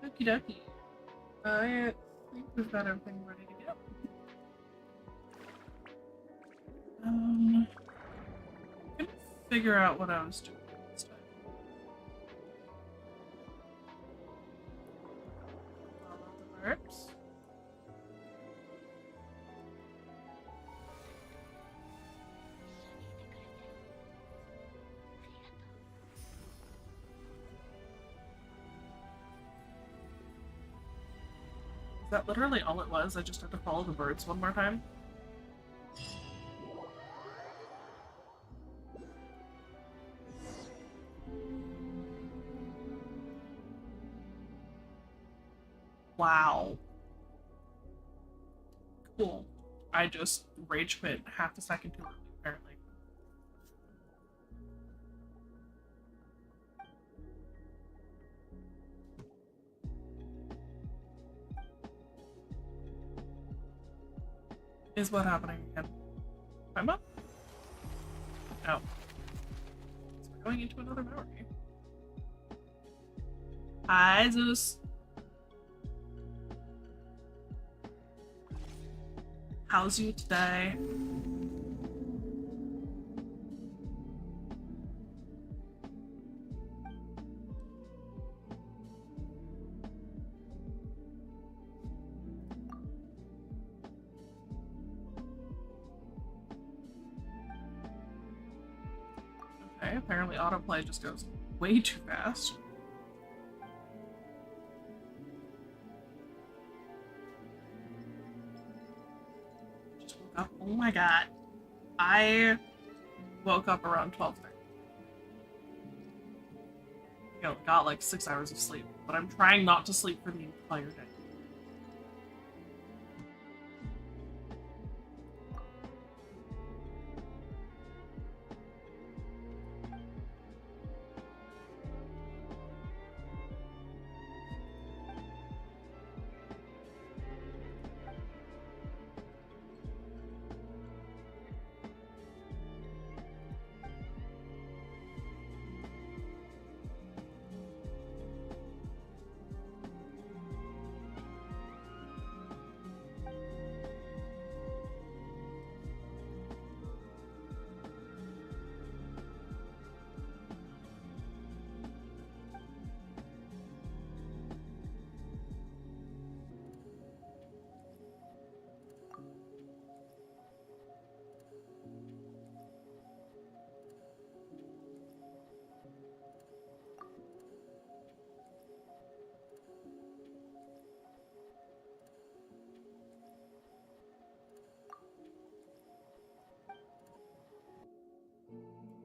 Okie dokie. I think we've got everything ready to go. Couldn't figure out what I was doing this time. Follow the birds. Is that literally all it was? I just had to follow the birds one more time? Wow. Cool. I just rage quit half a second too early, apparently. Is what happening again? I'm up? No. So we're going into another memory. Hi, Zeus. How's you today? Okay, apparently autoplay just goes way too fast. Just woke up. Oh my god. I woke up around 12:30. You know, got like 6 hours of sleep, but I'm trying not to sleep for the entire day.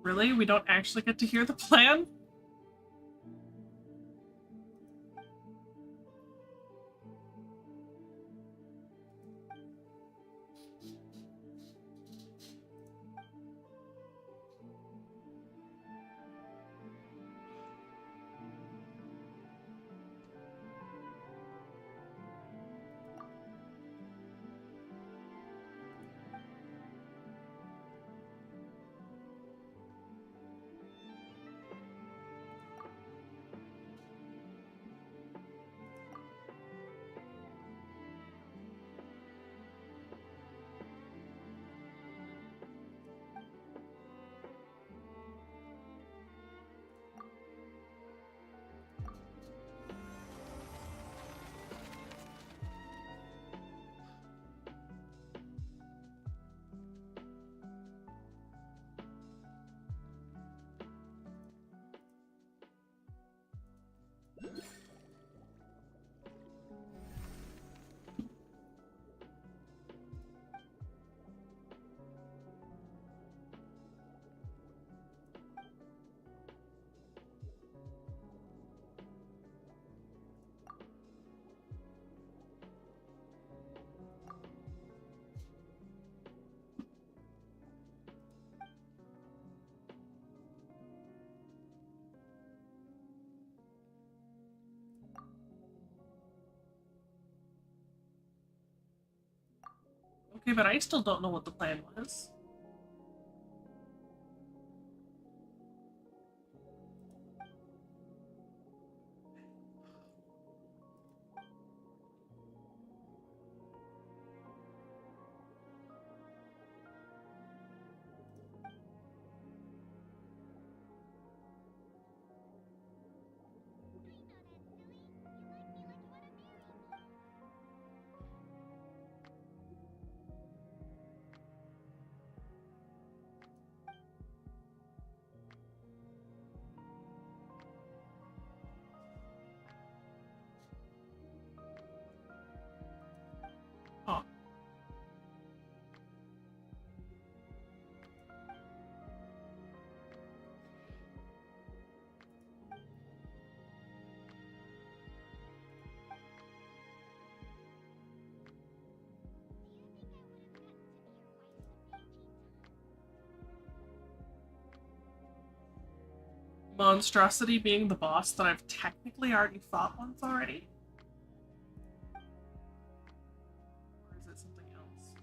Really? We don't actually get to hear the plan? Okay, but I still don't know what the plan was. monstrosity being the boss that I've technically already fought once already? Or is it something else?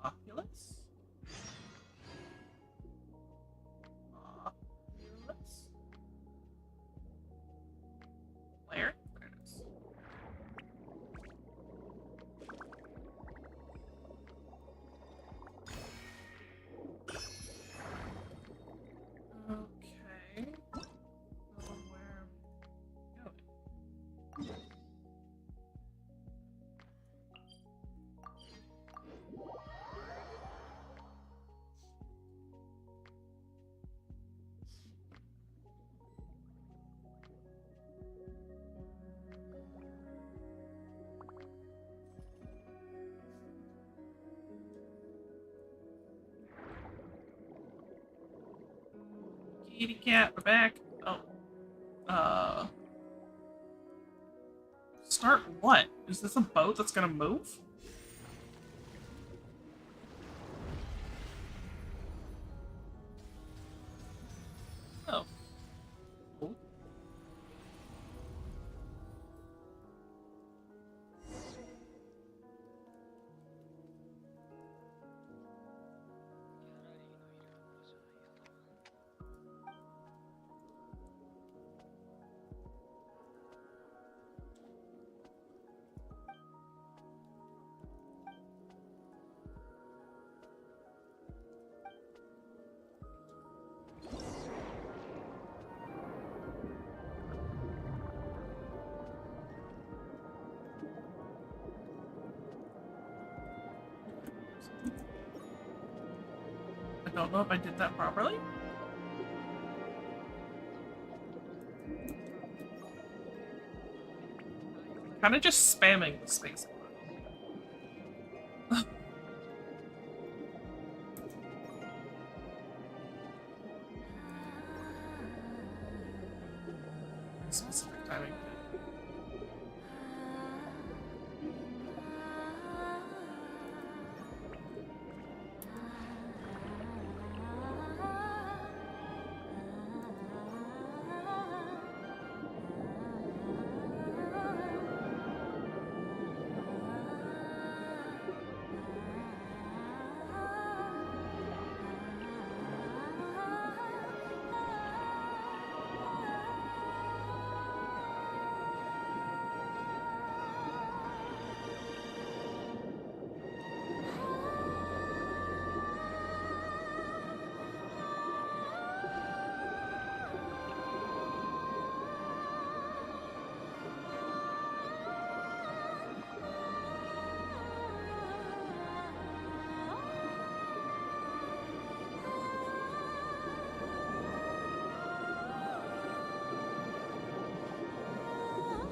Oculus? Oculus? Where? There it is. Okay. Well, where am I going? Kitty cat, we're back. Oh. Start what? Is this a boat that's gonna move? Oh. Cool. I don't know if I did that properly. Kind of just spamming the space. Specific timing.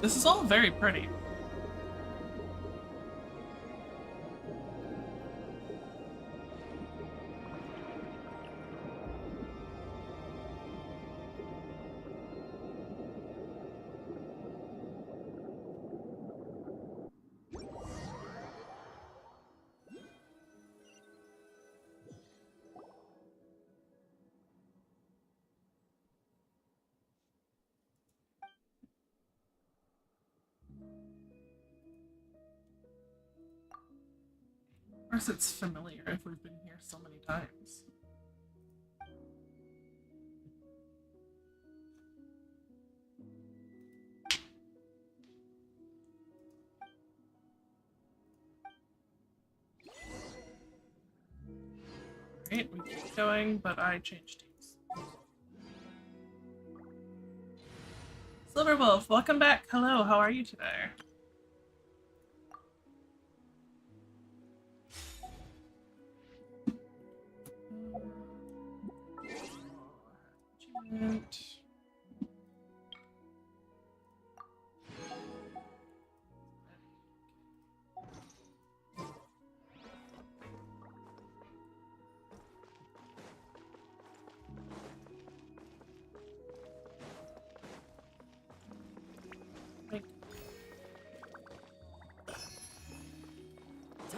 This is all very pretty. Of course, it's familiar if we've been here so many times. Alright, we keep going, but I changed teams. Silverwolf, welcome back. Hello, how are you today? Achievement.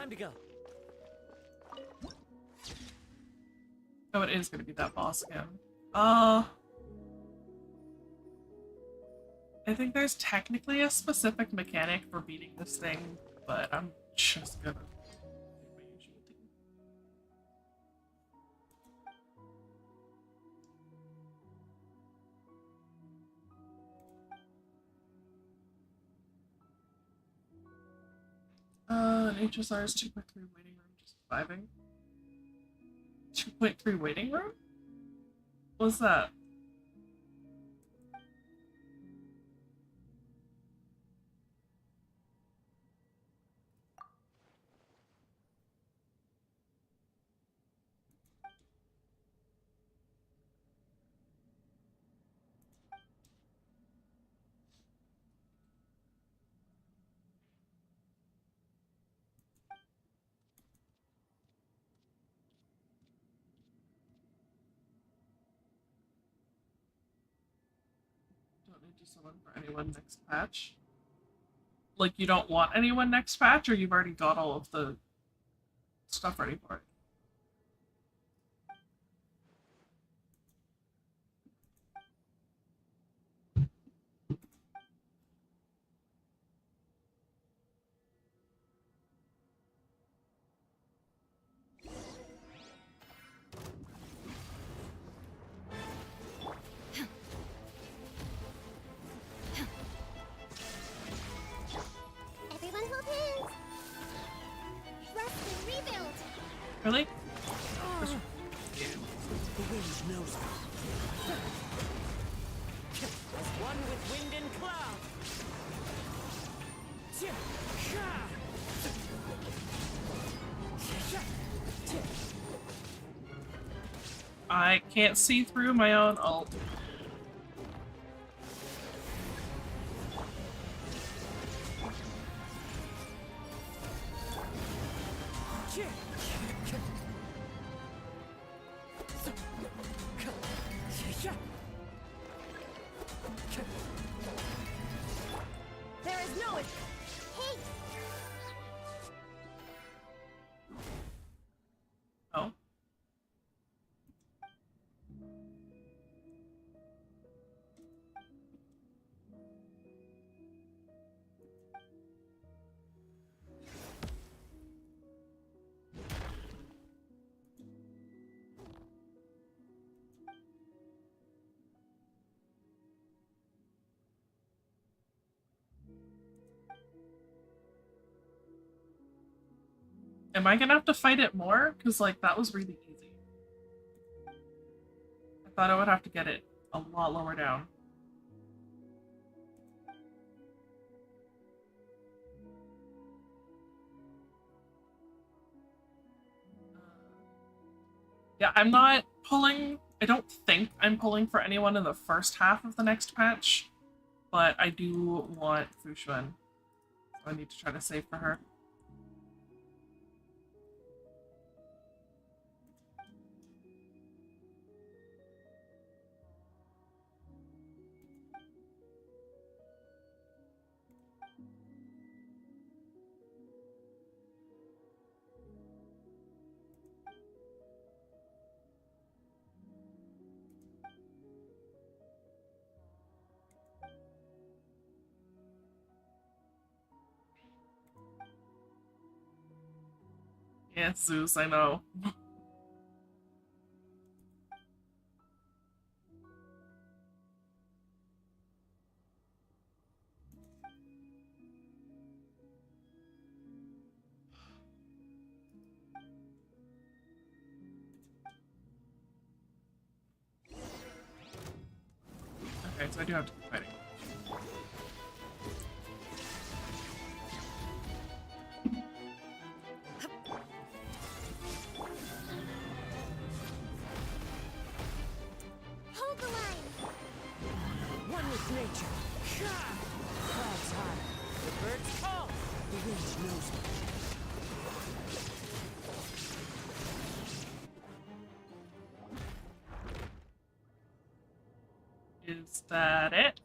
Time to go. Oh, it is going to be that boss again. I think there's technically a specific mechanic for beating this thing, but I'm just gonna do my usual thing. An HSR is 2.3 waiting room, just vibing. 2.3 waiting room? What's that? Don't need to summon for anyone next patch. Like, you don't want anyone next patch, or you've already got all of the stuff ready for it? Everyone hold hands. Rest and rebuild. Really? The wind knows me. As one with wind and cloud. I can't see through my own ult. There is no it. Hey. Oh. Am I gonna have to fight it more? Because, like, that was really easy. I thought I would have to get it a lot lower down. Yeah, I'm not pulling... I don't think I'm pulling for anyone in the first half of the next patch, but I do want Fushuan. So I need to try to save for her. Yes, Zeus, I know. Okay, so I do have to keep fighting. Hold the line. One with nature. Clouds high. The birds call. The wind knows me. Is that it?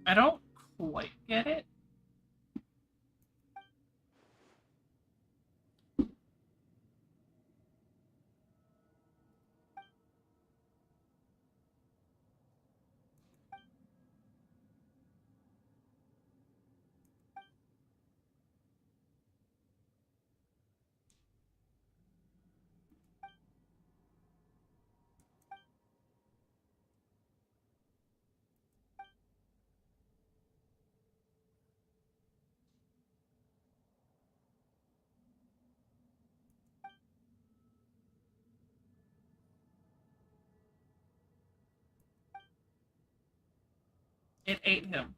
I don't quite get it. It ate him.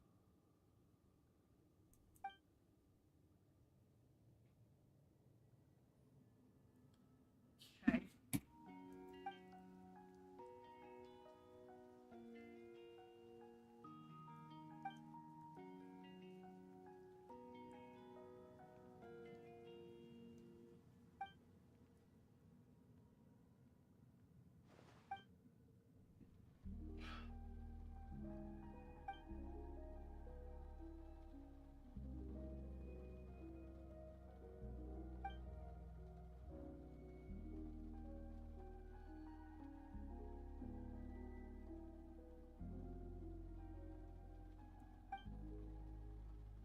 Okay.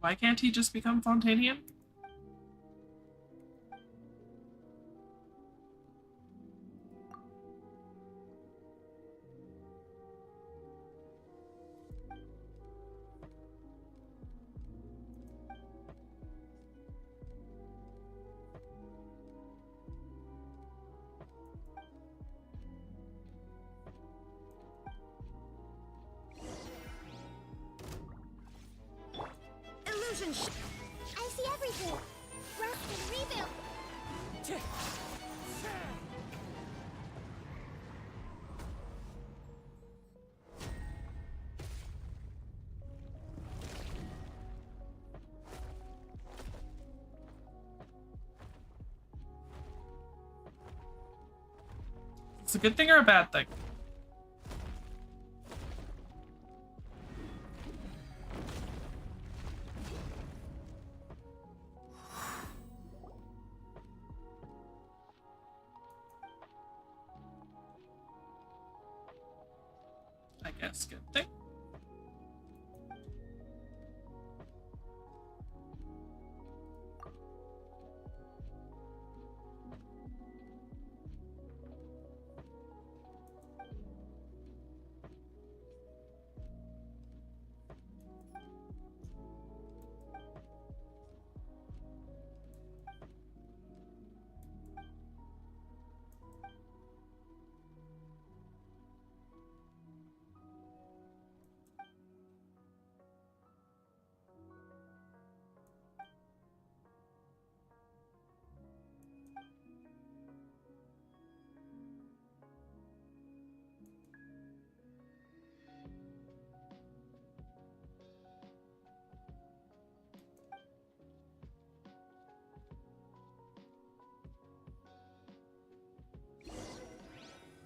Why can't he just become Fontanian? Illusion. I see everything. Rest and rebuild. It's a good thing or a bad thing? I guess good thing.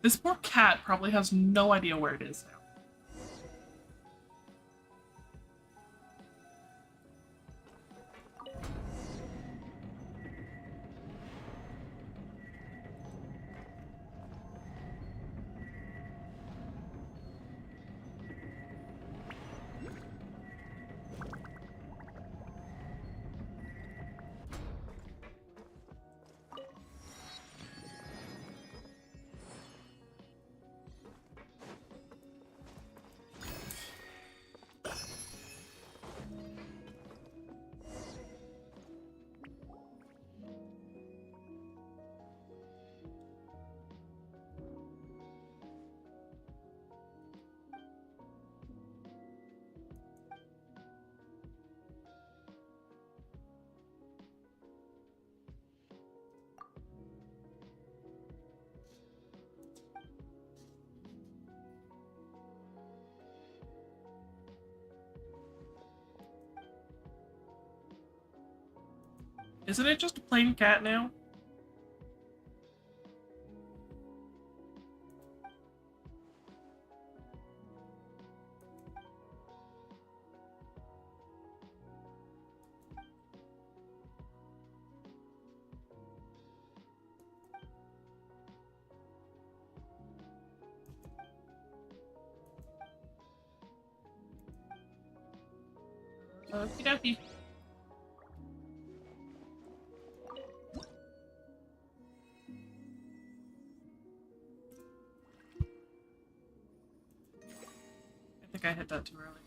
This poor cat probably has no idea where it is now. Isn't it just a plain cat now? Okie dokie. I think I hit that too early.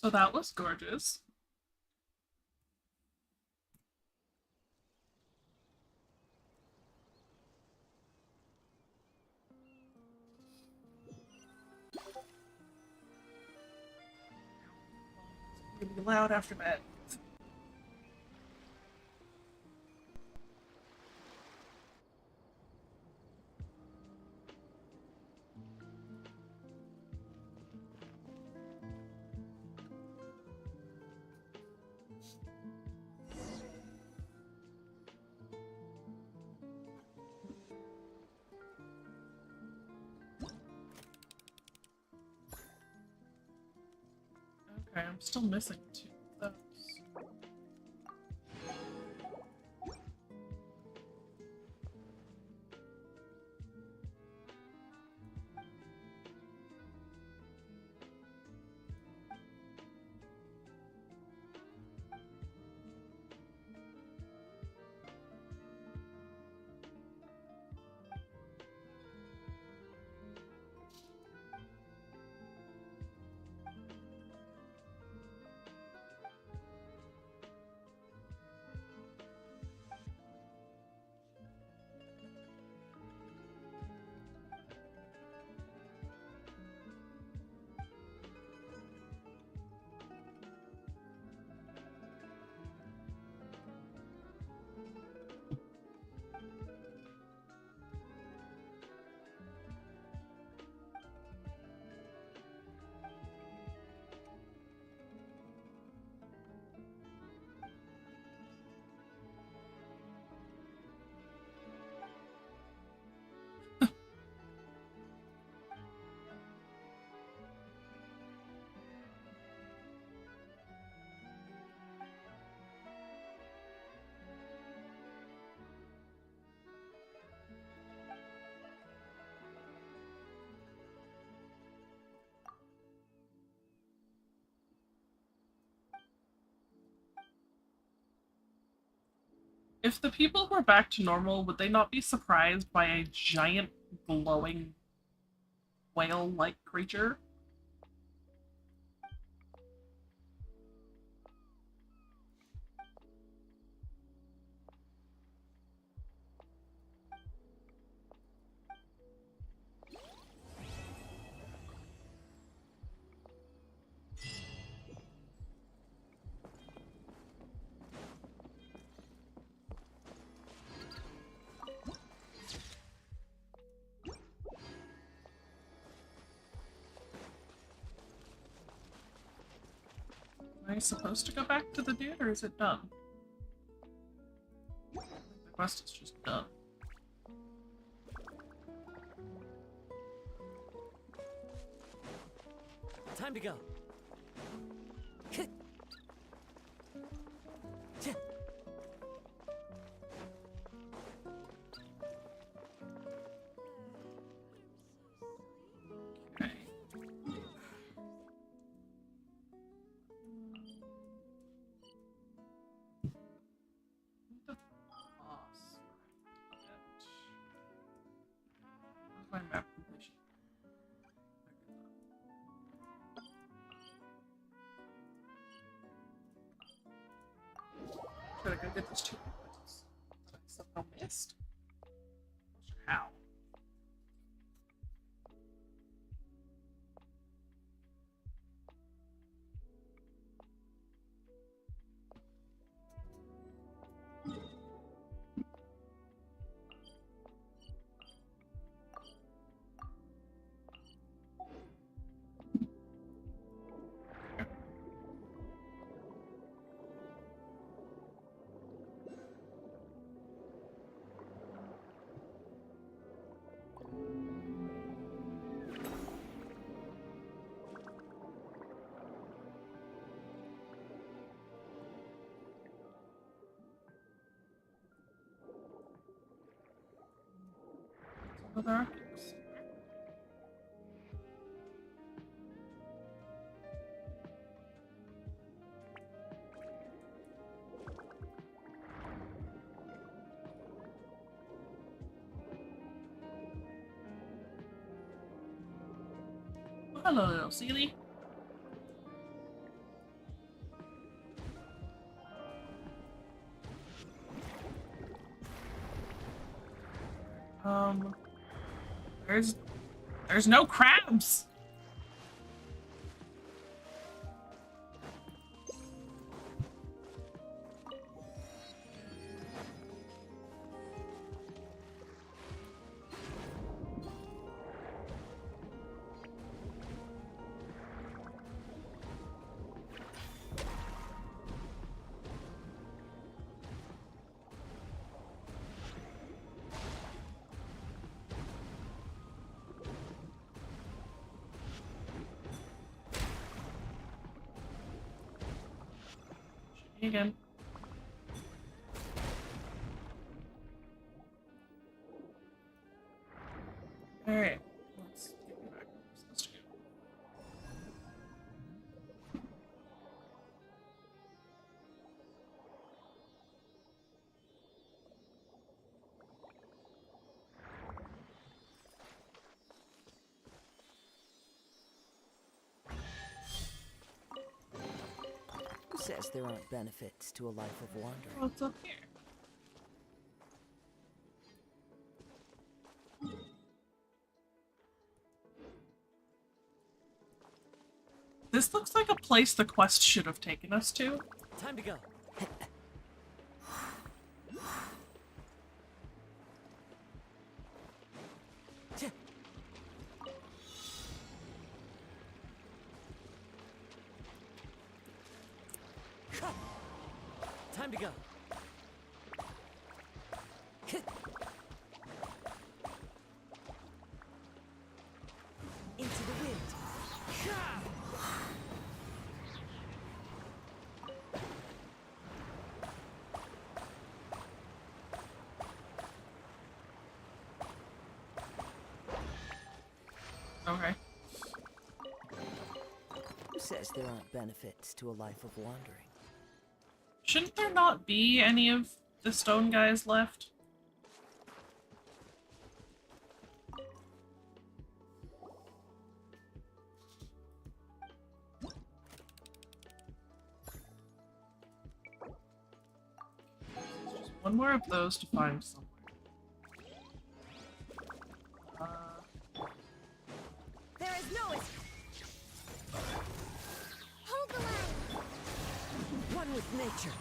So that was gorgeous. It's gonna be loud after that. Okay, I'm still missing two of those. If the people were back to normal, would they not be surprised by a giant glowing whale-like creature? Am I supposed to go back to the dude, or is it done? The quest is just done. Time to go. Okay. The boss. Where's my map completion? Should I go get those two items? I somehow missed. Not sure how. Other archers. Oh, hello, little Sealy. There's no crabs. Again. Alright, let's get you back. We're supposed to go. Who says there aren't benefits to a life of wandering? What's up here? This looks like a place the quest should have taken us to. Time to go. Time to go. Into the wind. Okay. Who says there aren't benefits to a life of wandering? Shouldn't there not be any of the stone guys left. Just one more of those to find somewhere. There is no escape. Hold the line. One with nature.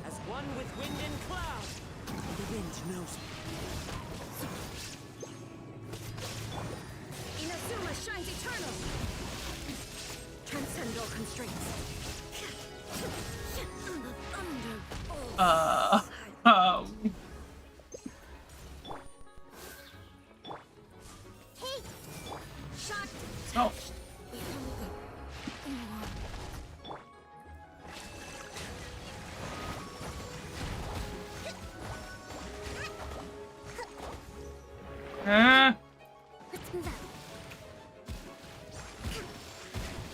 As one with wind and cloud. The wind knows me. Inazuma shines eternal. Transcend all constraints. Hey! Shot! Oh.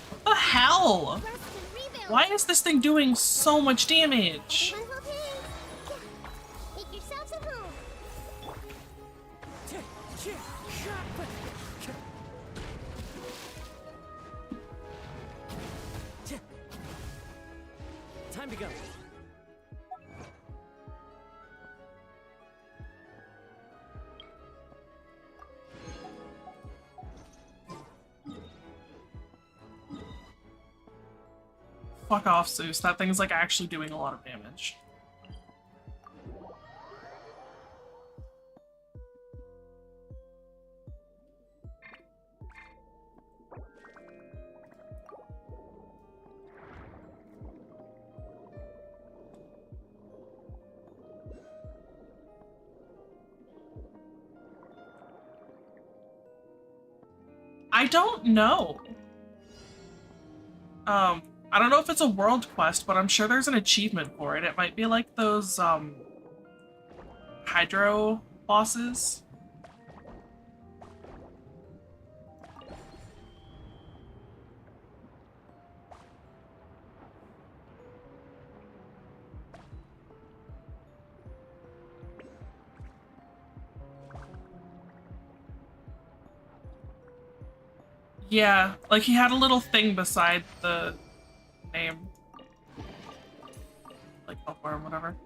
What the hell? Rest and rebuild. Why is this thing doing so much damage? Everyone hold hands. Make yourselves at home. Time to go. Fuck off, Zeus. That thing's like actually doing a lot of damage. I don't know. I don't know if it's a world quest, but I'm sure there's an achievement for it. It might be like those, Hydro bosses. Yeah, like he had a little thing beside the name. Like up or whatever.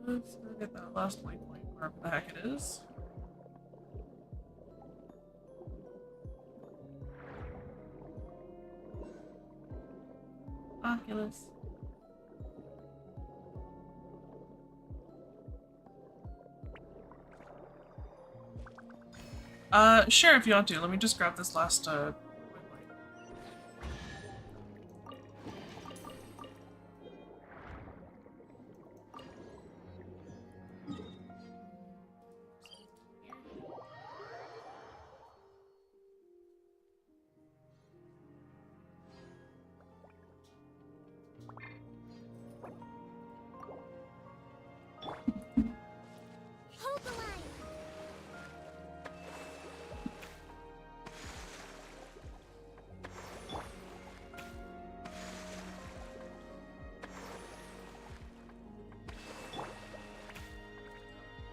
Let's go get that last waypoint, wherever the heck it is. Oculus. Sure, if you want to. Let me just grab this last, waypoint. Hold the line.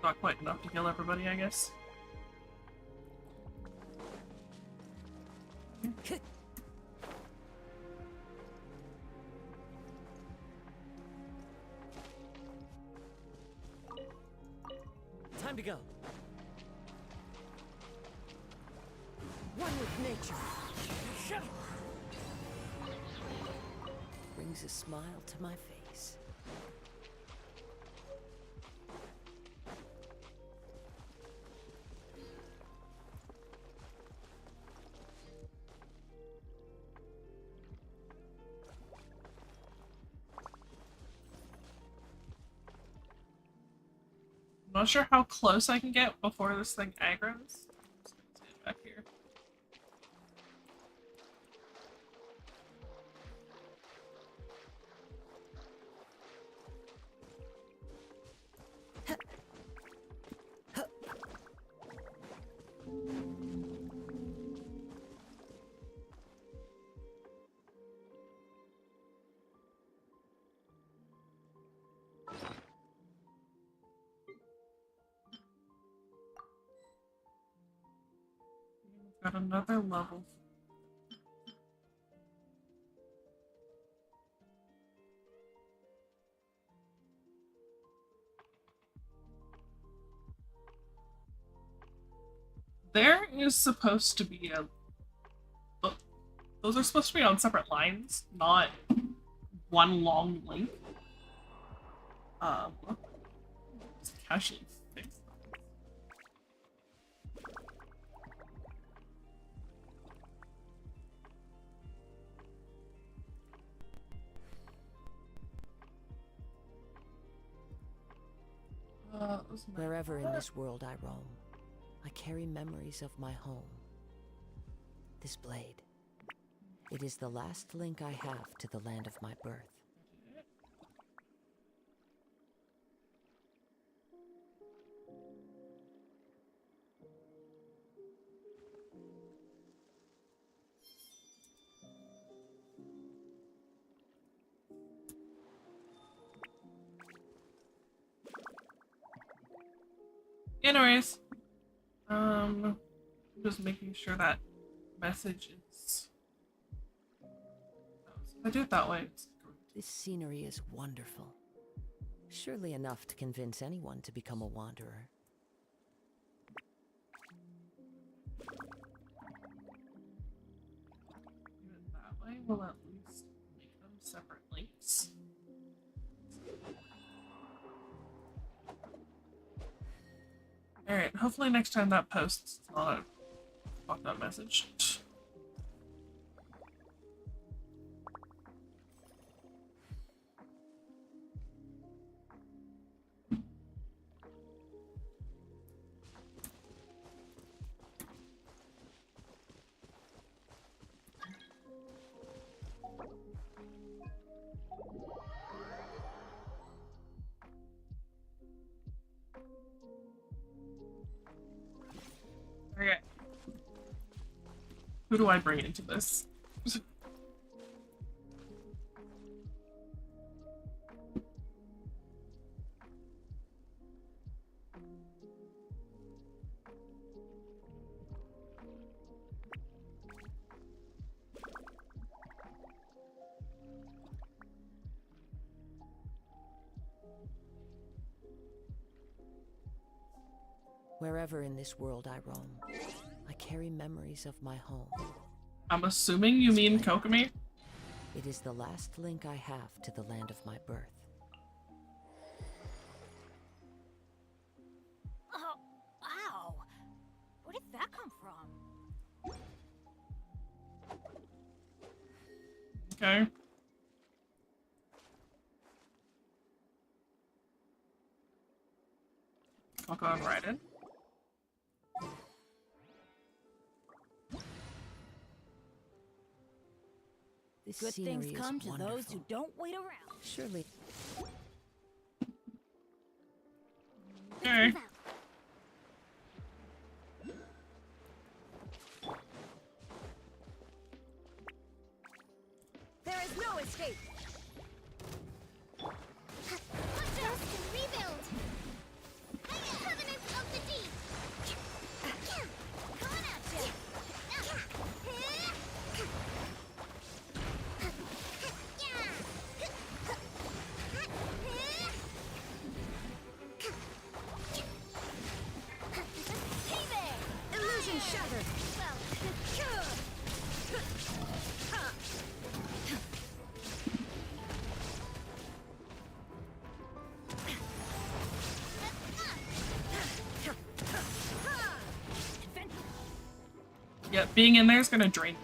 Not quite enough to kill everybody, I guess. Time to go. One with nature. Brings a smile to my face. I'm not sure how close I can get before this thing aggroes. I'm just gonna stand back here. Got another level. There is supposed to be a... Those are supposed to be on separate lines, not one long link. Just casually fix them. Wherever in this world I roam, I carry memories of my home. This blade. It is the last link I have to the land of my birth. Anyways, just making sure that message is. If I do it that way, it's This scenery is wonderful. Surely enough to convince anyone to become a wanderer. do it that way. We'll at least make them separate links. Alright, hopefully next time that posts, it's not a fucked up message. Okay. Who do I bring into this? Wherever in this world I roam, I carry memories of my home. I'm assuming you mean Kokomi? It is the last link I have to the land of my birth. Oh, ow! Where did that come from? Okay. I'll go and write it. This Good scenery things is come to wonderful. those who don't wait around. Surely. Okay. Move out. There is no escape. Adjust and rebuild. Covenant of the deep. Coming at you. Illusion shattered. Yeah, being in there is gonna drain.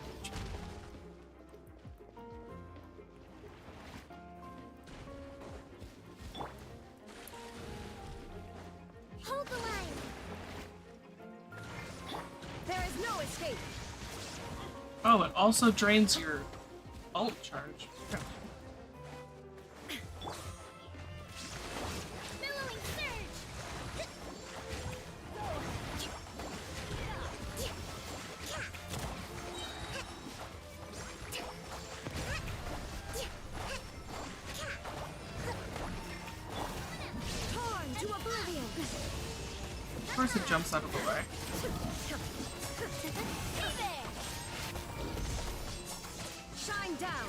Hold the line. There is no escape. Oh, it also drains your ult charge. Okay. Billowing surge. Torn to oblivion. Of course it jumps out of the way. Payback. shine down.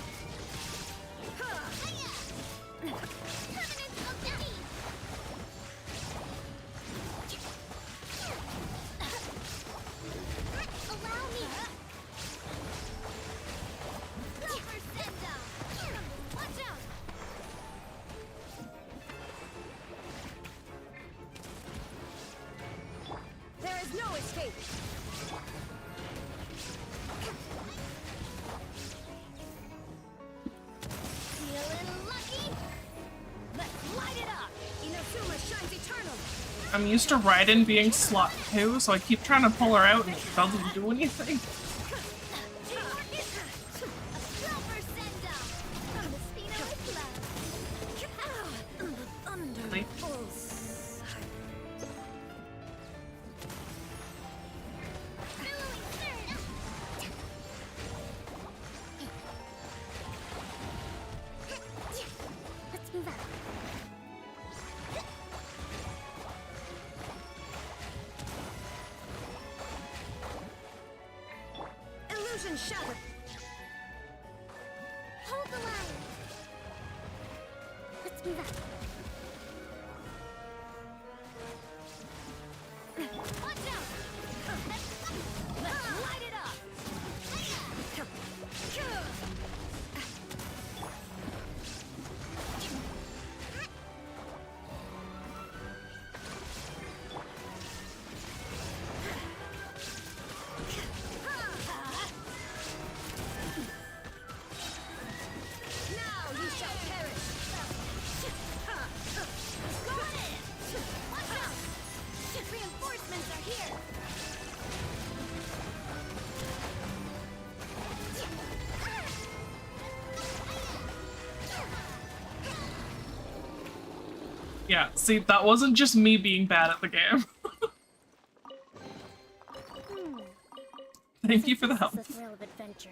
Permanence of defeat. Allow me. Silver send down. Watch out. There is no escape. Feeling lucky? Let's light it up. Inazuma shines eternal. I'm used to Raiden being slot 2, so I keep trying to pull her out and it doesn't do anything. Silver send down. The speed of love. Thunder. Really? Billowing third. Let's move out. Illusion shattered. Hold the line. Let's move out. Watch out! Let's light it up. Now you shall perish. Got it. Watch out! Reinforcements are here. Yeah, see, that wasn't just me being bad at the game. Thank you for the help. The thrill of adventure.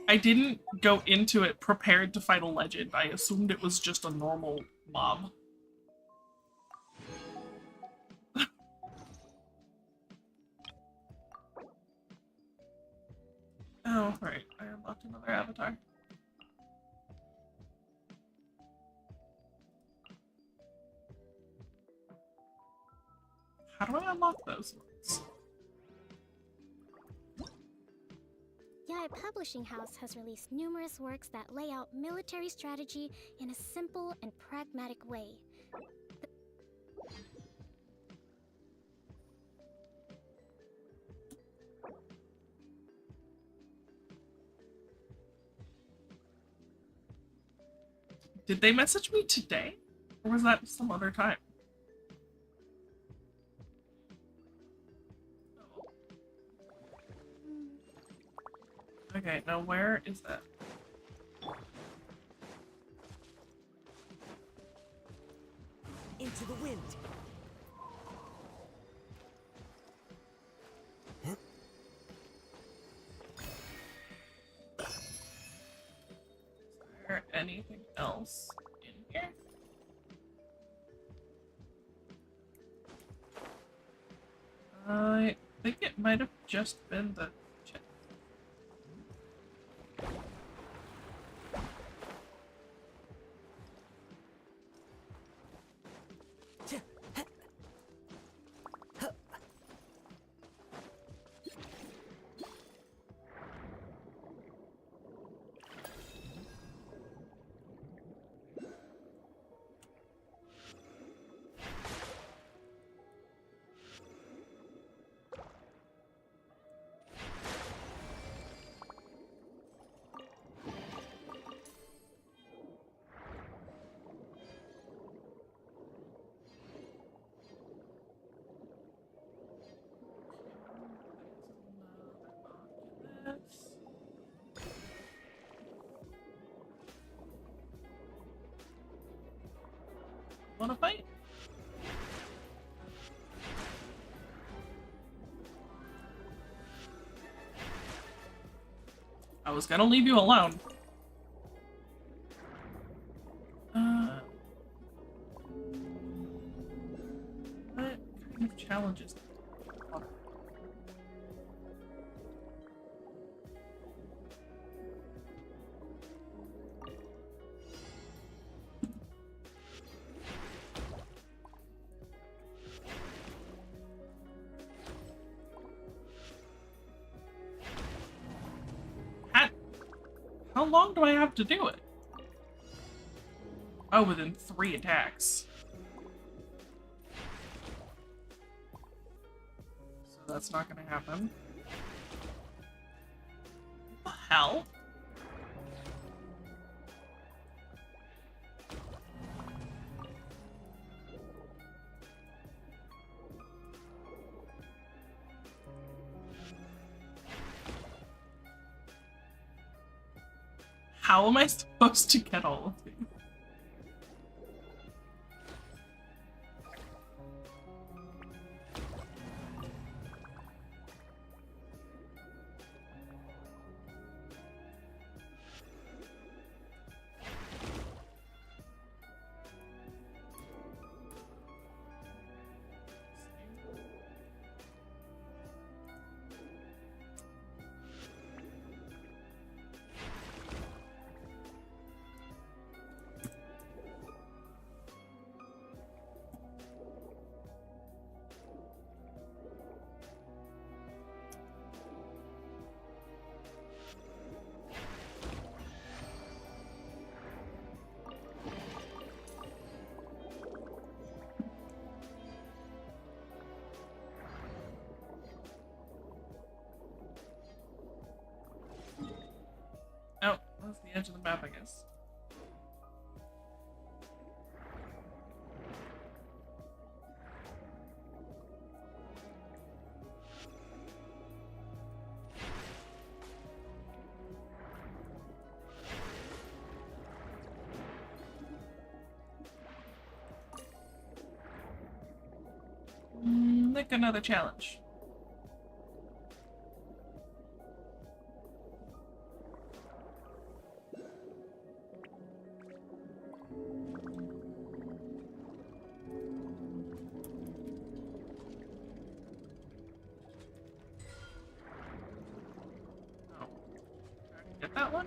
I didn't go into it prepared to fight a legend. I assumed it was just a normal mob. Oh, right. I unlocked another avatar. How do I unlock those ones? Yai Publishing House has released numerous works that lay out military strategy in a simple and pragmatic way. Did they message me today? Or was that some other time? Okay, now where is that? Into the wind. Is there anything else in here? I think it might have just been the chest. Wanna fight? was gonna leave you alone. What kind of challenges? How long do I have to do it? Oh, within 3 attacks. So that's not gonna happen. What the hell? How am I supposed to get all of these? Oh, that's the edge of the map, I guess. Like another challenge. Oh, get that one?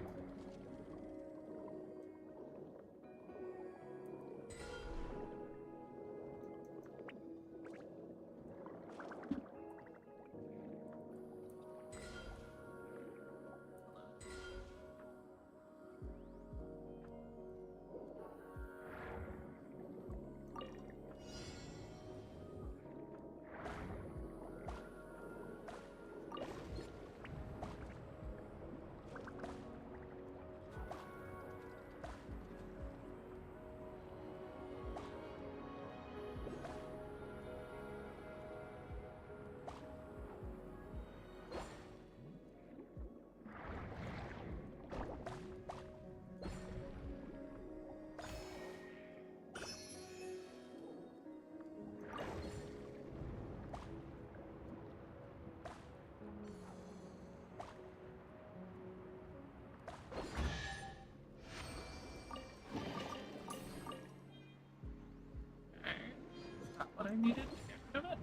What I needed to get rid of it.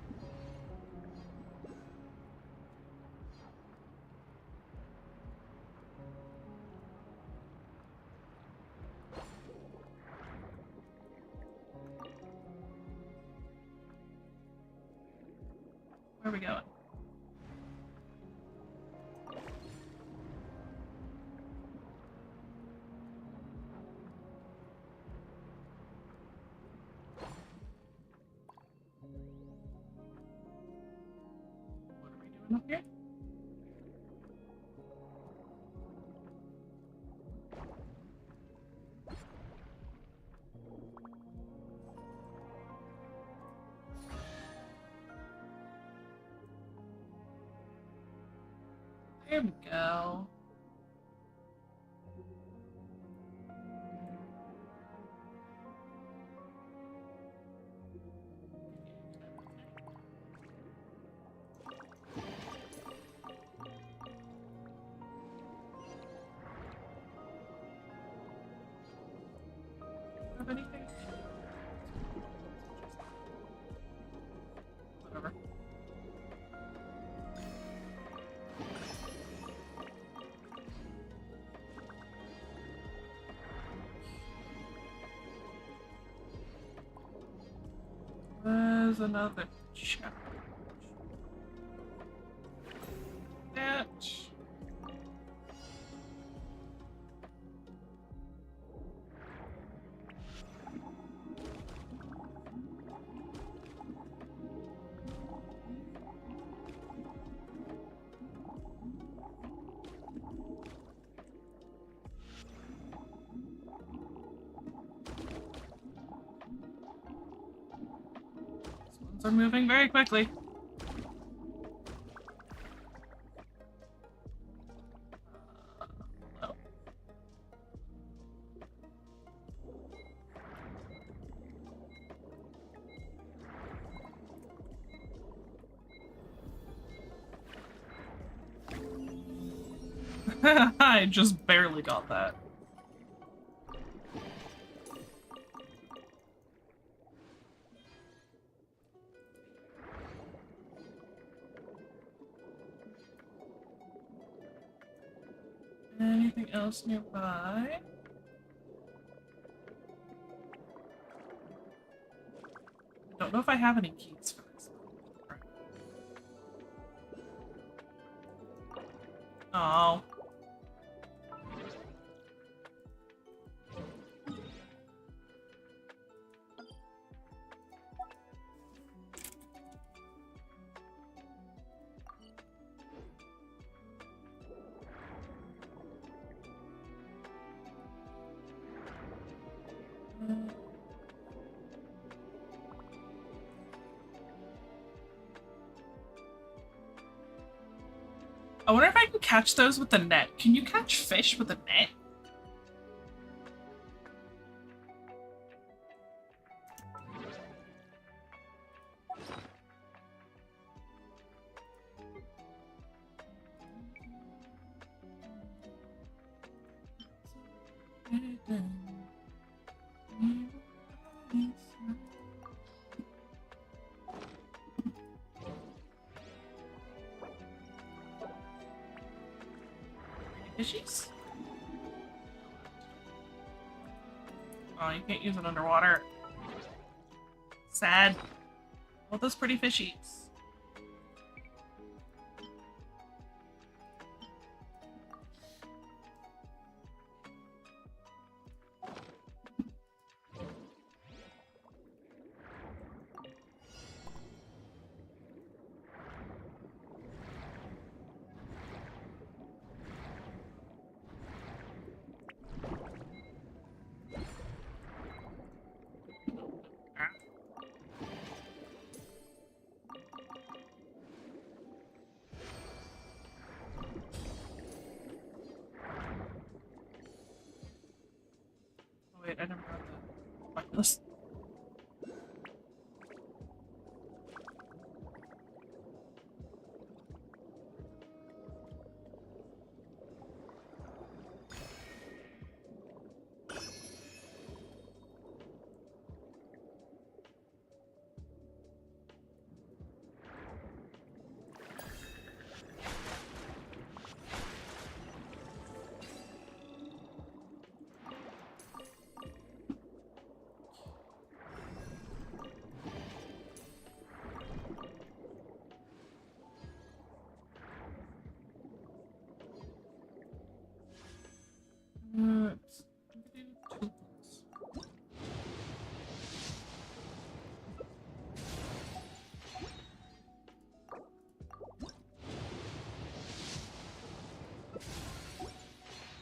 Where are we going? What are we doing up here? There we go. there's another challenge. That. These ones are moving very quickly. I just barely got that. Anything else nearby? I don't know if I have any keys for this. Oh. I wonder if I can catch those with the net. Can you catch fish with a net? Fishies? Oh, you can't use it underwater. Sad. All those pretty fishies. Wait, I never got the backlist.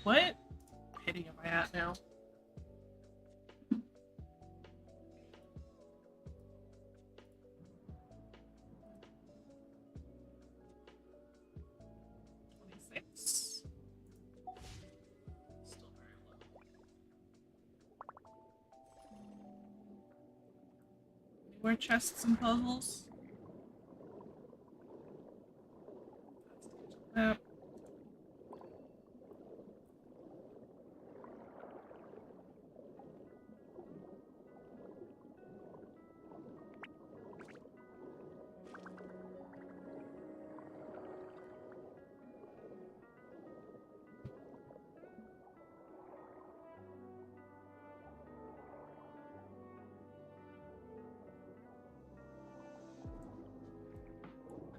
What pity am I at now? Still very low. Anywhere chests and puzzles? Map.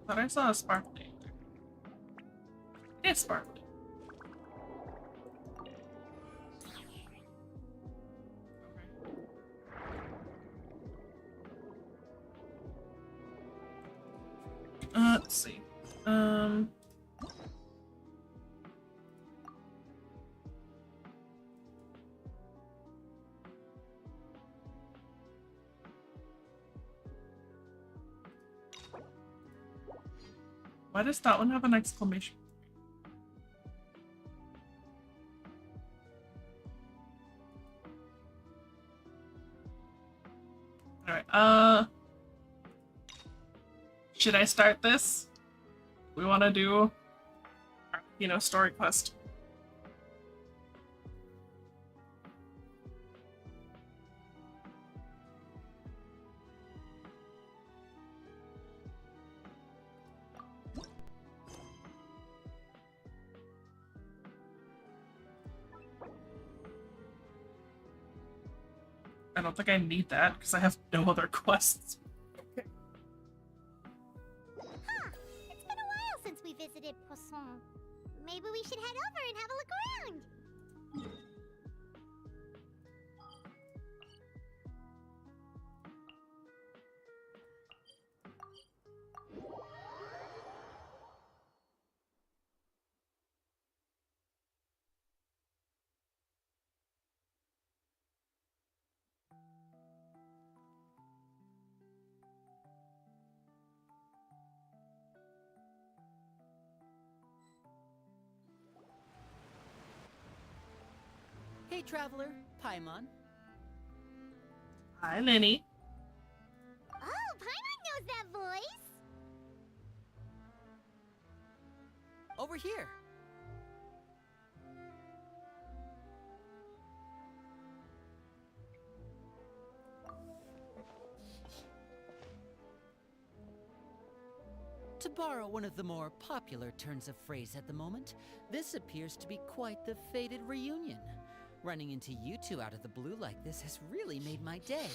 Thought I saw a sparkly. It's sparkly. Let's see. Why does that one have an exclamation? Alright, should I start this? We want to do Arlecchino story quest. I don't think I need that because I have no other quests. Huh. It's been a while since we visited Poisson. Maybe we should head over and have a look around. Hey, traveler, Paimon. Hi, Lenny. Oh, Paimon knows that voice. Over here. To borrow one of the more popular turns of phrase at the moment, this appears to be quite the fated reunion. Running into you two out of the blue like this has really made my day.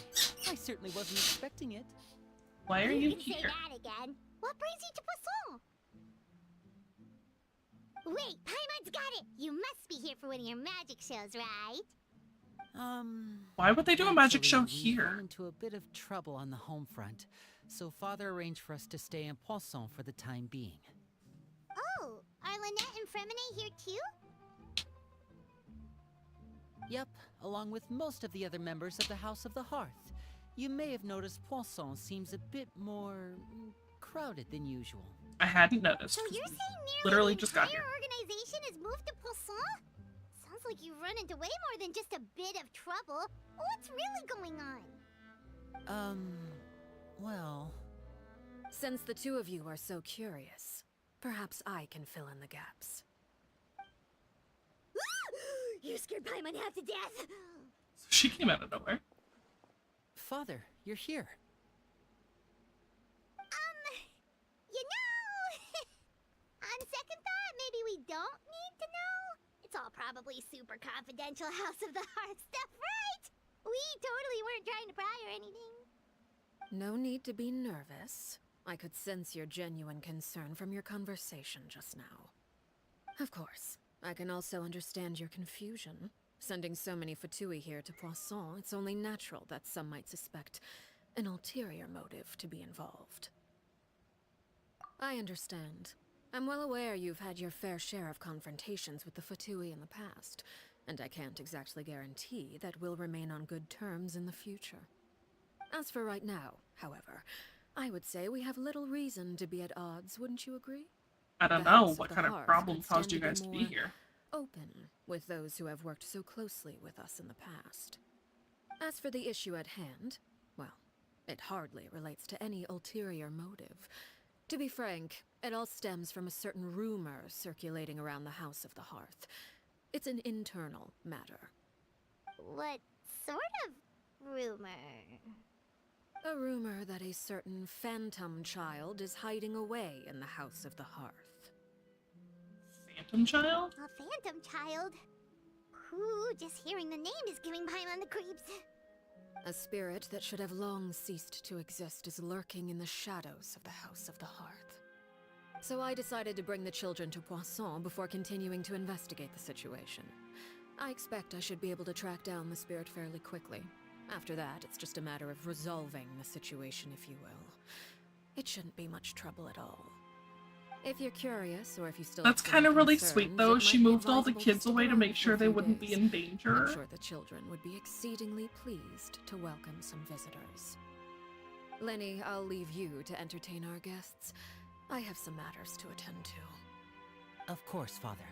I certainly wasn't expecting it. Why are you can say here? that again. What brings you to Poisson? Wait, Paimon's got it. You must be here for one of your magic shows, right? Why would they do a magic show actually, we fell here? into a bit of trouble on the home front, so Father arranged for us to stay in Poisson for the time being. Oh, are Lynette and Fremine here too? Yep, along with most of the other members of the House of the Hearth. You may have noticed Poisson seems a bit more crowded than usual. I hadn't noticed. So you're saying nearly Literally the just got entire here. organization has moved to Poisson? Sounds like you've run into way more than just a bit of trouble. What's really going on? Well... Since the two of you are so curious, perhaps I can fill in the gaps. You scared Paimon half to death. So she came out of nowhere. Father, you're here. You know, on second thought, maybe we don't need to know. It's all probably super confidential House of the Hearth stuff, right? We totally weren't trying to pry or anything. No need to be nervous. I could sense your genuine concern from your conversation just now. Of course, I can also understand your confusion. Sending so many Fatui here to Poisson, it's only natural that some might suspect an ulterior motive to be involved. I understand. I'm well aware you've had your fair share of confrontations with the Fatui in the past, and I can't exactly guarantee that we'll remain on good terms in the future. As for right now, however, I would say we have little reason to be at odds, wouldn't you agree? I don't The know House of what the kind of Hearth problem could caused stand you to be guys to be more here. open with those who have worked so closely with us in the past. As for the issue at hand, well, it hardly relates to any ulterior motive. To be frank, it all stems from a certain rumor circulating around the House of the Hearth. It's an internal matter. What sort of rumor? A rumor that a certain phantom child is hiding away in the House of the Hearth. Phantom child? A phantom child? Ooh, just hearing the name is giving Paimon the creeps. A spirit that should have long ceased to exist is lurking in the shadows of the House of the Hearth. So I decided to bring the children to Poisson before continuing to investigate the situation. I expect I should be able to track down the spirit fairly quickly. After that, it's just a matter of resolving the situation, if you will. It shouldn't be much trouble at all. If you're curious, or if you still That's have kind of really concerns, sweet, though. it She might be moved all the advisable kids stick away to around make for sure a they few wouldn't be days. in danger. I'm sure the children would be exceedingly pleased to welcome some visitors. Lenny, I'll leave you to entertain our guests. I have some matters to attend to. Of course, Father.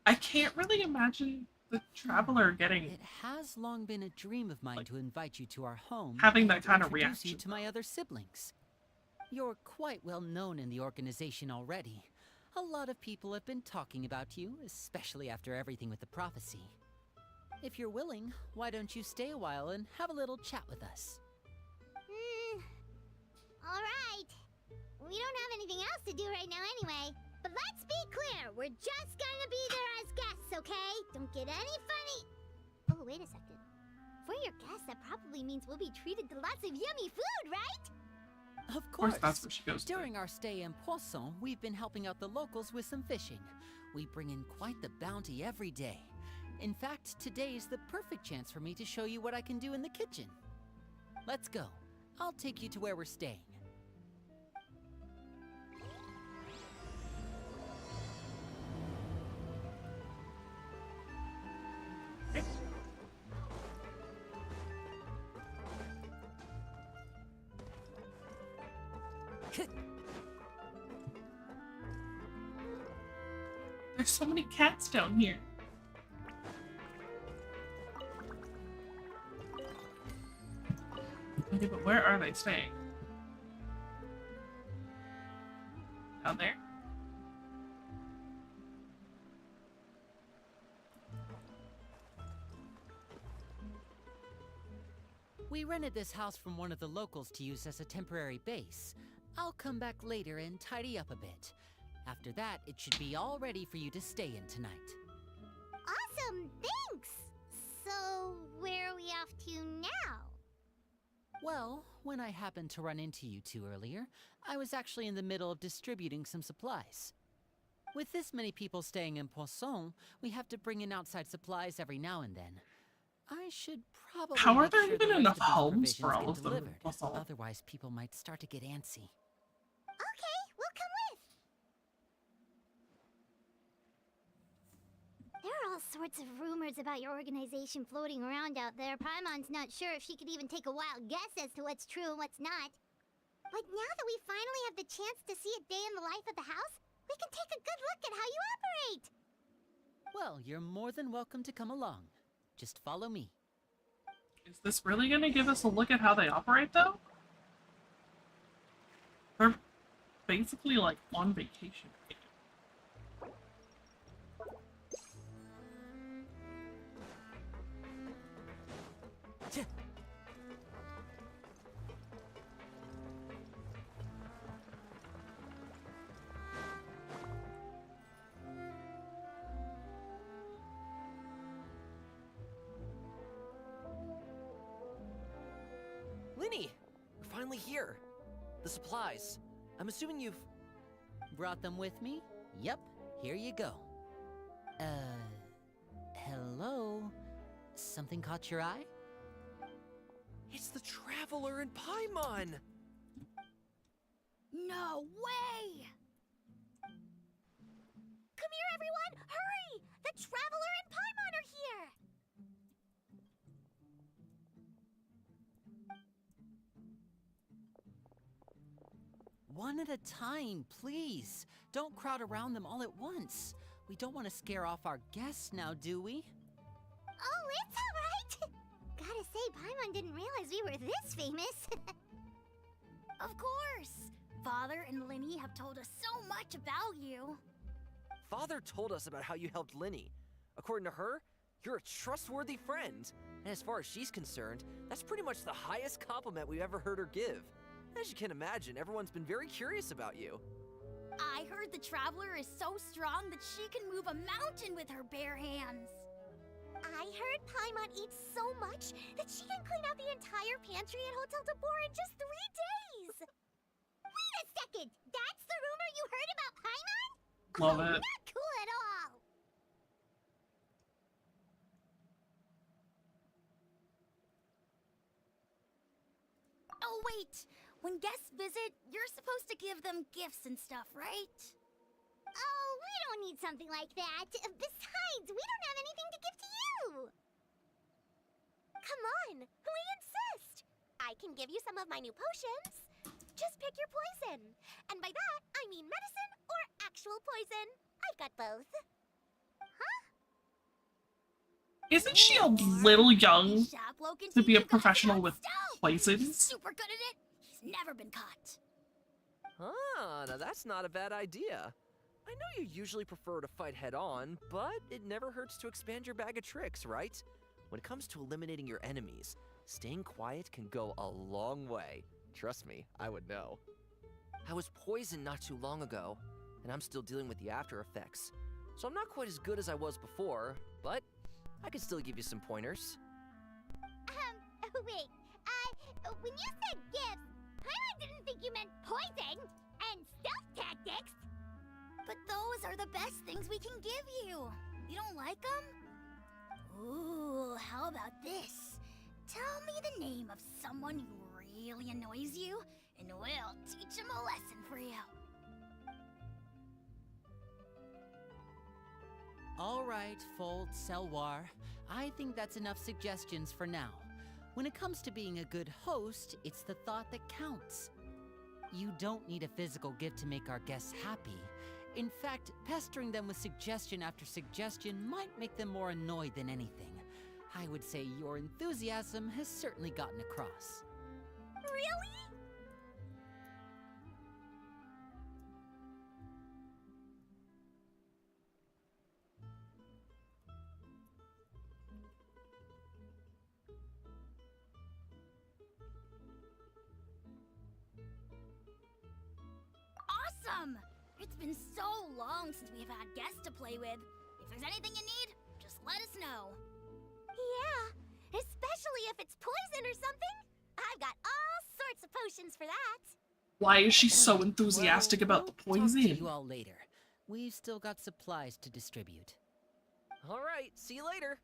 I can't really imagine the traveler getting It has long been a dream of mine to invite you to our home having that and kind of introduce you reaction, to my other siblings. You're quite well known in the organization already. A lot of people have been talking about you, especially after everything with the prophecy. If you're willing, why don't you stay a while and have a little chat with us? Alright. We don't have anything else to do right now anyway. But let's be clear, we're just gonna be there as guests, okay? Don't get any funny... Oh, wait a second. For your guests, that probably means we'll be treated to lots of yummy food, right? Of course course. that's where she goes to. During our stay in Poisson, we've been helping out the locals with some fishing. We bring in quite the bounty every day. In fact, today is the perfect chance for me to show you what I can do in the kitchen. Let's go. I'll take you to where we're staying. There's so many cats down here. Okay, but where are they staying? Down there? We rented this house from one of the locals to use as a temporary base. I'll come back later and tidy up a bit. After that, it should be all ready for you to stay in tonight. Awesome, thanks! So, where are we off to now? Well, when I happened to run into you two earlier, I was actually in the middle of distributing some supplies. With this many people staying in Poisson, we have to bring in outside supplies every now and then. I should probably How are make there sure even the rest enough of these homes for provisions all get of them in delivered. Poisson? Otherwise, people might start to get antsy. Okay, we'll come with. There are all sorts of rumors about your organization floating around out there. Paimon's not sure if she could even take a wild guess as to what's true and what's not. But now that we finally have the chance to see a day in the life of the house, we can take a good look at how you operate. Well, you're more than welcome to come along. Just follow me. Is this really going to give us a look at how they operate, though? They're basically, like, on vacation. Linny! We're finally here. The supplies. I'm assuming you've... Brought them with me? Yep, here you go. Hello? Something caught your eye? It's the Traveler in Paimon! No way! Come here, everyone! Hurry! The Traveler and Paimon are here! One at a time, please. Don't crowd around them all at once. We don't want to scare off our guests now, do we? Oh, it's alright! Gotta say, Paimon didn't realize we were this famous. Of course! Father and Linny have told us so much about you. Father told us about how you helped Linny. According to her, You're a trustworthy friend. And as far as she's concerned, that's pretty much the highest compliment we've ever heard her give. As you can imagine, everyone's been very curious about you. I heard the Traveler is so strong that she can move a mountain with her bare hands. I heard Paimon eats so much that she can clean out the entire pantry at Hotel de Boer in just 3 days. Wait a second! That's the rumor you heard about Paimon? Love it. Not cool at all! Oh wait! When guests visit, you're supposed to give them gifts and stuff, right? Oh, we don't need something like that. Besides, we don't have anything to give to you! Come on, we insist! I can give you some of my new potions. Just pick your poison. And by that, I mean medicine or actual poison. I've got both. Huh? Isn't she a little young to be a professional with poisons? Super good at it. He's never been caught. Ah, now that's not a bad idea. I know you usually prefer to fight head-on, but it never hurts to expand your bag of tricks, right? When it comes to eliminating your enemies, staying quiet can go a long way. Trust me, I would know. I was poisoned not too long ago, and I'm still dealing with the after effects. So I'm not quite as good as I was before, but I can still give you some pointers. Wait. When you said gifts, Paimon didn't think you meant poison and stealth tactics. But those are the best things we can give you. You don't like them? Ooh, how about this? Tell me the name of someone who really annoys you, and we'll teach him a lesson for you. All right, Fold, Selwar. I think that's enough suggestions for now. When it comes to being a good host, it's the thought that counts. You don't need a physical gift to make our guests happy. In fact, pestering them with suggestion after suggestion might make them more annoyed than anything. I would say your enthusiasm has certainly gotten across. Really? Awesome! It's been so long since we've had guests to play with. If there's anything you need, just let us know. Yeah, especially if it's poison or something. I've got all sorts of potions for that. Why is she so enthusiastic about the we'll talk to poison? you all later. We've still got supplies to distribute. All right, see you later.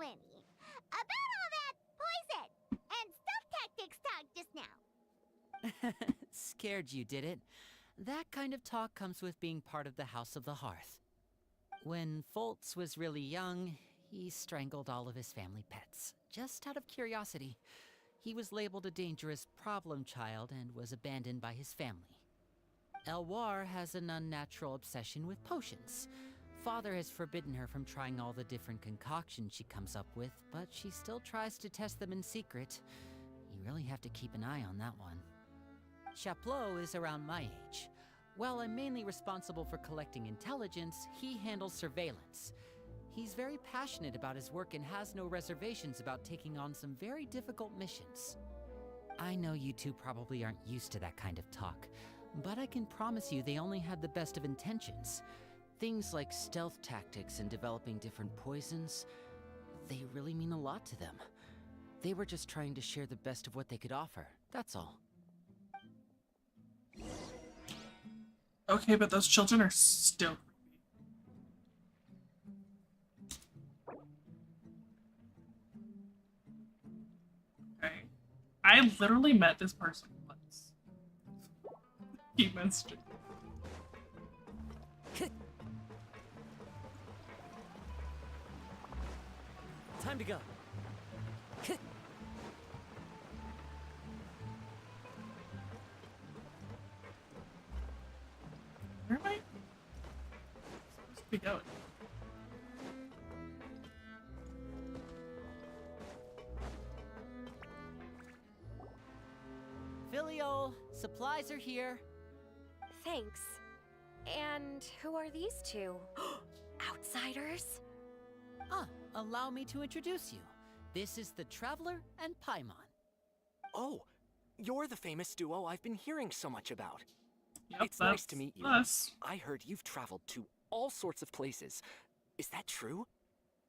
Lenny, about all that poison and stealth tactics talk just now. Scared you, did it? That kind of talk comes with being part of the House of the Hearth. When Foltz was really young, he strangled all of his family pets, just out of curiosity. He was labeled a dangerous problem child and was abandoned by his family. Elwar has an unnatural obsession with potions. Father has forbidden her from trying all the different concoctions she comes up with, but she still tries to test them in secret. You really have to keep an eye on that one. Chaplot is around my age. While I'm mainly responsible for collecting intelligence, he handles surveillance. He's very passionate about his work and has no reservations about taking on some very difficult missions. I know you two probably aren't used to that kind of talk, but I can promise you they only had the best of intentions. Things like stealth tactics and developing different poisons, they really mean a lot to them. They were just trying to share the best of what they could offer, that's all. Okay, but those children are still creepy. Okay. I literally met this person once. He messaged me. Time to go. Where am I supposed to be going? Filio, supplies are here. Thanks. And who are these two? Outsiders? Ah, allow me to introduce you. This is the Traveler and Paimon. Oh, you're the famous duo I've been hearing so much about. Yep, It's nice to meet you. Us. I heard you've traveled to all sorts of places. Is that true?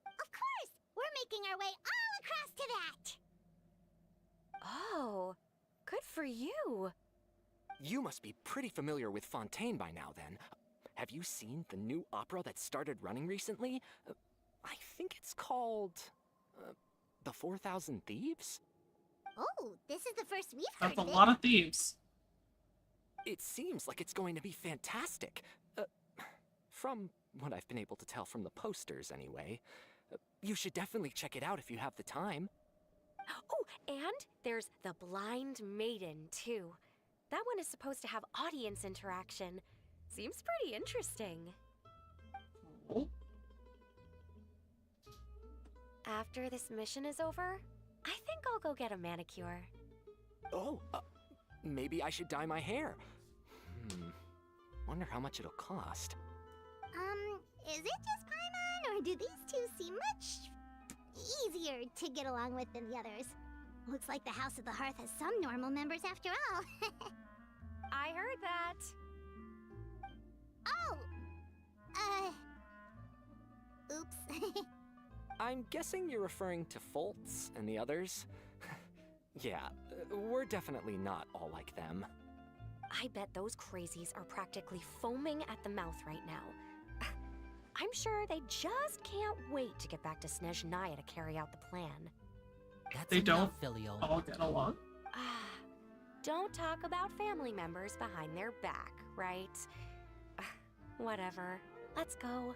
Of course! We're making our way all across to that! Oh, good for you. You must be pretty familiar with Fontaine by now, then. Have you seen the new opera that started running recently? I think it's called... The 4,000 Thieves? Oh, this is the first we've heard That's a of it. lot of thieves. It seems like it's going to be fantastic. From what I've been able to tell from the posters, anyway. You should definitely check it out if you have the time. Oh, and there's the Blind Maiden, too. That one is supposed to have audience interaction. Seems pretty interesting. Cool. After this mission is over, I think I'll go get a manicure. Oh, maybe I should dye my hair. Wonder how much it'll cost. Is it just Paimon, or do these two seem much easier to get along with than the others? Looks like the House of the Hearth has some normal members after all. I heard that. Oh! Oops. I'm guessing you're referring to Foltz and the others? Yeah, we're definitely not all like them. I bet those crazies are practically foaming at the mouth right now. I'm sure they just can't wait to get back to Snezhnaya to carry out the plan. That's They enough, don't Filio. all get along. Don't talk about family members behind their back, right? Whatever. Let's go.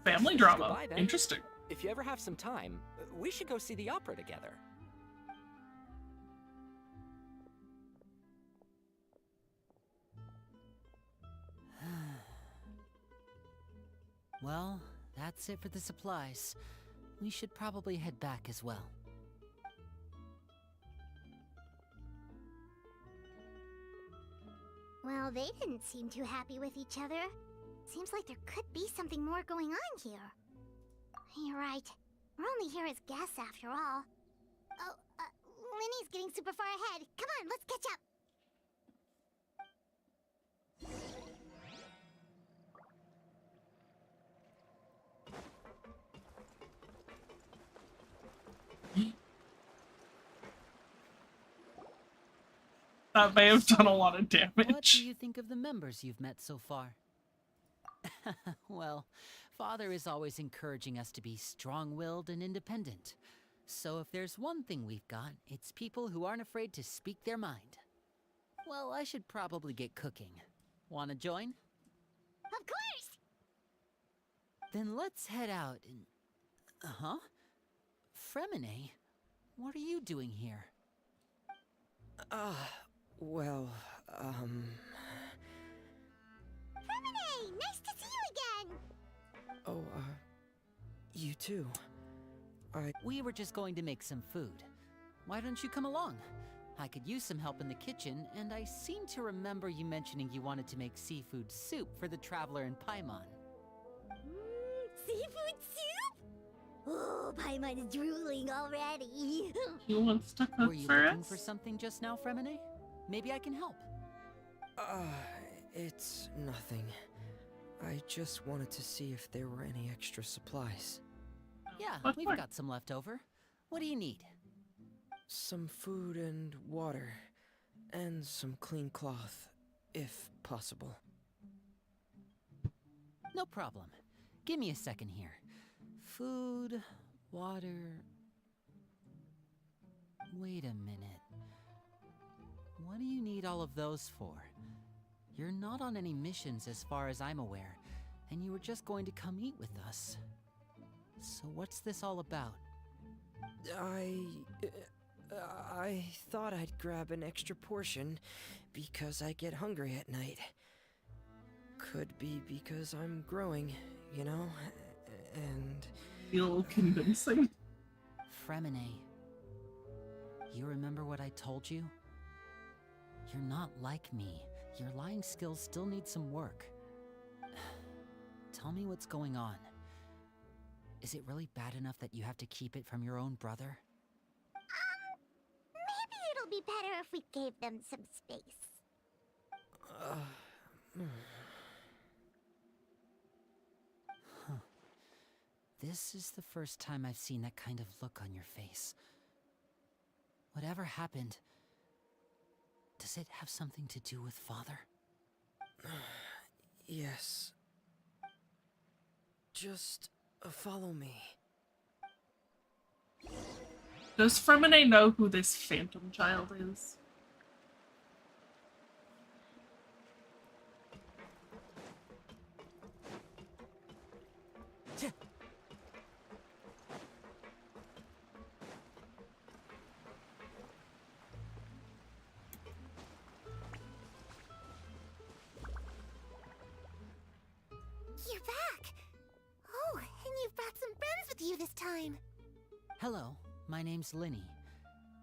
Family drama. Goodbye, then. Interesting. If you ever have some time, we should go see the opera together. Well, that's it for the supplies. We should probably head back as well. Well, they didn't seem too happy with each other. Seems like there could be something more going on here. You're right. We're only here as guests after all. Oh, Linny's getting super far ahead. Come on, let's catch up. That may have done a lot of What damage. do you think of the members you've met so far? Well, Father is always encouraging us to be strong-willed and independent. So if there's one thing we've got, it's people who aren't afraid to speak their mind. Well, I should probably get cooking. Wanna join? Of course! Then let's head out and... Huh? Fremine, what are you doing here? Well, Fremine, nice to see you again! Oh, you too. We were just going to make some food. Why don't you come along? I could use some help in the kitchen, and I seem to remember you mentioning you wanted to make seafood soup for the Traveler and Paimon. Seafood soup? Oh, Paimon's drooling already. He wants to Were cook you for looking us? for something just now, Fremine? Maybe I can help. It's nothing. I just wanted to see if there were any extra supplies. Yeah, What we've for? got some left over. What do you need? Some food and water. And some clean cloth, if possible. No problem. Give me a second here. Food, water... Wait a minute. What do you need all of those for? You're not on any missions as far as I'm aware, and you were just going to come eat with us. So what's this all about? I thought I'd grab an extra portion because I get hungry at night. Could be because I'm growing, you know? And... Feel convincing. Fremine. You remember what I told you? You're not like me. Your lying skills still need some work. Tell me what's going on. Is it really bad enough that you have to keep it from your own brother? Maybe it'll be better if we gave them some space. Huh. This is the first time I've seen that kind of look on your face. Whatever happened, does it have something to do with Father? Yes. Just follow me. Does Fremine know who this phantom child is? You're back! Oh, and you've brought some friends with you this time. Hello, my name's Linny.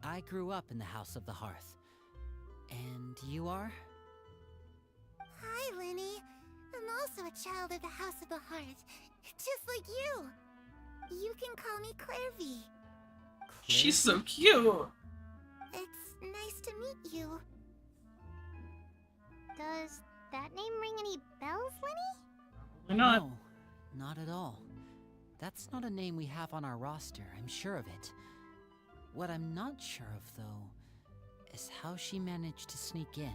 I grew up in the House of the Hearth. And you are? Hi, Linny. I'm also a child of the House of the Heart, just like you. You can call me Clairvy. She's so cute. It's nice to meet you. Does that name ring any bells, Linny? Why not? No, not at all. That's not a name we have on our roster, I'm sure of it. What I'm not sure of, though, is how she managed to sneak in.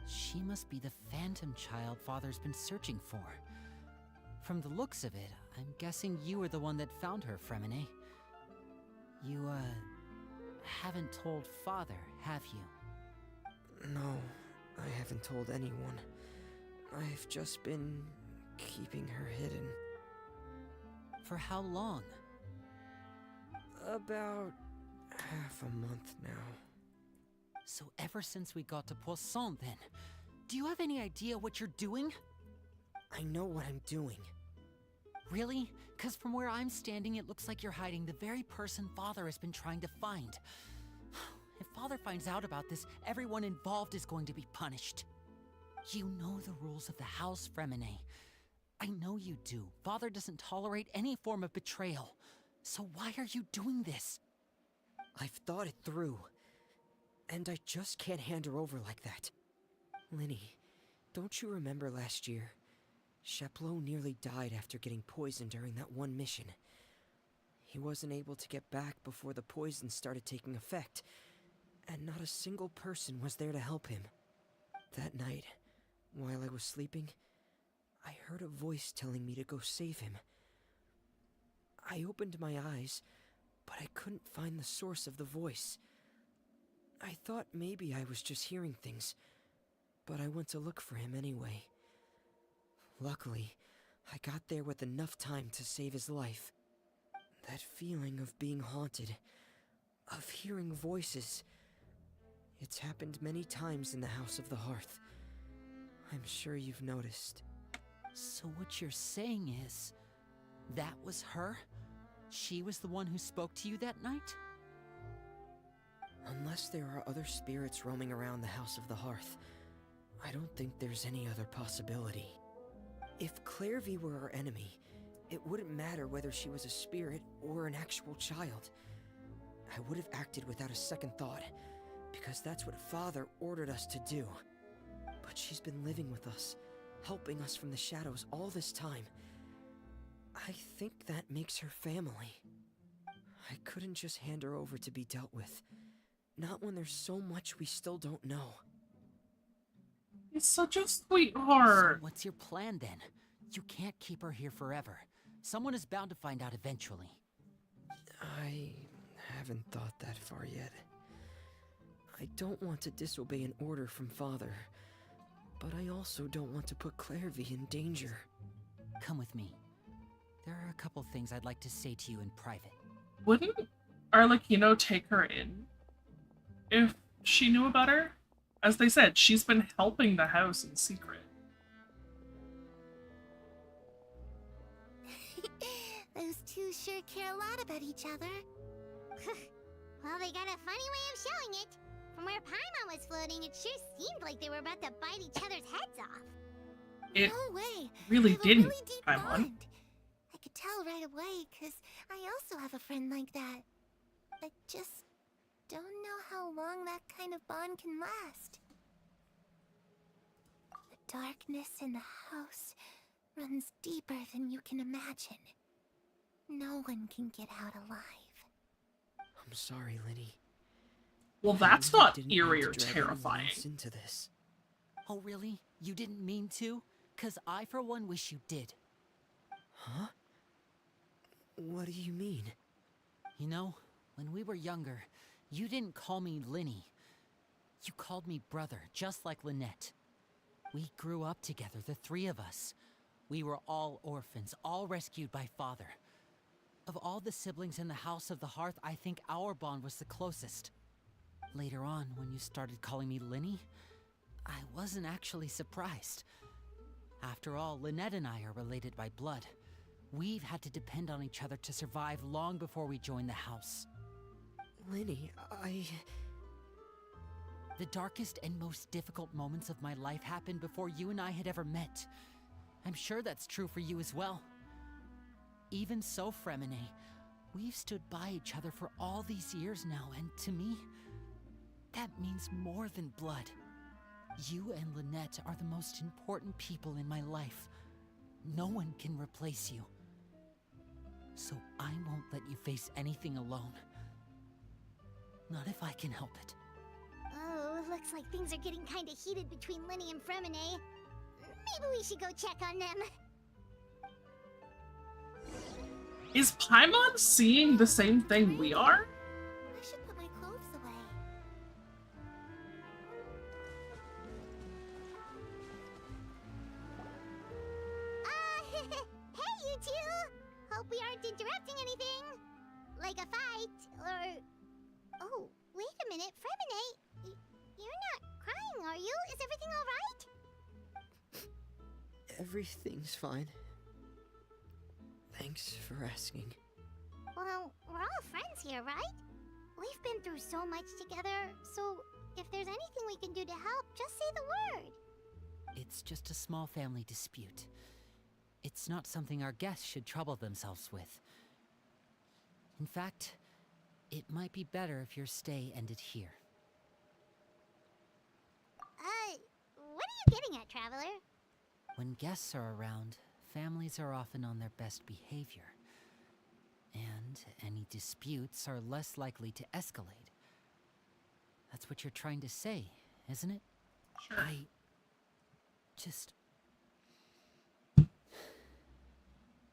She must be the phantom child Father's been searching for. From the looks of it, I'm guessing you were the one that found her, Fremine. You, haven't told Father, have you? No, I haven't told anyone. I've just been keeping her hidden. For how long? About half a month now. So ever since we got to Poisson, then. Do you have any idea what you're doing? I know what I'm doing. Really? 'Cause from where I'm standing, it looks like you're hiding the very person Father has been trying to find. If Father finds out about this, everyone involved is going to be punished. You know the rules of the house, Fremine. I know you do. Father doesn't tolerate any form of betrayal. So why are you doing this? I've thought it through. And I just can't hand her over like that. Linny, don't you remember last year? Chaplot nearly died after getting poisoned during that one mission. He wasn't able to get back before the poison started taking effect, and not a single person was there to help him. That night, while I was sleeping, I heard a voice telling me to go save him. I opened my eyes, but I couldn't find the source of the voice. I thought maybe I was just hearing things, but I went to look for him anyway. Luckily, I got there with enough time to save his life. That feeling of being haunted, of hearing voices, it's happened many times in the House of the Hearth. I'm sure you've noticed. So what you're saying is, that was her? She was the one who spoke to you that night? Unless there are other spirits roaming around the House of the Hearth, I don't think there's any other possibility. If Clairvy were our enemy, it wouldn't matter whether she was a spirit or an actual child. I would have acted without a second thought, because that's what Father ordered us to do. But she's been living with us, helping us from the shadows all this time. I think that makes her family. I couldn't just hand her over to be dealt with. Not when there's so much we still don't know. He's such a So sweetheart. what's your plan then? You can't keep her here forever. Someone is bound to find out eventually. I haven't thought that far yet. I don't want to disobey an order from Father, but I also don't want to put Clairvy in danger. Come with me. There are a couple things I'd like to say to you in private. Wouldn't Arlecchino take her in if she knew about her? As they said, she's been helping the house in secret. Those two sure care a lot about each other. Well, they got a funny way of showing it. From where Paimon was floating, it sure seemed like they were about to bite each other's heads off. It No way. really I have didn't, a really deep Paimon. bond. I could tell right away, because I also have a friend like that. I just don't know how long that kind of bond can last. The darkness in the house runs deeper than you can imagine. No one can get out alive. I'm sorry, Lenny. Well, I that's really not didn't mean eerie to or drag anyone terrifying. else into this. Oh, really? You didn't mean to? 'Cause I, for one, wish you did. Huh? What do you mean? You know, when we were younger, you didn't call me Linny. You called me brother, just like Lynette. We grew up together, the three of us. We were all orphans, all rescued by father. Of all the siblings in the House of the Hearth, I think our bond was the closest. Later on, when you started calling me Linny, I wasn't actually surprised. After all, Lynette and I are related by blood. We've had to depend on each other to survive long before we joined the house. Lenny, The darkest and most difficult moments of my life happened before you and I had ever met. I'm sure that's true for you as well. Even so, Fremine, we've stood by each other for all these years now, and to me, that means more than blood. You and Lynette are the most important people in my life. No one can replace you. So I won't let you face anything alone. Not if I can help it. Oh, looks like things are getting kinda heated between Linny and Fremine. Maybe we should go check on them. Is Paimon seeing the same thing we are? I should put my clothes away. Hey, you two! Hope we aren't interrupting anything. Like a fight, or... Oh, wait a minute, Fremine. You're not crying, are you? Is everything alright? everything's fine. Thanks for asking. Well, we're all friends here, right? We've been through so much together, so if there's anything we can do to help, just say the word. It's just a small family dispute. It's not something our guests should trouble themselves with. In fact, it might be better if your stay ended here. What are you getting at, Traveler? When guests are around, families are often on their best behavior. And any disputes are less likely to escalate. That's what you're trying to say, isn't it? Sure. I just...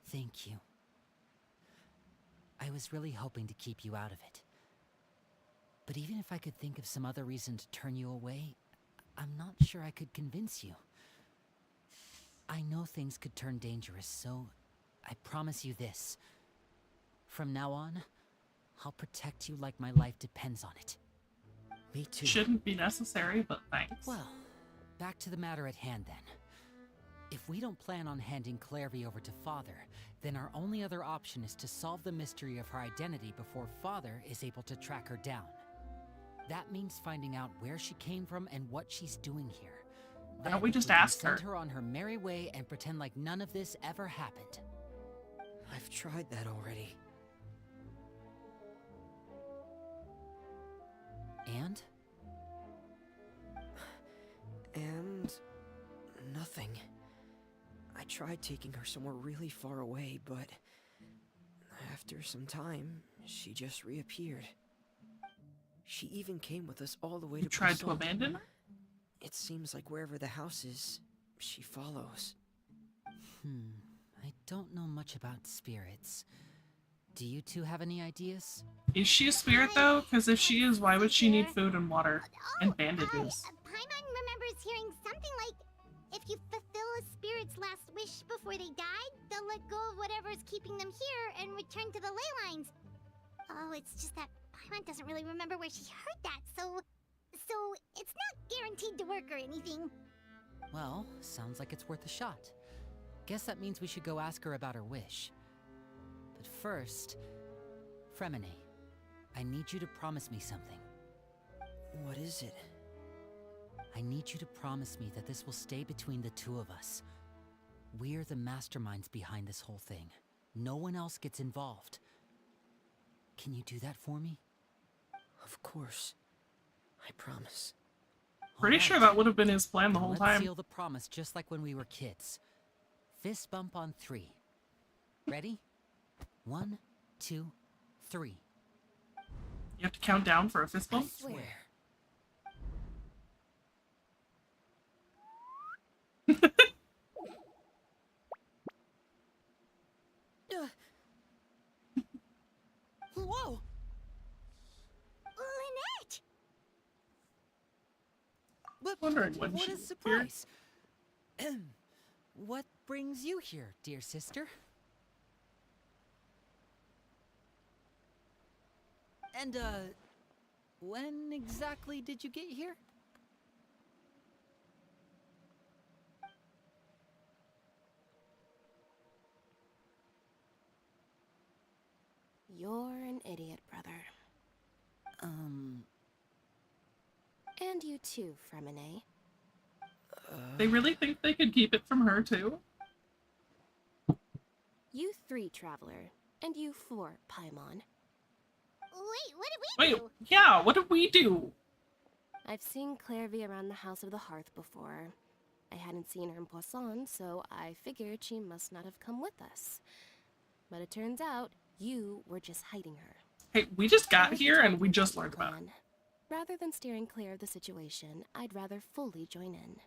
Thank you. I was really hoping to keep you out of it. But even if I could think of some other reason to turn you away, I'm not sure I could convince you. I know things could turn dangerous, so I promise you this. From now on, I'll protect you like my life depends on it. Me too. Shouldn't be necessary, but thanks. Well, back to the matter at hand then. If we don't plan on handing Clairvy over to Father, then our only other option is to solve the mystery of her identity before Father is able to track her down. That means finding out where she came from and what she's doing here. Why don't we just can ask send her? her on her merry way and pretend like none of this ever happened. I've tried that already. And? And... nothing. I tried taking her somewhere really far away, but... after some time, she just reappeared. She even came with us all the way You to tried to Pursuit. abandon her? It seems like wherever the house is, she follows. I don't know much about spirits. Do you two have any ideas? Is she a spirit, though? Because if she is, why would she need food and water and bandages? Paimon remembers hearing something like, if you fulfill a spirit's last wish before they died, they'll let go of whatever's keeping them here and return to the ley lines. Oh, it's just that Paimon doesn't really remember where she heard that, so it's not guaranteed to work or anything. Well, sounds like it's worth a shot. Guess that means we should go ask her about her wish. But first, Fremine, I need you to promise me something. What is it? I need you to promise me that this will stay between the two of us. We're the masterminds behind this whole thing. No one else gets involved. Can you do that for me? Of course. I promise. Pretty sure that would have been his plan the Then whole let's time. seal the promise just like when we were kids. Fist bump on 3. Ready? 1, 2, 3. You have to count down for a fist I bump? swear. Whoa! Lynette! But Wondering when what she a was surprise! What brings you here, dear sister? And, when exactly did you get here? You're an idiot, brother. Um, And you too, Fremine. They really think they could keep it from her, too? You 3, Traveler. And you 4, Paimon. Wait, what did we Wait, do? yeah, what did we do? I've seen Clairvy around the House of the Hearth before. I hadn't seen her in Poisson, so I figured she must not have come with us. But it turns out, you were just hiding her. Hey, we just got I'd here and we totally just your learned about it. plan. Rather than steering clear of the situation, I'd rather fully join in.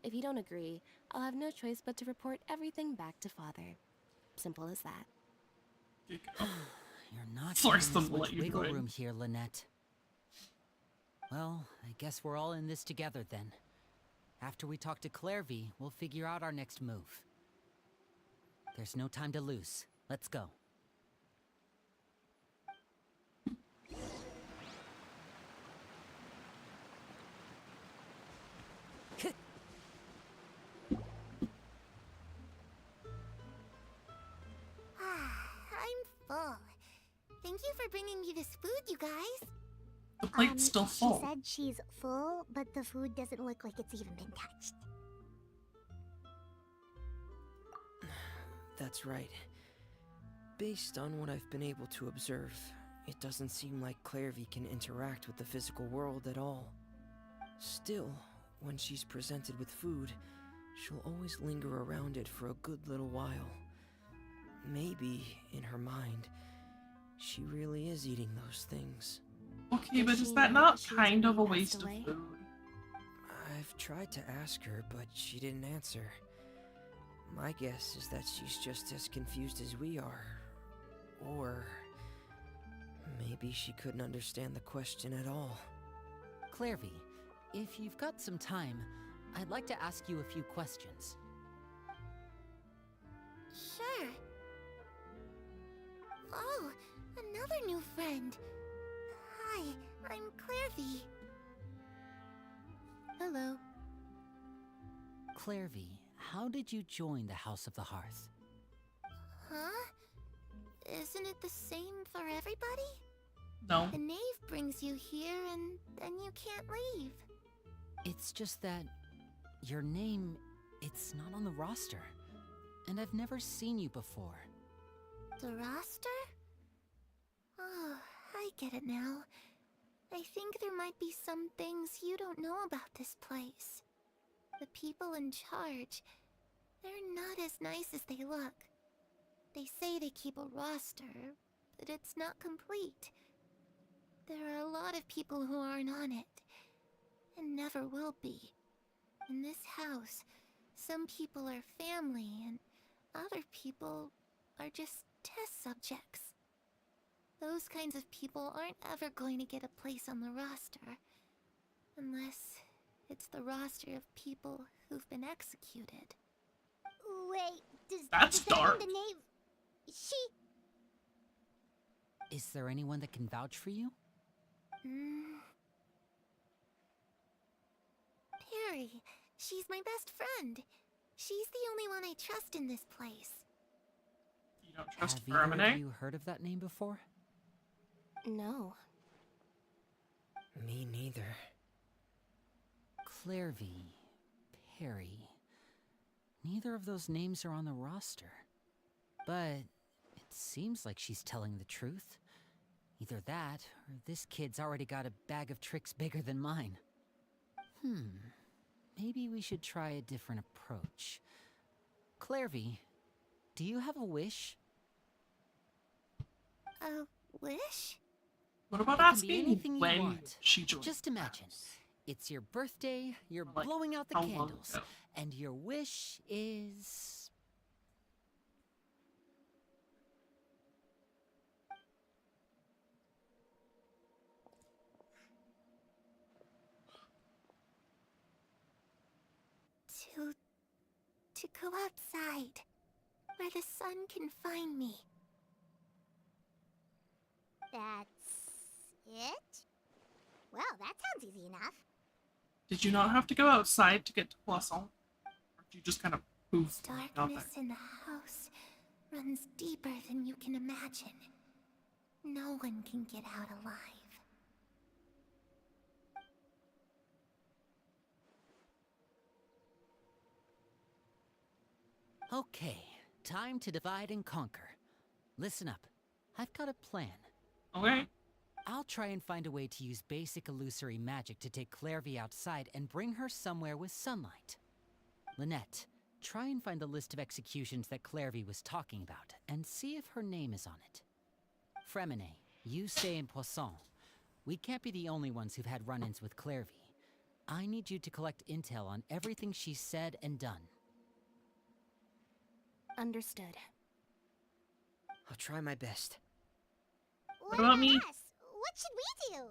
If you don't agree, I'll have no choice but to report everything back to Father. Simple as that. Here you go. you're not Force giving us them to much let you wiggle join. room here, Lynette. Well, I guess we're all in this together then. After we talk to Clairvy, we'll figure out our next move. There's no time to lose. Let's go. I'm full. Thank you for bringing me this food, you guys. The plate's still full. She said she's full, but the food doesn't look like it's even been touched. That's right. Based on what I've been able to observe, it doesn't seem like Clairvy can interact with the physical world at all. Still, when she's presented with food, she'll always linger around it for a good little while. Maybe, in her mind, she really is eating those things. Okay, Does but she is that know not that she's kind of a being waste passed of away? food? I've tried to ask her, but she didn't answer. My guess is that she's just as confused as we are. Or maybe she couldn't understand the question at all. Clairvy, if you've got some time, I'd like to ask you a few questions. Sure. Oh, another new friend. Hi, I'm Clairvy. Hello. Clairvy, how did you join the House of the Hearth? Huh? Isn't it the same for everybody? No. The knave brings you here and then you can't leave. It's just that your name, it's not on the roster. And I've never seen you before. The roster? Oh, I get it now. I think there might be some things you don't know about this place. The people in charge, they're not as nice as they look. They say they keep a roster, but it's not complete. There are a lot of people who aren't on it, and never will be. In this house, some people are family, and other people are just test subjects. Those kinds of people aren't ever going to get a place on the roster. Unless it's the roster of people who've been executed. Wait, That's does that mean dark. the knave... She... Is there anyone that can vouch for you? Perry, she's my best friend. She's the only one I trust in this place. You don't trust Have either of Fermine? you heard of that name before? No. Me neither. Clairvy, Perry. Neither of those names are on the roster. But it seems like she's telling the truth. Either that, or this kid's already got a bag of tricks bigger than mine. Maybe we should try a different approach. Clairvy, do you have a wish? A wish? What about It can be asking anything you when want. she joined? Just imagine. It's your birthday, you're Like, blowing out the how long candles, ago? and your wish is... To go outside, where the sun can find me. That's it? Well, that sounds easy enough. Did you not have to go outside to get to Poisson? Or did you just kind of poof out there? Darkness in the house runs deeper than you can imagine. No one can get out alive. Okay, time to divide and conquer. Listen up. I've got a plan. Okay. I'll try and find a way to use basic illusory magic to take Clairvy outside and bring her somewhere with sunlight. Lynette, try and find the list of executions that Clairvy was talking about, and see if her name is on it. Fremine, you stay in Poisson. We can't be the only ones who've had run-ins with Clairvy. I need you to collect intel on everything she's said and done. Understood. I'll try my best. What about me? us? What should we do?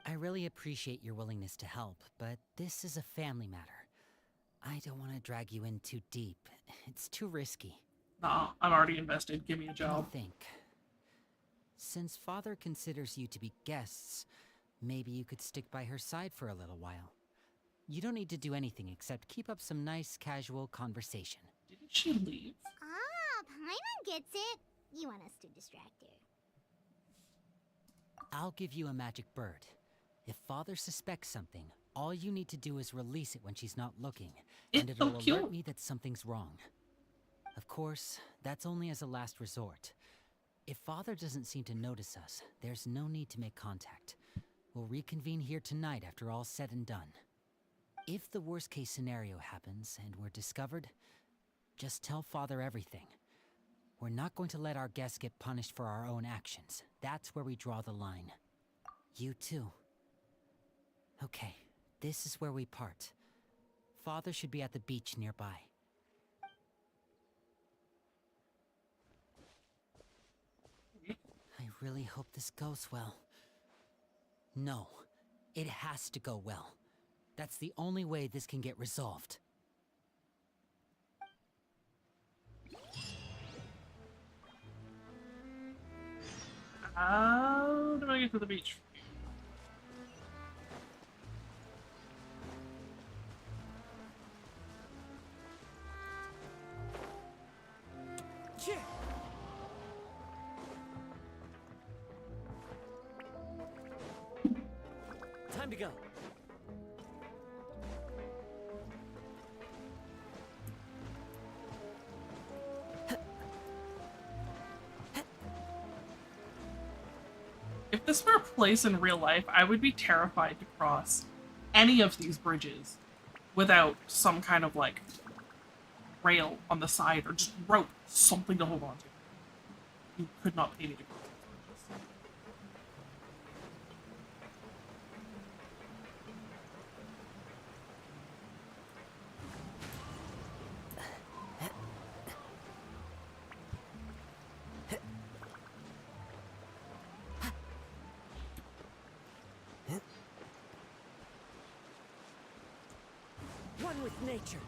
I really appreciate your willingness to help, but this is a family matter. I don't want to drag you in too deep. It's too risky. Nah, I'm already invested. Give me a I job. think. Since Father considers you to be guests, maybe you could stick by her side for a little while. You don't need to do anything except keep up some nice, casual conversation. Didn't she leave? Ah, Paimon gets it. You want us to distract her. I'll give you a magic bird. If Father suspects something, all you need to do is release it when she's not looking, and It's so it'll cute. alert me that something's wrong. Of course, that's only as a last resort. If Father doesn't seem to notice us, there's no need to make contact. We'll reconvene here tonight after all's said and done. If the worst-case scenario happens and we're discovered, just tell Father everything. We're not going to let our guests get punished for our own actions. That's where we draw the line. You too. Okay, this is where we part. Father should be at the beach nearby. I really hope this goes well. No, it has to go well. That's the only way this can get resolved. How do I get to the beach? Yeah. Time to go. If this were a place in real life, I would be terrified to cross any of these bridges without some kind of, like, rail on the side or just rope, something to hold on to. You could not pay me to cross these bridges. One with nature.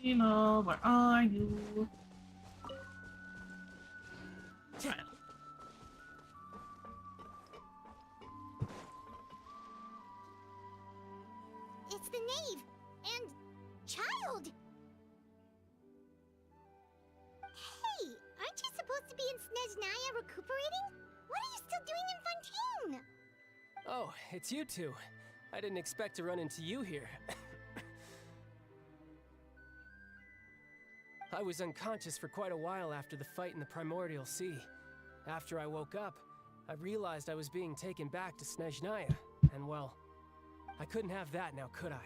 Tina, where are you? Snezhnaya recuperating? What are you still doing in Fontaine? Oh, it's you two. I didn't expect to run into you here. I was unconscious for quite a while after the fight in the Primordial Sea. After I woke up, I realized I was being taken back to Snezhnaya, and well, I couldn't have that now, could I?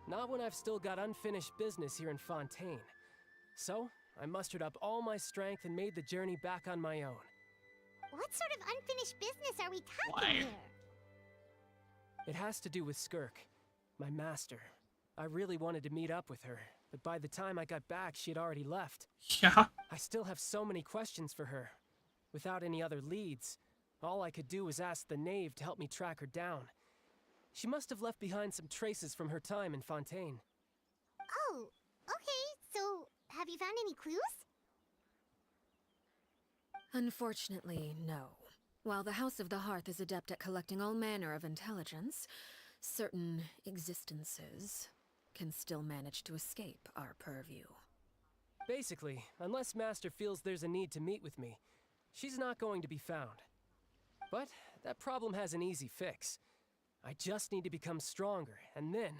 Not when I've still got unfinished business here in Fontaine. So, I mustered up all my strength and made the journey back on my own. What sort of unfinished business are we talking Why? here? It has to do with Skirk, my master. I really wanted to meet up with her, but by the time I got back, she had already left. Yeah. I still have so many questions for her. Without any other leads, all I could do was ask the knave to help me track her down. She must have left behind some traces from her time in Fontaine. Oh, okay, so have you found any clues? Unfortunately, no. While the House of the Hearth is adept at collecting all manner of intelligence, certain existences can still manage to escape our purview. Basically, unless Master feels there's a need to meet with me, she's not going to be found. But that problem has an easy fix. I just need to become stronger, and then...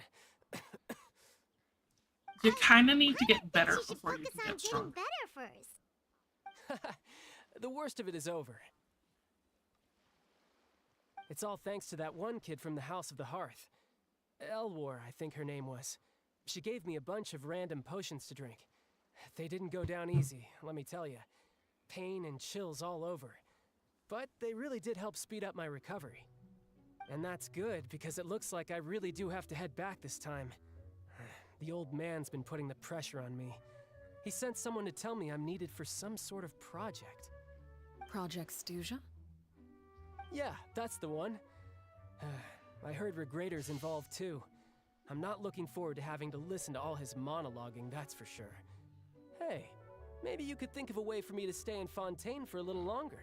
You kind of need to get better You should before you focus can on get getting strong. better first. The worst of it is over. It's all thanks to that one kid from the House of the Hearth. Elwar, I think her name was. She gave me a bunch of random potions to drink. They didn't go down easy, let me tell you. Pain and chills all over. But they really did help speed up my recovery. And that's good, because it looks like I really do have to head back this time. The old man's been putting the pressure on me. He sent someone to tell me I'm needed for some sort of project. Project Stuja? Yeah, that's the one. I heard Regrader's involved too. I'm not looking forward to having to listen to all his monologuing, that's for sure. Hey, maybe you could think of a way for me to stay in Fontaine for a little longer.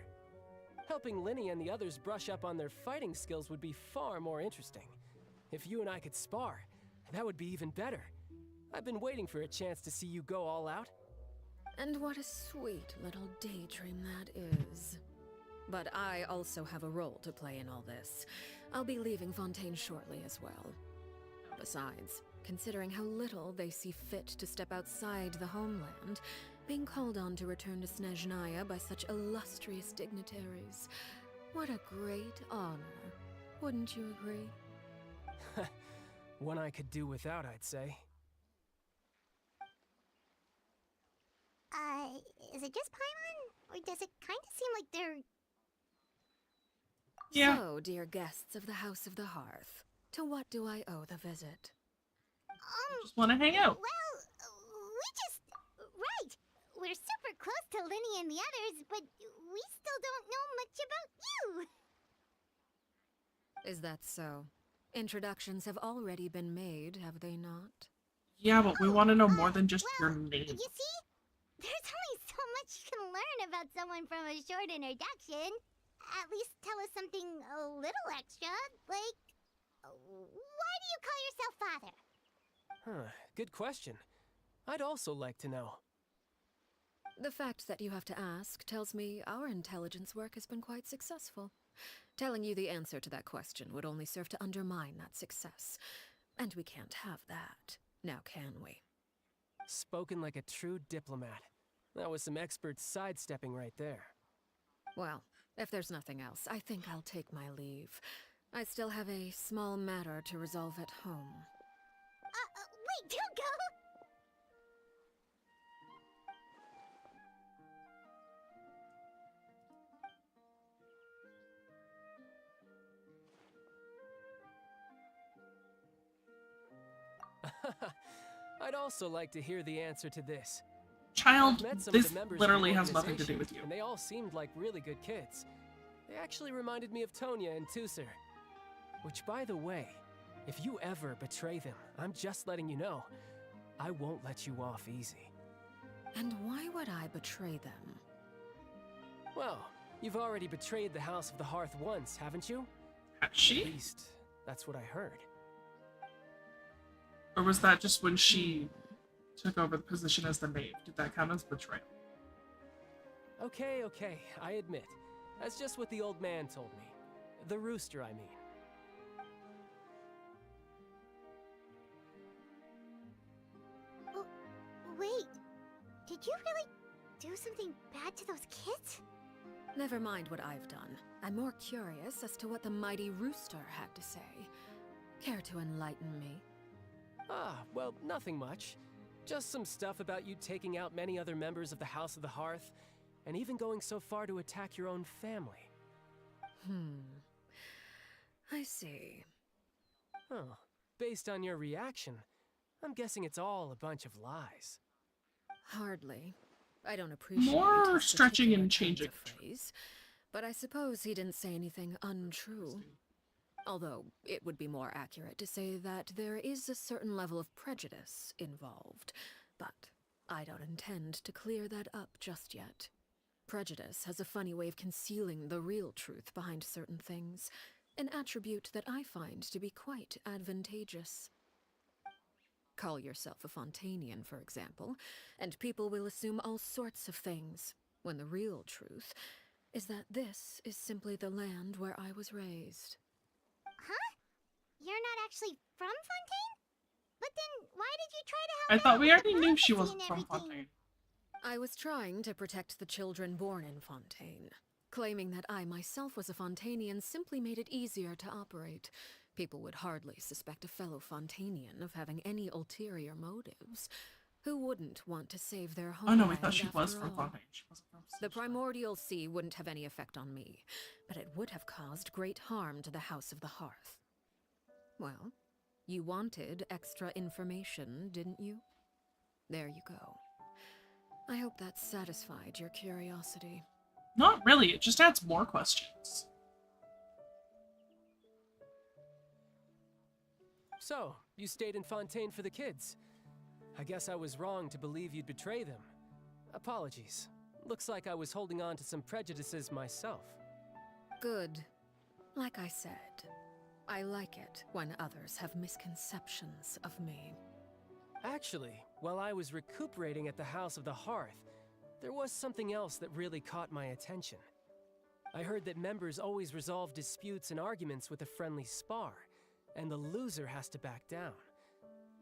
Helping Linny and the others brush up on their fighting skills would be far more interesting. If you and I could spar, that would be even better. I've been waiting for a chance to see you go all out. And what a sweet little daydream that is. But I also have a role to play in all this. I'll be leaving Fontaine shortly as well. Besides, considering how little they see fit to step outside the homeland, being called on to return to Snezhnaya by such illustrious dignitaries, what a great honor. Wouldn't you agree? One I could do without, I'd say. Is it just Paimon? Or does it kind of seem like they're... Yeah. So, dear guests of the House of the Hearth, to what do I owe the visit? Just want to hang out. Well, we just... Right. We're super close to Linny and the others, but we still don't know much about you. Is that so? Introductions have already been made, have they not? Yeah, but we want to know more than just your name. You see? There's only so much you can learn about someone from a short introduction. At least tell us something a little extra, like... Why do you call yourself father? Huh, good question. I'd also like to know. The fact that you have to ask tells me our intelligence work has been quite successful. Telling you the answer to that question would only serve to undermine that success. And we can't have that, now can we? Spoken like a true diplomat. That was some expert sidestepping right there. Well, if there's nothing else, I think I'll take my leave. I still have a small matter to resolve at home. Wait, don't go! I'd also like to hear the answer to this. Child, I've met some this of the members literally of the has nothing to do organization, with you. And they all seemed like really good kids. They actually reminded me of Tonya and Tusser. Which, by the way, if you ever betray them, I'm just letting you know, I won't let you off easy. And why would I betray them? Well, you've already betrayed the House of the Hearth once, haven't you? Has At she? least, that's what I heard. Or was that just when she took over the position as the knave? Did that count as betrayal? Okay, okay, I admit. That's just what the old man told me. The rooster, I mean. Oh, wait. Did you really do something bad to those kids? Never mind what I've done. I'm more curious as to what the mighty rooster had to say. Care to enlighten me? Ah, well, nothing much. Just some stuff about you taking out many other members of the House of the Hearth, and even going so far to attack your own family. I see. Oh, based on your reaction, I'm guessing it's all a bunch of lies. Hardly. I don't appreciate More his stretching particular and turns changing. of phrase, but I suppose he didn't say anything untrue. Although, it would be more accurate to say that there is a certain level of prejudice involved, but I don't intend to clear that up just yet. Prejudice has a funny way of concealing the real truth behind certain things, an attribute that I find to be quite advantageous. Call yourself a Fontainian, for example, and people will assume all sorts of things, when the real truth is that this is simply the land where I was raised. Huh? You're not actually from Fontaine? But then why did you try to I help thought out we with already the knew she prophecy wasn't and from everything? Fontaine. I was trying to protect the children born in Fontaine. Claiming that I myself was a Fontainian simply made it easier to operate. People would hardly suspect a fellow Fontainian of having any ulterior motives. Who wouldn't want to save their Oh no, we homeland thought she was after from all? Fontaine. She wasn't from The primordial sea wouldn't have any effect on me, but it would have caused great harm to the House of the Hearth. Well, you wanted extra information, didn't you? There you go. I hope that satisfied your curiosity. Not really, it just adds more questions. So, you stayed in Fontaine for the kids. I guess I was wrong to believe you'd betray them. Apologies. Looks like I was holding on to some prejudices myself. Good. Like I said, I like it when others have misconceptions of me. Actually, while I was recuperating at the House of the Hearth, there was something else that really caught my attention. I heard that members always resolve disputes and arguments with a friendly spar, and the loser has to back down.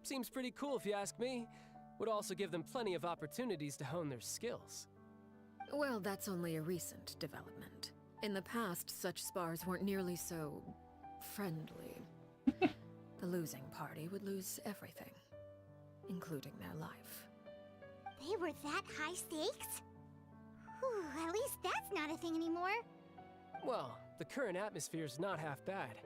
Seems pretty cool if you ask me. Would also give them plenty of opportunities to hone their skills. Well, that's only a recent development. In the past, such spars weren't nearly so friendly. The losing party would lose everything, including their life. They were that high stakes? Whew, at least that's not a thing anymore. Well, the current atmosphere's not half bad.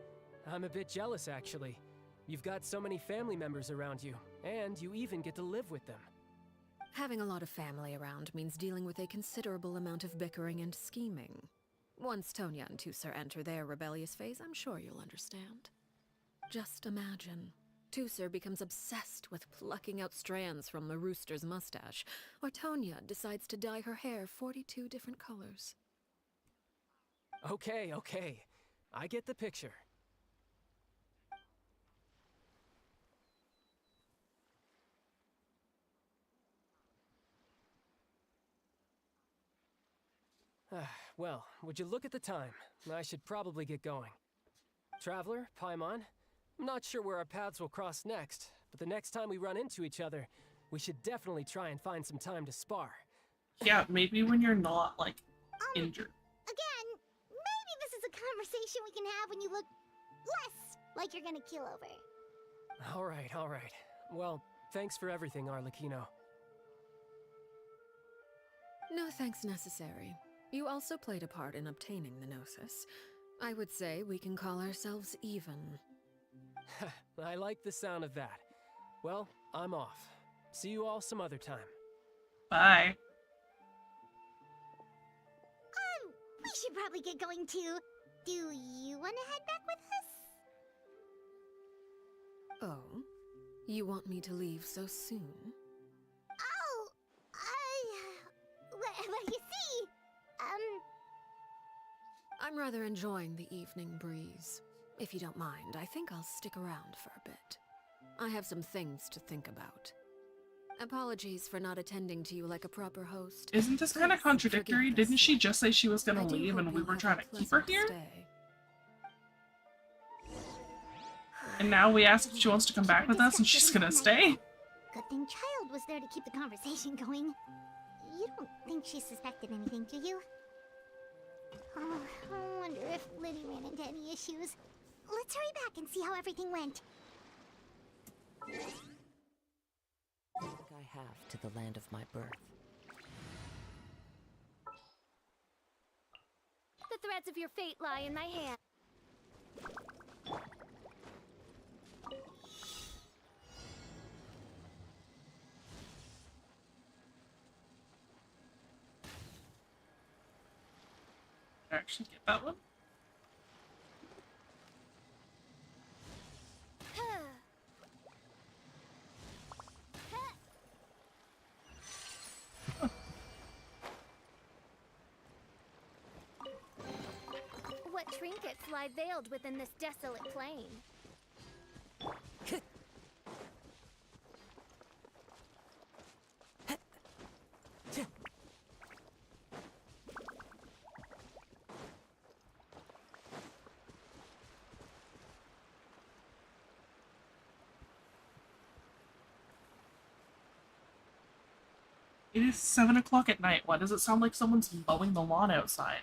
I'm a bit jealous, actually. You've got so many family members around you, and you even get to live with them. Having a lot of family around means dealing with a considerable amount of bickering and scheming. Once Tonya and Tusser enter their rebellious phase, I'm sure you'll understand. Just imagine. Tusser becomes obsessed with plucking out strands from the rooster's mustache, or Tonya decides to dye her hair 42 different colors. Okay, okay. I get the picture. Well, would you look at the time? I should probably get going. Traveler, Paimon, I'm not sure where our paths will cross next, but the next time we run into each other, we should definitely try and find some time to spar. Yeah, maybe when you're not, like, injured. Again, maybe this is a conversation we can have when you look less like you're gonna kill over. All right. Well, thanks for everything, Arlecchino. No thanks necessary. You also played a part in obtaining the Gnosis. I would say we can call ourselves even. I like the sound of that. Well, I'm off. See you all some other time. Bye. We should probably get going too. Do you want to head back with us? Oh? You want me to leave so soon? Oh, well, you see, I'm rather enjoying the evening breeze. If you don't mind, I think I'll stick around for a bit. I have some things to think about. Apologies for not attending to you like a proper host. Isn't this kind of Please contradictory? forgive this Didn't she just say she was I gonna do leave hope and we you'll were have trying a to keep her pleasant here? stay. And now we ask if she wants to come back with us and she's gonna stay? Good thing Child was there to keep the conversation going. You don't think she suspected anything, do you? Oh, I wonder if Liddy ran into any issues. Let's hurry back and see how everything went. I think I have to the land of my birth. The threads of your fate lie in my hand. Actually get that one? What trinkets lie veiled within this desolate plain? It is 7 o'clock at night. Why does it sound like someone's mowing the lawn outside?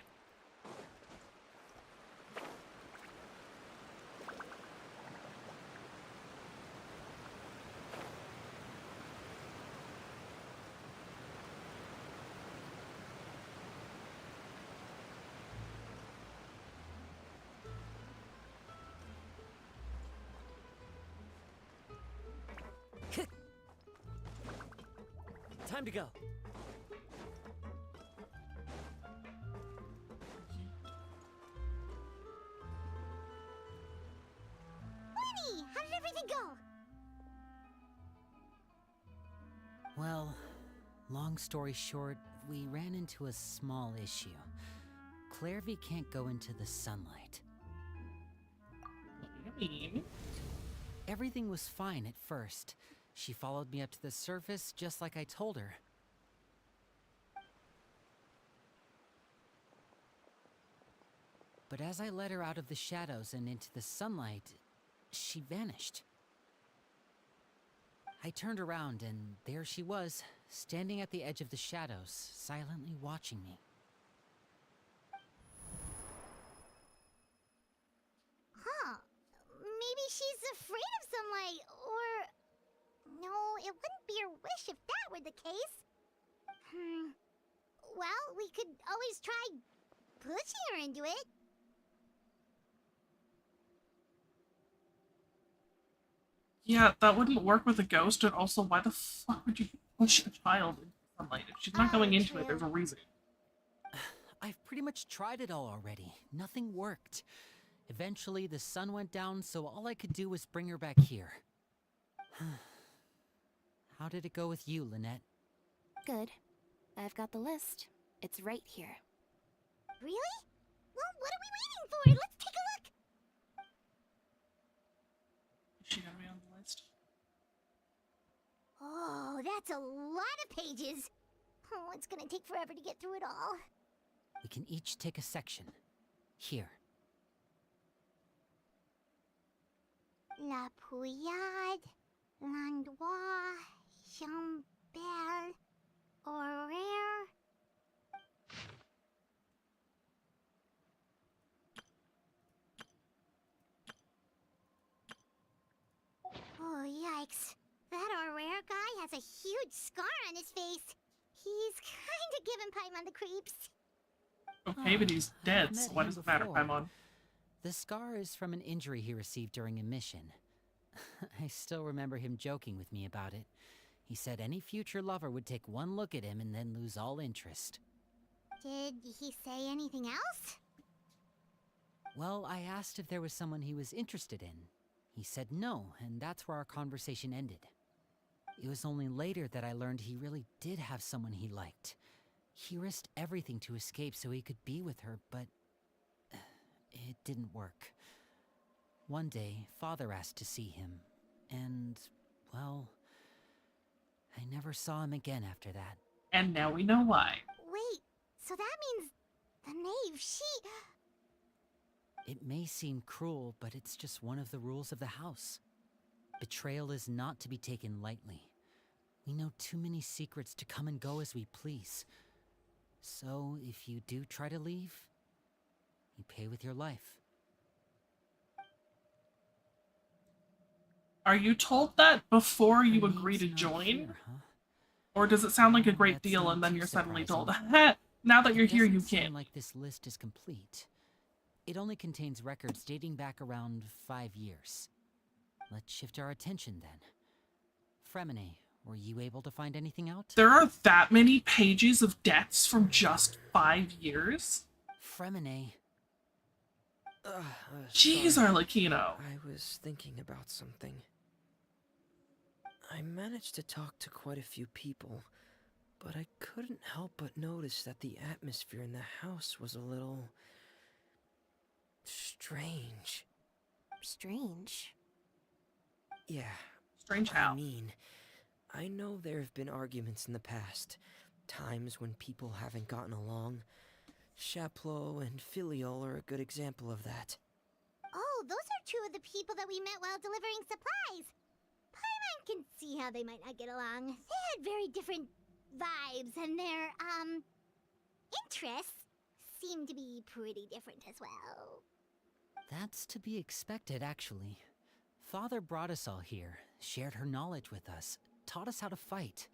Time to go. Winnie, how did everything go? Well, long story short, we ran into a small issue. Clairvy can't go into the sunlight. What do you mean? Everything was fine at first. She followed me up to the surface just like I told her. But as I led her out of the shadows and into the sunlight, she vanished. I turned around and there she was, standing at the edge of the shadows, silently watching me. Huh. Maybe she's afraid of sunlight, or... No, it wouldn't be her wish if that were the case. Well, we could always try pushing her into it. Yeah, that wouldn't work with a ghost, and also, why the fuck would you push a child into sunlight? If she's not going into it, there's a reason. I've pretty much tried it all already. Nothing worked. Eventually, the sun went down, so all I could do was bring her back here. How did it go with you, Lynette? Good. I've got the list. It's right here. Really? Well, what are we waiting for? Let's take a look. Is she gonna be on the list? Oh, that's a lot of pages. Oh, it's gonna take forever to get through it all. We can each take a section. Here. La Pouillade, L'Endroit, Chambel, Horaire. Oh, yikes. That Horaire guy has a huge scar on his face. He's kinda giving Paimon the creeps. Okay, but he's I've dead, so met why him does it matter, before. Paimon? The scar is from an injury he received during a mission. I still remember him joking with me about it. He said any future lover would take one look at him and then lose all interest. Did he say anything else? Well, I asked if there was someone he was interested in. He said no, and that's where our conversation ended. It was only later that I learned he really did have someone he liked. He risked everything to escape so he could be with her, but it didn't work. One day, Father asked to see him, and, well, I never saw him again after that. And now we know why. Wait, so that means the knave, she... It may seem cruel, but it's just one of the rules of the house. Betrayal is not to be taken lightly. We know too many secrets to come and go as we please. So, if you do try to leave, you pay with your life. Are you told that before you Her agree to name's not join? here, huh? Or does it sound like a Well, great that's deal not and then too you're suddenly told, surprising. now that you're It here, you doesn't can't? seem like this list is complete. It only contains records dating back around 5 years. Let's shift our attention then. Fremine, were you able to find anything out? There are that many pages of debts from just 5 years? Fremine. Jeez, Sorry. Arlecchino. I was thinking about something. I managed to talk to quite a few people, but I couldn't help but notice that the atmosphere in the house was a little... strange. Strange. Yeah, Strange how. I know there have been arguments in the past, times when people haven't gotten along. Chaplot and Filiol are a good example of that. Oh, those are two of the people that we met while delivering supplies. Paimon can see how they might not get along. They had very different vibes, and their, interests seem to be pretty different as well. That's to be expected, actually. Father brought us all here, shared her knowledge with us, taught us how to fight.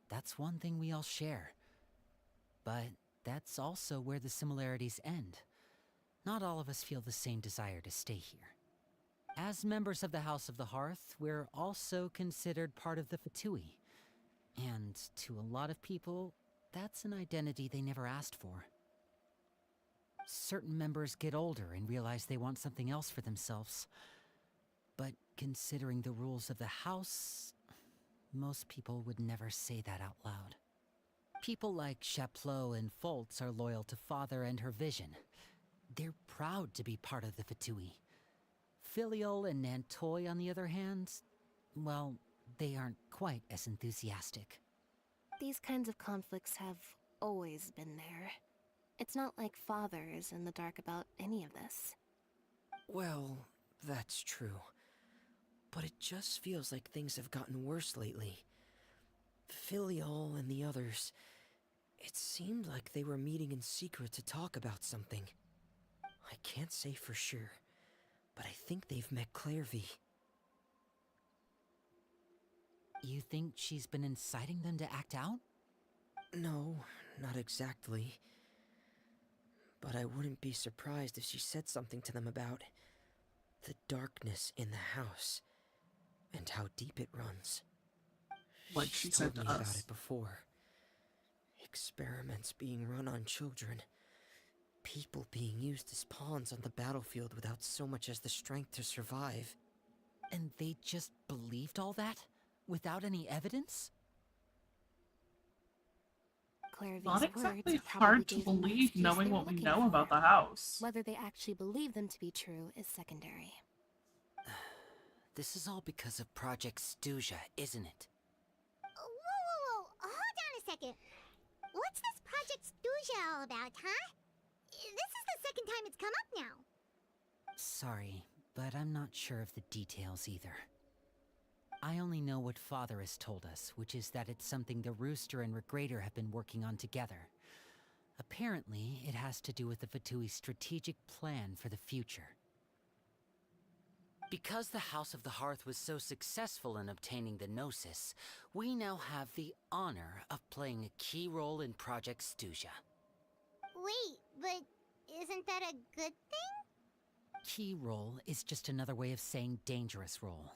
That's one thing we all share. But that's also where the similarities end. Not all of us feel the same desire to stay here. As members of the House of the Hearth, we're also considered part of the Fatui. And to a lot of people, that's an identity they never asked for. Certain members get older and realize they want something else for themselves. But considering the rules of the house, most people would never say that out loud. People like Chaplot and Foltz are loyal to Father and her vision. They're proud to be part of the Fatui. Filiol and Nantoy, on the other hand, well, they aren't quite as enthusiastic. These kinds of conflicts have always been there. It's not like Father is in the dark about any of this. Well, that's true. But it just feels like things have gotten worse lately. Filiol and the others, it seemed like they were meeting in secret to talk about something. I can't say for sure, but I think they've met Clairvy. You think she's been inciting them to act out? No, not exactly. But I wouldn't be surprised if she said something to them about the darkness in the house and how deep it runs. Like she said told to me about us. it before. Experiments being run on children. People being used as pawns on the battlefield without so much as the strength to survive. And they just believed all that? Without any evidence? Clairvy's Not words exactly probably hard to gave them the believe excuse knowing they were what we looking know for. about the house. Whether they actually believe them to be true is secondary. This is all because of Project Stuja, isn't it? Whoa. Hold on a second. What's this Project Stuja all about, huh? This is the second time it's come up now. Sorry, but I'm not sure of the details either. I only know what Father has told us, which is that it's something the Rooster and Regrator have been working on together. Apparently, it has to do with the Fatui's strategic plan for the future. Because the House of the Hearth was so successful in obtaining the Gnosis, we now have the honor of playing a key role in Project Stuja. Wait, but isn't that a good thing? Key role is just another way of saying dangerous role.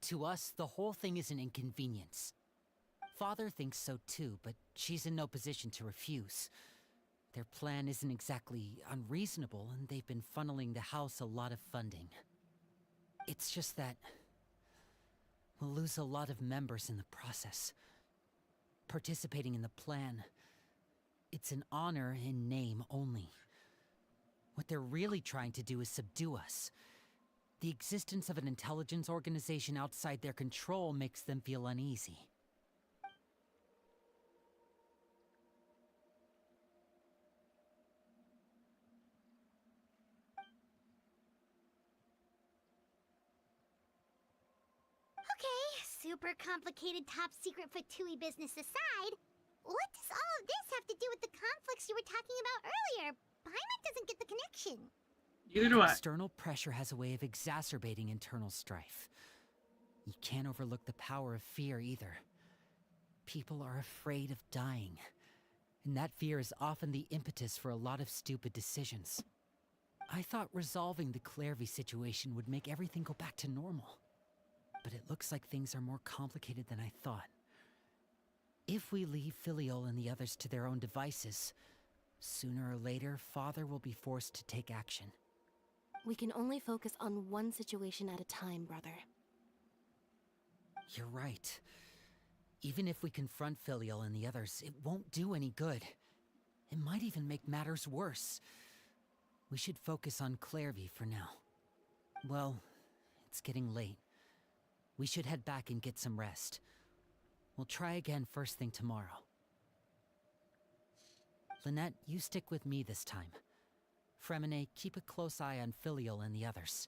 To us, the whole thing is an inconvenience. Father thinks so too, but she's in no position to refuse. Their plan isn't exactly unreasonable, and they've been funneling the house a lot of funding. It's just that we'll lose a lot of members in the process. Participating in the plan, it's an honor in name only. What they're really trying to do is subdue us. The existence of an intelligence organization outside their control makes them feel uneasy. Okay, super complicated top secret Fatui business aside, what does all of this have to do with the conflicts you were talking about earlier? Paimon doesn't get the connection. Neither do I. External pressure has a way of exacerbating internal strife. You can't overlook the power of fear either. People are afraid of dying, and that fear is often the impetus for a lot of stupid decisions. I thought resolving the Clairvy situation would make everything go back to normal. But it looks like things are more complicated than I thought. If we leave Filiol and the others to their own devices, sooner or later, Father will be forced to take action. We can only focus on one situation at a time, brother. You're right. Even if we confront Filial and the others, it won't do any good. It might even make matters worse. We should focus on Clairvy for now. Well, it's getting late. We should head back and get some rest. We'll try again first thing tomorrow. Lynette, you stick with me this time. Fremine, keep a close eye on Filial and the others.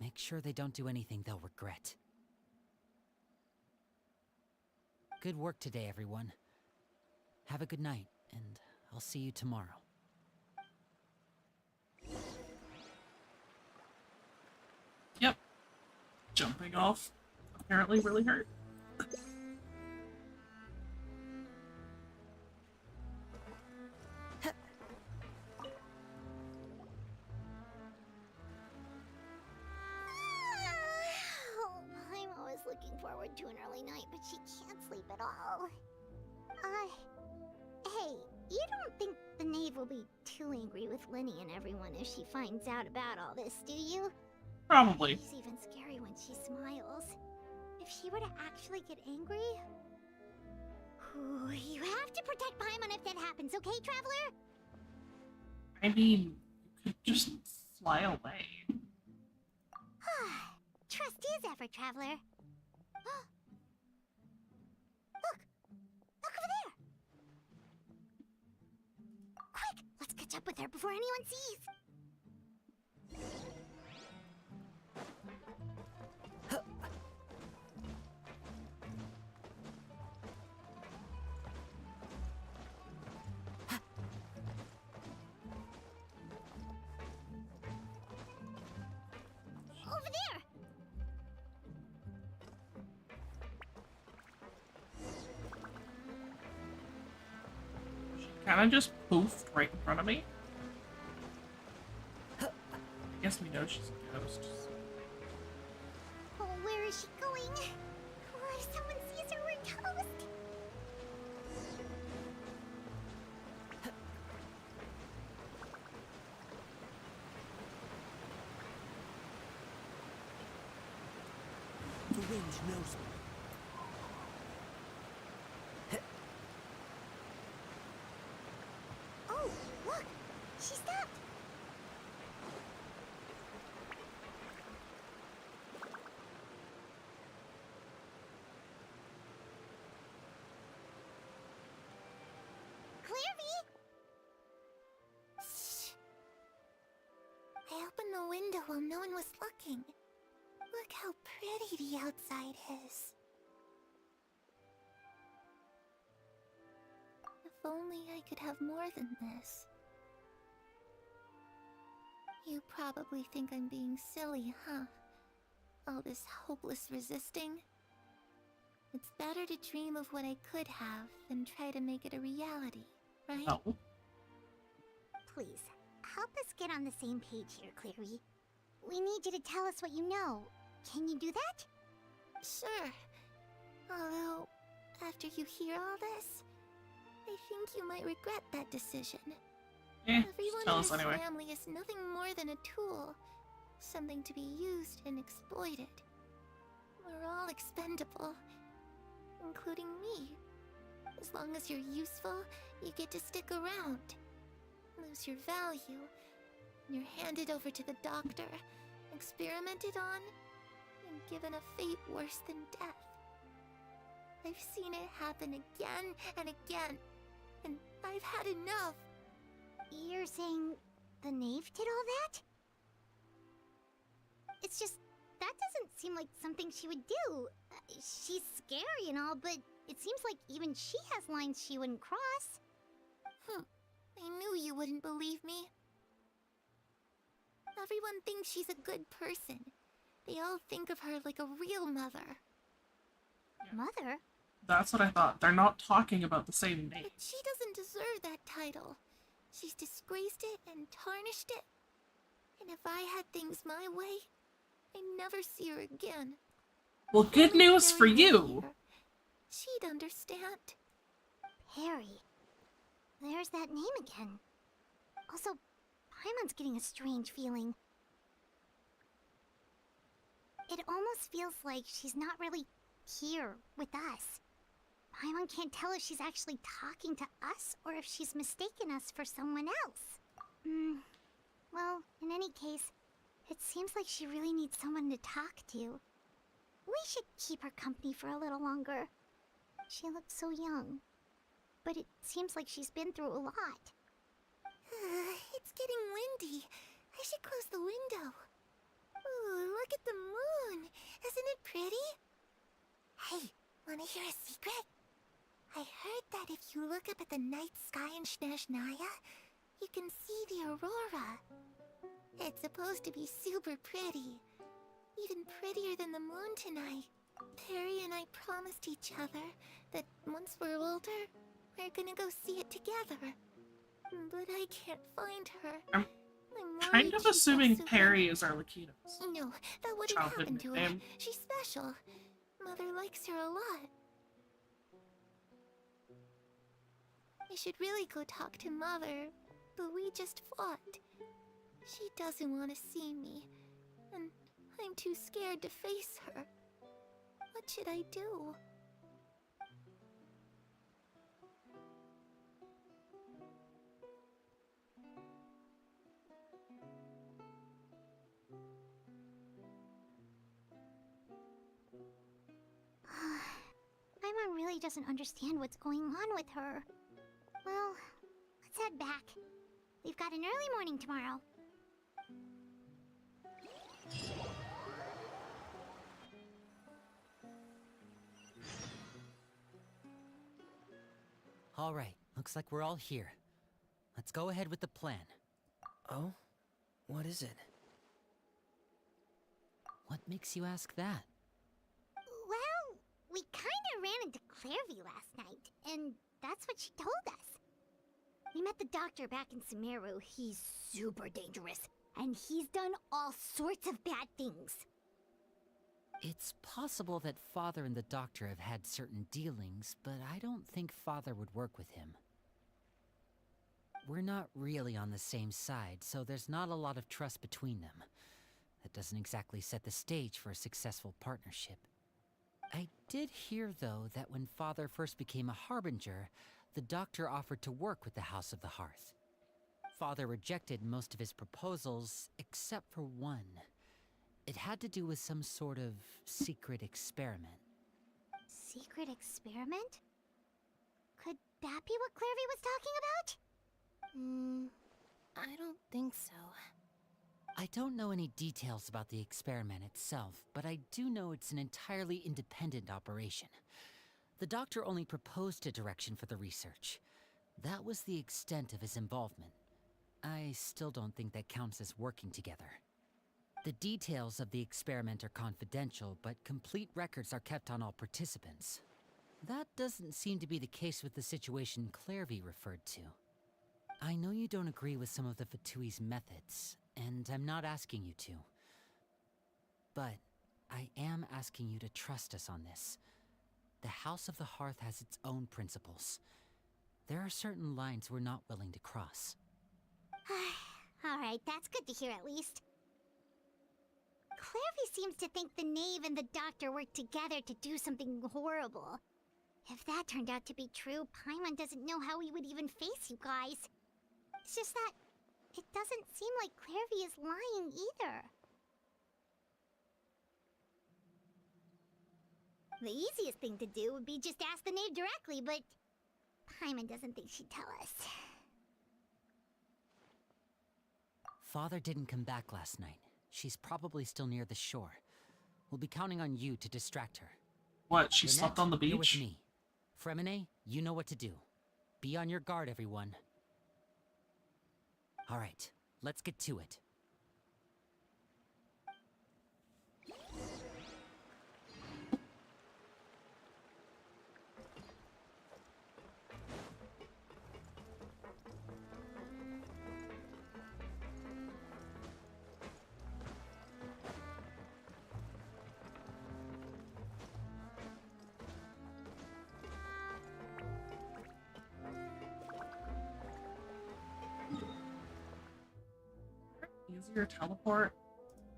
Make sure they don't do anything they'll regret. Good work today, everyone. Have a good night, and I'll see you tomorrow. Yep. Jumping off apparently really hurt. Oh, I'm always looking forward to an early night, but she can't sleep at all. Hey, you don't think the knave will be too angry with Linny and everyone if she finds out about all this, do you? Probably. She's even scary when she smiles. If she were to actually get angry... Ooh, you have to protect Paimon if that happens, okay, Traveler? I mean, you could just fly away. Trust is effort, Traveler. Look! Look over there! Quick! Let's catch up with her before anyone sees! Over there! Kinda just poofed right in front of me. I guess we know she's a ghost. Oh, where is she going? What if someone sees her, we're toast? The wind knows me. Oh, look! She stopped! Clairvy! Shh. I opened the window while no one was looking. Look how pretty the outside is. If only I could have more than this. You probably think I'm being silly, huh? All this hopeless resisting? It's better to dream of what I could have than try to make it a reality, right? No. Please, help us get on the same page here, Clairvy. We need you to tell us what you know. Can you do that? Sure. Although, after you hear all this, I think you might regret that decision. Just Everyone tell in us this anyway. family is nothing more than a tool. Something to be used and exploited. We're all expendable. Including me. As long as you're useful, you get to stick around. Lose your value. You're handed over to the doctor, experimented on, and given a fate worse than death. I've seen it happen again and again, and I've had enough. You're saying the knave did all that? It's just that doesn't seem like something she would do. She's scary and all, but it seems like even she has lines she wouldn't cross. I knew you wouldn't believe me. Everyone thinks she's a good person. They all think of her like a real mother. Mother? That's what I thought. They're not talking about the same name. But she doesn't deserve that title. She's disgraced it and tarnished it. And if I had things my way, I'd never see her again. Well, good Only news for Perry were you. here. She'd understand. Perry. There's that name again. Also, Paimon's getting a strange feeling. It almost feels like she's not really here with us. Paimon can't tell if she's actually talking to us or if she's mistaken us for someone else. Well, in any case, it seems like she really needs someone to talk to. We should keep her company for a little longer. She looks so young. But it seems like she's been through a lot. It's getting windy. I should close the window. Ooh, look at the moon. Isn't it pretty? Hey, wanna hear a secret? I heard that if you look up at the night sky in Snezhnaya, you can see the aurora. It's supposed to be super pretty. Even prettier than the moon tonight. Perry and I promised each other that once we're older, we're gonna go see it together. But I can't find her. I'm worried kind of she's assuming also Perry is Arlecchino's No, that wouldn't childhood happen to her. nickname. She's special. Mother likes her a lot. I should really go talk to Mother, but we just fought. She doesn't want to see me, and I'm too scared to face her. What should I do? Paimon really doesn't understand what's going on with her. Well, let's head back. We've got an early morning tomorrow. All right, looks like we're all here. Let's go ahead with the plan. Oh? What is it? What makes you ask that? Well, we kinda ran into Clairvy last night, and that's what she told us. We met the doctor back in Sumeru. He's super dangerous, and he's done all sorts of bad things. It's possible that Father and the Doctor have had certain dealings, but I don't think Father would work with him. We're not really on the same side, so there's not a lot of trust between them. That doesn't exactly set the stage for a successful partnership. I did hear, though, that when Father first became a Harbinger, the Doctor offered to work with the House of the Hearth. Father rejected most of his proposals, except for one. It had to do with some sort of secret experiment. Secret experiment? Could that be what Clairvy was talking about? I don't think so. I don't know any details about the experiment itself, but I do know it's an entirely independent operation. The Doctor only proposed a direction for the research. That was the extent of his involvement. I still don't think that counts as working together. The details of the experiment are confidential, but complete records are kept on all participants. That doesn't seem to be the case with the situation Clairvy referred to. I know you don't agree with some of the Fatui's methods, and I'm not asking you to. But I am asking you to trust us on this. The House of the Hearth has its own principles. There are certain lines we're not willing to cross. Alright, that's good to hear at least. Clairvy seems to think the Knave and the Doctor worked together to do something horrible. If that turned out to be true, Paimon doesn't know how he would even face you guys. It's just that it doesn't seem like Clairvy is lying either. The easiest thing to do would be just ask the Knave directly, but Paimon doesn't think she'd tell us. Father didn't come back last night. She's probably still near the shore. We'll be counting on you to distract her. What, she Lynette, slept on the you're with beach? me. Fremine, you know what to do. Be on your guard, everyone. Alright, let's get to it. Easier teleport.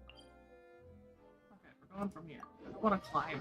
Okay, we're going from here. I don't want to climb.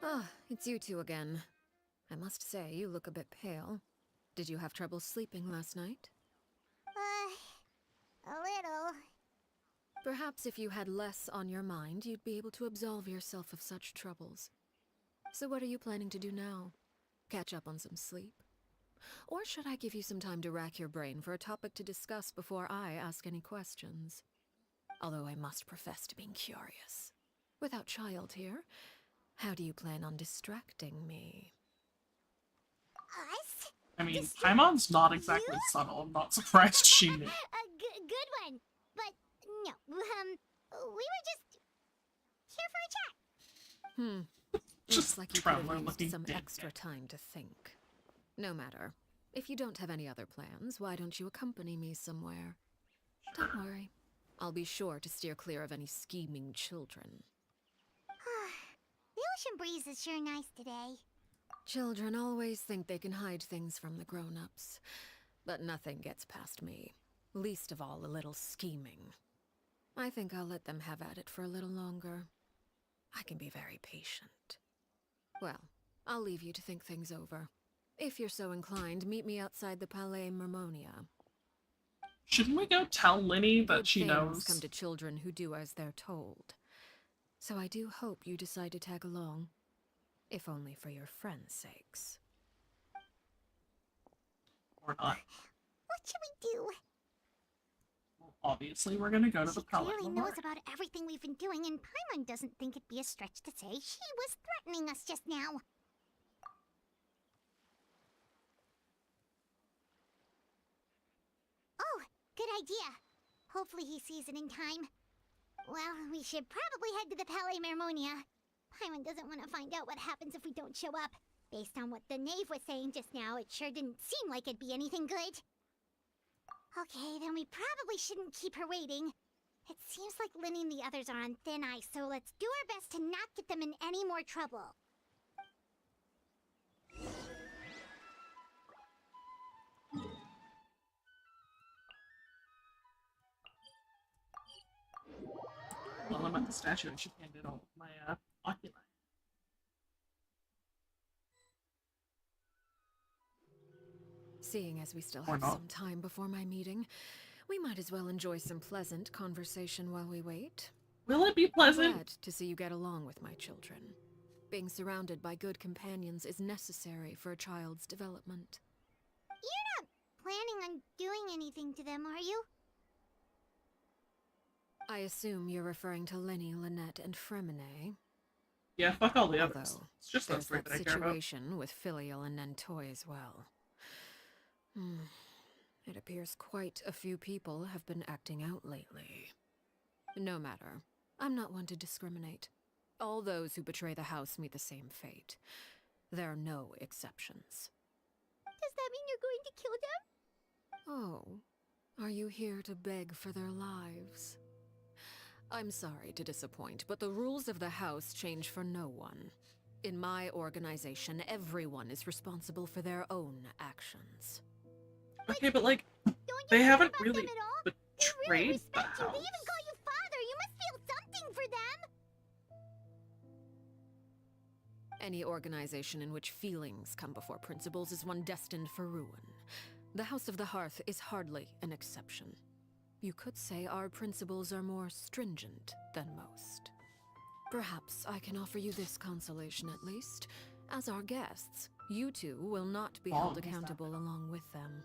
Ah, it's you two again. I must say, you look a bit pale. Did you have trouble sleeping last night? A little. Perhaps if you had less on your mind, you'd be able to absolve yourself of such troubles. So what are you planning to do now? Catch up on some sleep? Or should I give you some time to rack your brain for a topic to discuss before I ask any questions? Although I must profess to being curious. Without child here, how do you plan on distracting me? Us? I mean, Just Paimon's not exactly subtle. I'm not surprised she knew. Good one. But no, we were just here for a chat. Just Looks like you could traveler have looking used some dead. extra time to think. No matter. If you don't have any other plans, why don't you accompany me somewhere? Don't worry. I'll be sure to steer clear of any scheming children. The ocean breeze is sure nice today. Children always think they can hide things from the grown-ups. But nothing gets past me. Least of all a little scheming. I think I'll let them have at it for a little longer. I can be very patient. Well, I'll leave you to think things over. If you're so inclined, meet me outside the Palais Mermonia. Shouldn't we go tell Linny that Good she things knows? come to children who do as they're told. So I do hope you decide to tag along. If only for your friends' sakes. Or not? What should we do? Well, obviously, we're gonna go to She the Palais clearly Memorial. knows about everything we've been doing, and Paimon doesn't think it'd be a stretch to say she was threatening us just now. Oh, good idea. Hopefully he sees it in time. Well, we should probably head to the Palais Mermonia. Paimon doesn't want to find out what happens if we don't show up. Based on what the knave was saying just now, it sure didn't seem like it'd be anything good. Okay, then we probably shouldn't keep her waiting. It seems like Linny and the others are on thin ice, so let's do our best to not get them in any more trouble. Well, I'm at the statue. I should hand it all my oculi. Seeing as we still Or have not. some time before my meeting, we might as well enjoy some pleasant conversation while we wait. Will it be pleasant? Glad to see you get along with my children. Being surrounded by good companions is necessary for a child's development. You're not planning on doing anything to them, are you? I assume you're referring to Linny, Lynette, and Fremine. Yeah, fuck all the others. Although, It's just those there's three that that I care about. situation with Filial and Nentoy as well. It appears quite a few people have been acting out lately. No matter. I'm not one to discriminate. All those who betray the house meet the same fate. There are no exceptions. Does that mean you're going to kill them? Oh, are you here to beg for their lives? I'm sorry to disappoint, but the rules of the house change for no one. In my organization, everyone is responsible for their own actions. Okay, but like, Don't they you care haven't about really them at all? They betrayed really the respect you. house. They even call you father. You must feel something for them. Any organization in which feelings come before principles is one destined for ruin. The House of the Hearth is hardly an exception. You could say our principles are more stringent than most. Perhaps I can offer you this consolation at least. As our guests, you two will not be held accountable along with them.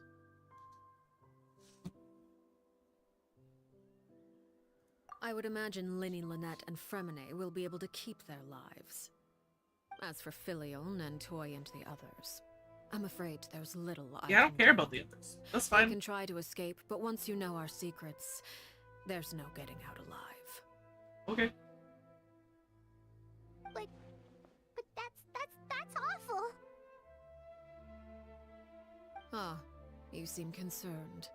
I would imagine Linny, Lynette, and Fremine will be able to keep their lives. As for Filion and Toy and the others, I'm afraid there's little I Yeah, I don't can care do. about the others. That's They fine. can try to escape, but once you know our secrets, there's no getting out alive. Okay. But that's awful. Ah, you seem concerned.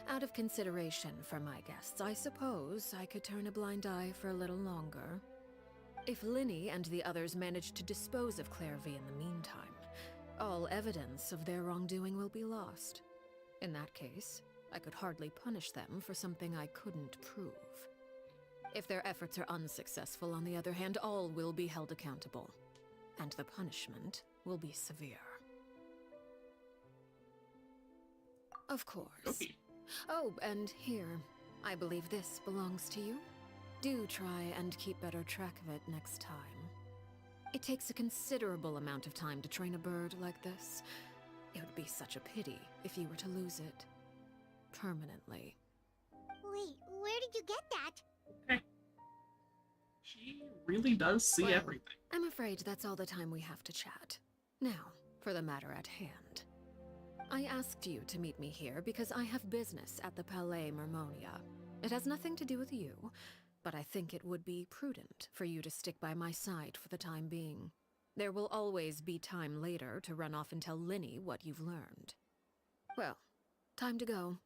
Out of consideration for my guests, I suppose I could turn a blind eye for a little longer. If Linny and the others manage to dispose of Clairvy in the meantime, all evidence of their wrongdoing will be lost. In that case, I could hardly punish them for something I couldn't prove. If their efforts are unsuccessful, on the other hand, all will be held accountable. And the punishment will be severe. Of course. Okay. Oh, and here, I believe this belongs to you. Do try and keep better track of it next time. It takes a considerable amount of time to train a bird like this. It would be such a pity if you were to lose it. Permanently. Wait, where did you get that? Okay. She really does see Well, everything. I'm afraid that's all the time we have to chat. Now, for the matter at hand. I asked you to meet me here because I have business at the Palais Mermonia. It has nothing to do with you, but I think it would be prudent for you to stick by my side for the time being. There will always be time later to run off and tell Linny what you've learned. Well, time to go.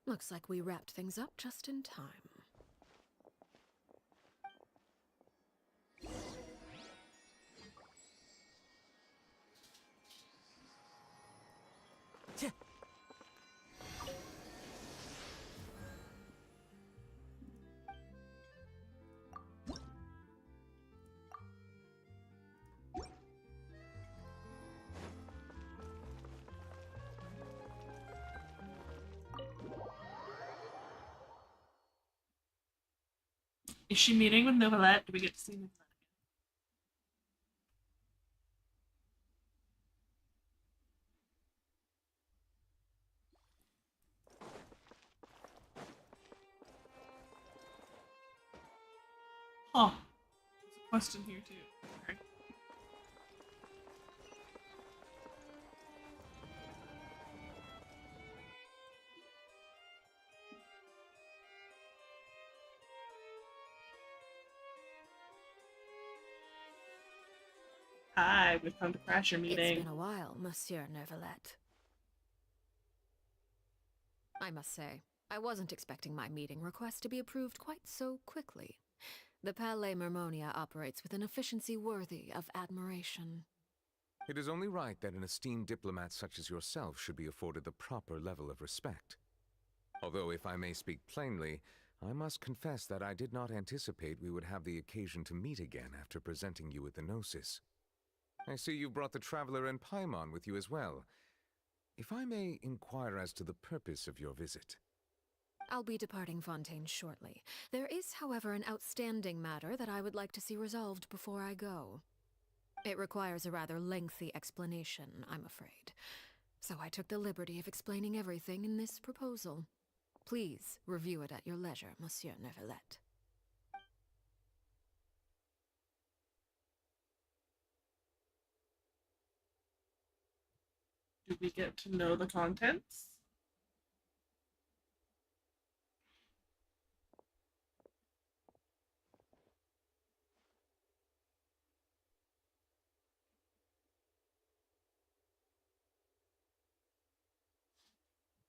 Looks like we wrapped things up just in time. Is she meeting with Novelette? Do we get to see Novelette again? Huh. There's a question here too. Okay. Hi, we've come to crash your meeting. It's been a while, Monsieur Neuvillette. I must say, I wasn't expecting my meeting request to be approved quite so quickly. The Palais Mermonia operates with an efficiency worthy of admiration. It is only right that an esteemed diplomat such as yourself should be afforded the proper level of respect. Although, if I may speak plainly, I must confess that I did not anticipate we would have the occasion to meet again after presenting you with the Gnosis. I see you brought the Traveler and Paimon with you as well. If I may inquire as to the purpose of your visit. I'll be departing Fontaine shortly. There is, however, an outstanding matter that I would like to see resolved before I go. It requires a rather lengthy explanation, I'm afraid. So I took the liberty of explaining everything in this proposal. Please review it at your leisure, Monsieur Neuvillette. Do we get to know the contents?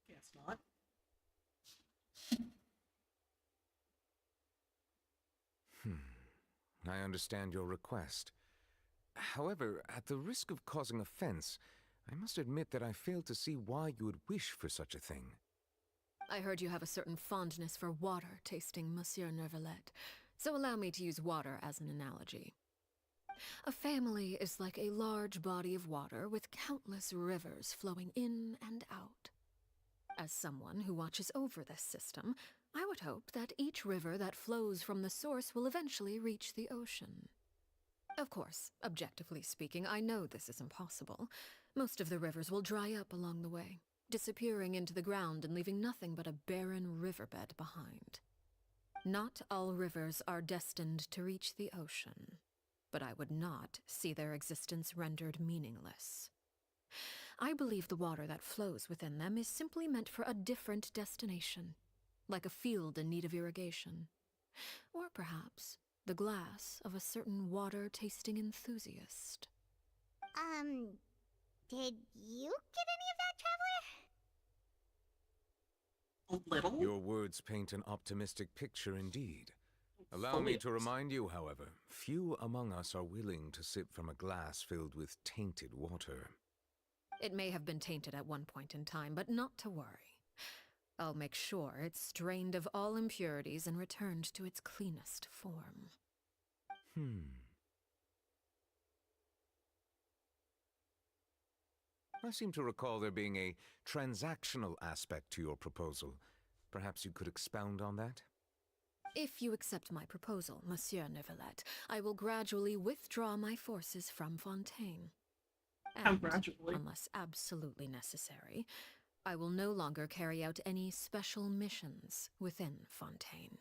Guess not. I understand your request. However, at the risk of causing offense, I must admit that I fail to see why you would wish for such a thing. I heard you have a certain fondness for water tasting, Monsieur Nervalet, so allow me to use water as an analogy. A family is like a large body of water with countless rivers flowing in and out. As someone who watches over this system, I would hope that each river that flows from the source will eventually reach the ocean. Of course, objectively speaking, I know this is impossible. Most of the rivers will dry up along the way, disappearing into the ground and leaving nothing but a barren riverbed behind. Not all rivers are destined to reach the ocean, but I would not see their existence rendered meaningless. I believe the water that flows within them is simply meant for a different destination, like a field in need of irrigation. Or perhaps the glass of a certain water-tasting enthusiast. Did you get any of that, Traveler? A little? Your words paint an optimistic picture indeed. Allow me to remind you, however, few among us are willing to sip from a glass filled with tainted water. It may have been tainted at one point in time, but not to worry. I'll make sure it's strained of all impurities and returned to its cleanest form. I seem to recall there being a transactional aspect to your proposal. Perhaps you could expound on that? If you accept my proposal, Monsieur Neuvillette, I will gradually withdraw my forces from Fontaine. How And, gradually? unless absolutely necessary, I will no longer carry out any special missions within Fontaine.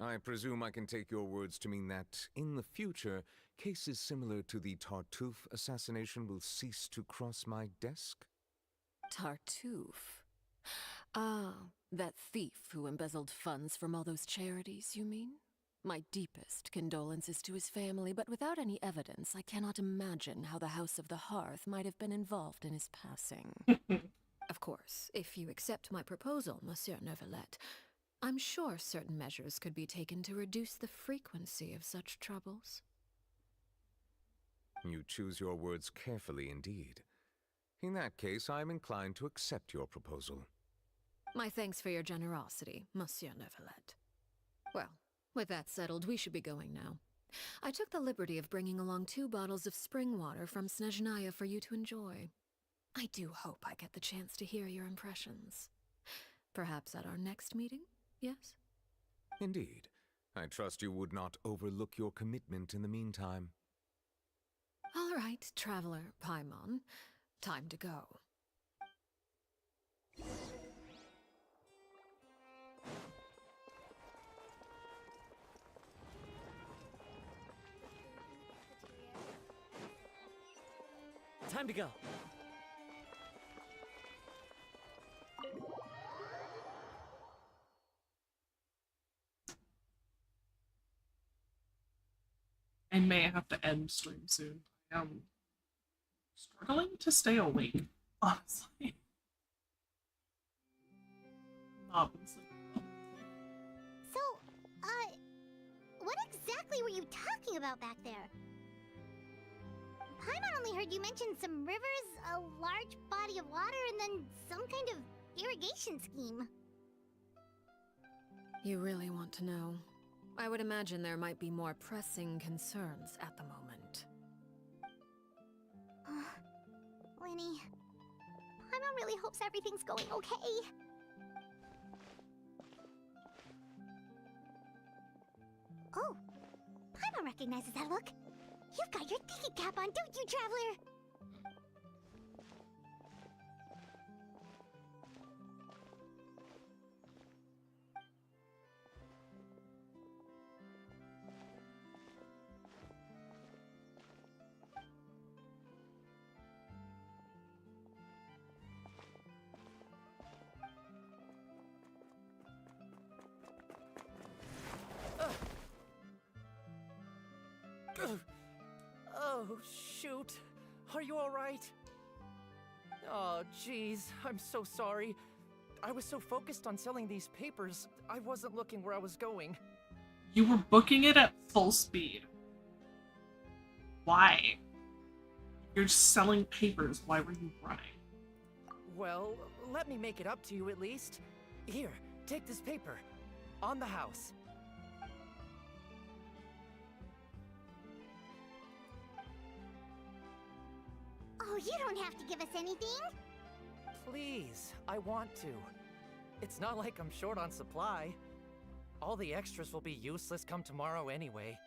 I presume I can take your words to mean that, in the future, cases similar to the Tartuffe assassination will cease to cross my desk? Tartuffe? Ah, that thief who embezzled funds from all those charities, you mean? My deepest condolences to his family, but without any evidence, I cannot imagine how the House of the Hearth might have been involved in his passing. Of course, if you accept my proposal, Monsieur Neuvillette, I'm sure certain measures could be taken to reduce the frequency of such troubles. You choose your words carefully indeed. In that case, I am inclined to accept your proposal. My thanks for your generosity, Monsieur Neuvillette. Well, with that settled, we should be going now. I took the liberty of bringing along 2 bottles of spring water from Snezhnaya for you to enjoy. I do hope I get the chance to hear your impressions. Perhaps at our next meeting, yes? Indeed. I trust you would not overlook your commitment in the meantime. All right, Traveler Paimon. Time to go. Time to go. I may have to end stream soon. I am struggling to stay awake, honestly. Not been sleeping well. So, what exactly were you talking about back there? Paimon only heard you mention some rivers, a large body of water, and then some kind of irrigation scheme. You really want to know? I would imagine there might be more pressing concerns at the moment. Winnie, Paimon really hopes everything's going okay. Oh, Paimon recognizes that look. You've got your tiki cap on, don't you, Traveler? Oh, shoot. Are you alright? Oh, jeez. I'm so sorry. I was so focused on selling these papers, I wasn't looking where I was going. You were booking it at full speed. Why? You're just selling papers. Why were you running? Well, let me make it up to you at least. Here, take this paper. On the house. Oh, you don't have to give us anything. Please, I want to. It's not like I'm short on supply. All the extras will be useless come tomorrow anyway.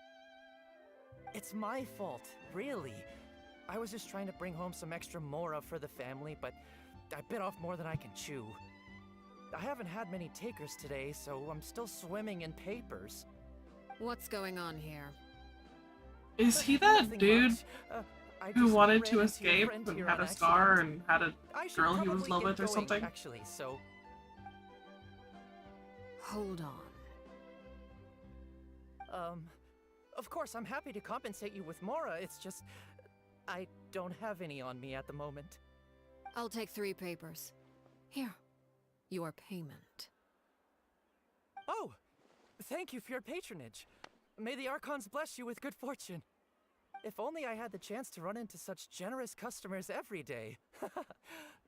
It's my fault, really. I was just trying to bring home some extra mora for the family, but I bit off more than I can chew. I haven't had many takers today, so I'm still swimming in papers. What's going on here? Is he that Nothing dude much. I who just wanted ran to into your escape friend and here had on a scar accident. and had a I should girl he was in probably love get with or going, something? actually, so Hold on. of course I'm happy to compensate you with mora. It's just I don't have any on me at the moment. I'll take 3 papers. Here. Your payment. Oh, thank you for your patronage. May the Archons bless you with good fortune. If only I had the chance to run into such generous customers every day.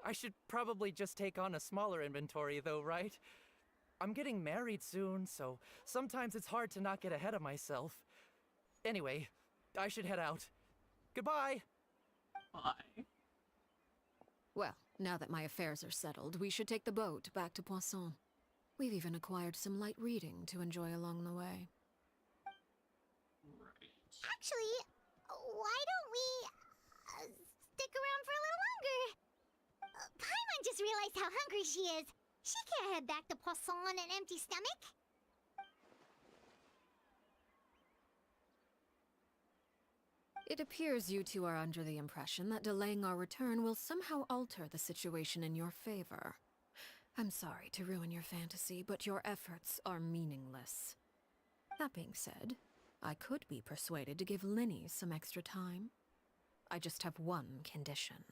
I should probably just take on a smaller inventory though, right? I'm getting married soon, so sometimes it's hard to not get ahead of myself. Anyway, I should head out. Goodbye! Bye. Well, now that my affairs are settled, we should take the boat back to Poisson. We've even acquired some light reading to enjoy along the way. Right. Actually, why don't we stick around for a little longer? Paimon just realized how hungry she is. She can't head back to Poisson on an empty stomach. It appears you two are under the impression that delaying our return will somehow alter the situation in your favor. I'm sorry to ruin your fantasy, but your efforts are meaningless. That being said, I could be persuaded to give Linny some extra time. I just have one condition.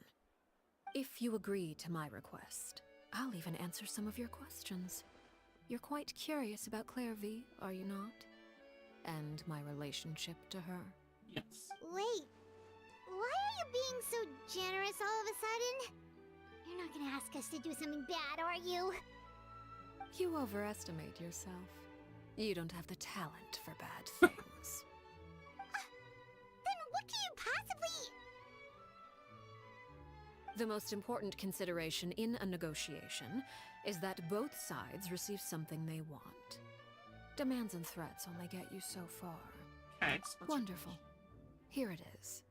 If you agree to my request, I'll even answer some of your questions. You're quite curious about Claire V, are you not? And my relationship to her. Yes. Wait, why are you being so generous all of a sudden? You're not gonna ask us to do something bad, are you? You overestimate yourself. You don't have the talent for bad things. Then what do you possibly... The most important consideration in a negotiation is that both sides receive something they want. Demands and threats only get you so far. Okay. So that's Wonderful. Here it is.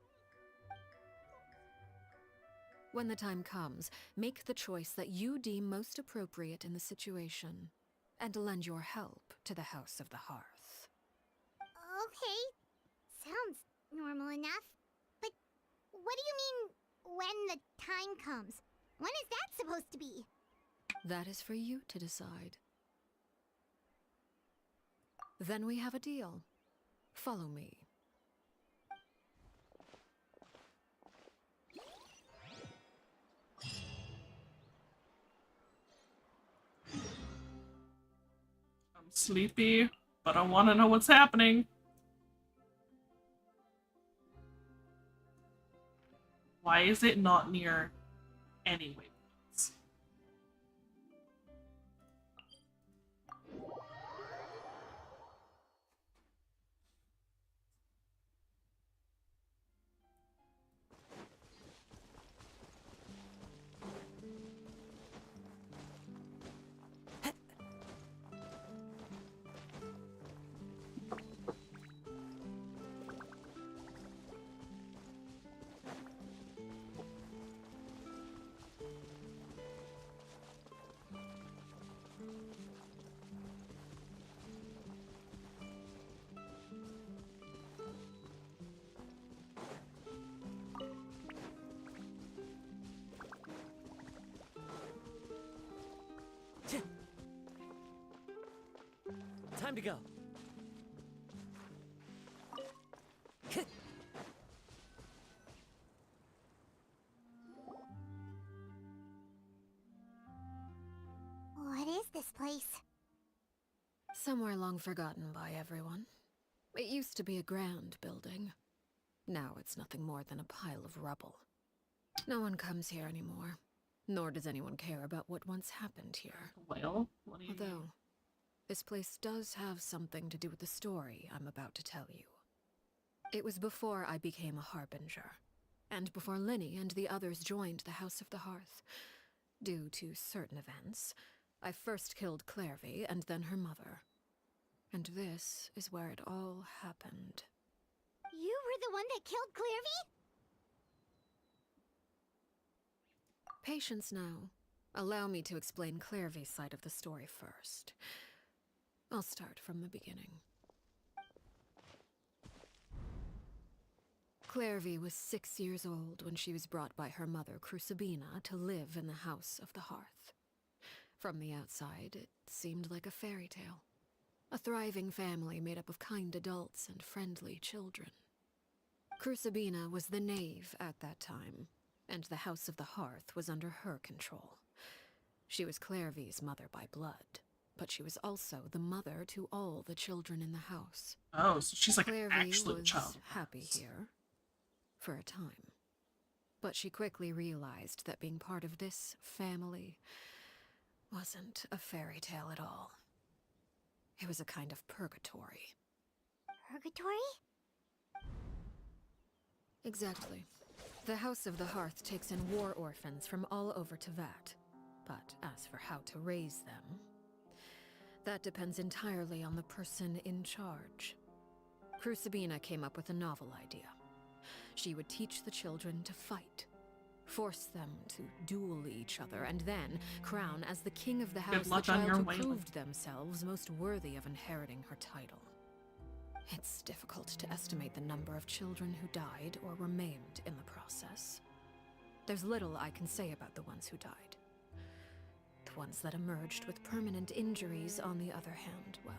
When the time comes, make the choice that you deem most appropriate in the situation, and lend your help to the House of the Hearth. Okay, sounds normal enough. But what do you mean, when the time comes? When is that supposed to be? That is for you to decide. Then we have a deal. Follow me. I'm sleepy, but I want to know what's happening. Why is it not near any waypoints? Time to go. What is this place? Somewhere long forgotten by everyone. It used to be a grand building. Now it's nothing more than a pile of rubble. No one comes here anymore, nor does anyone care about what once happened here. Well, what do you mean? Although, this place does have something to do with the story I'm about to tell you. It was before I became a Harbinger, and before Linny and the others joined the House of the Hearth. Due to certain events, I first killed Clairvy and then her mother. And this is where it all happened. You were the one that killed Clairvy? Patience now. Allow me to explain Clairvy's side of the story first. I'll start from the beginning. Clairvy was 6 years old when she was brought by her mother, Crucibina, to live in the House of the Hearth. From the outside, it seemed like a fairy tale. A thriving family made up of kind adults and friendly children. Crucibina was the knave at that time, and the House of the Hearth was under her control. She was Clairvy's mother by blood, but she was also the mother to all the children in the house. Oh, so she's like an Clairvy actual was child. happy here, for a time. But she quickly realized that being part of this family wasn't a fairy tale at all. It was a kind of purgatory. Purgatory? Exactly. The House of the Hearth takes in war orphans from all over Tevat. But as for how to raise them, that depends entirely on the person in charge. Crucibina came up with a novel idea. She would teach the children to fight, force them to duel each other, and then crown as the king of the house the luck on child your who way. proved themselves most worthy of inheriting her title. It's difficult to estimate the number of children who died or were maimed in the process. There's little I can say about the ones who died. The ones that emerged with permanent injuries, on the other hand, well,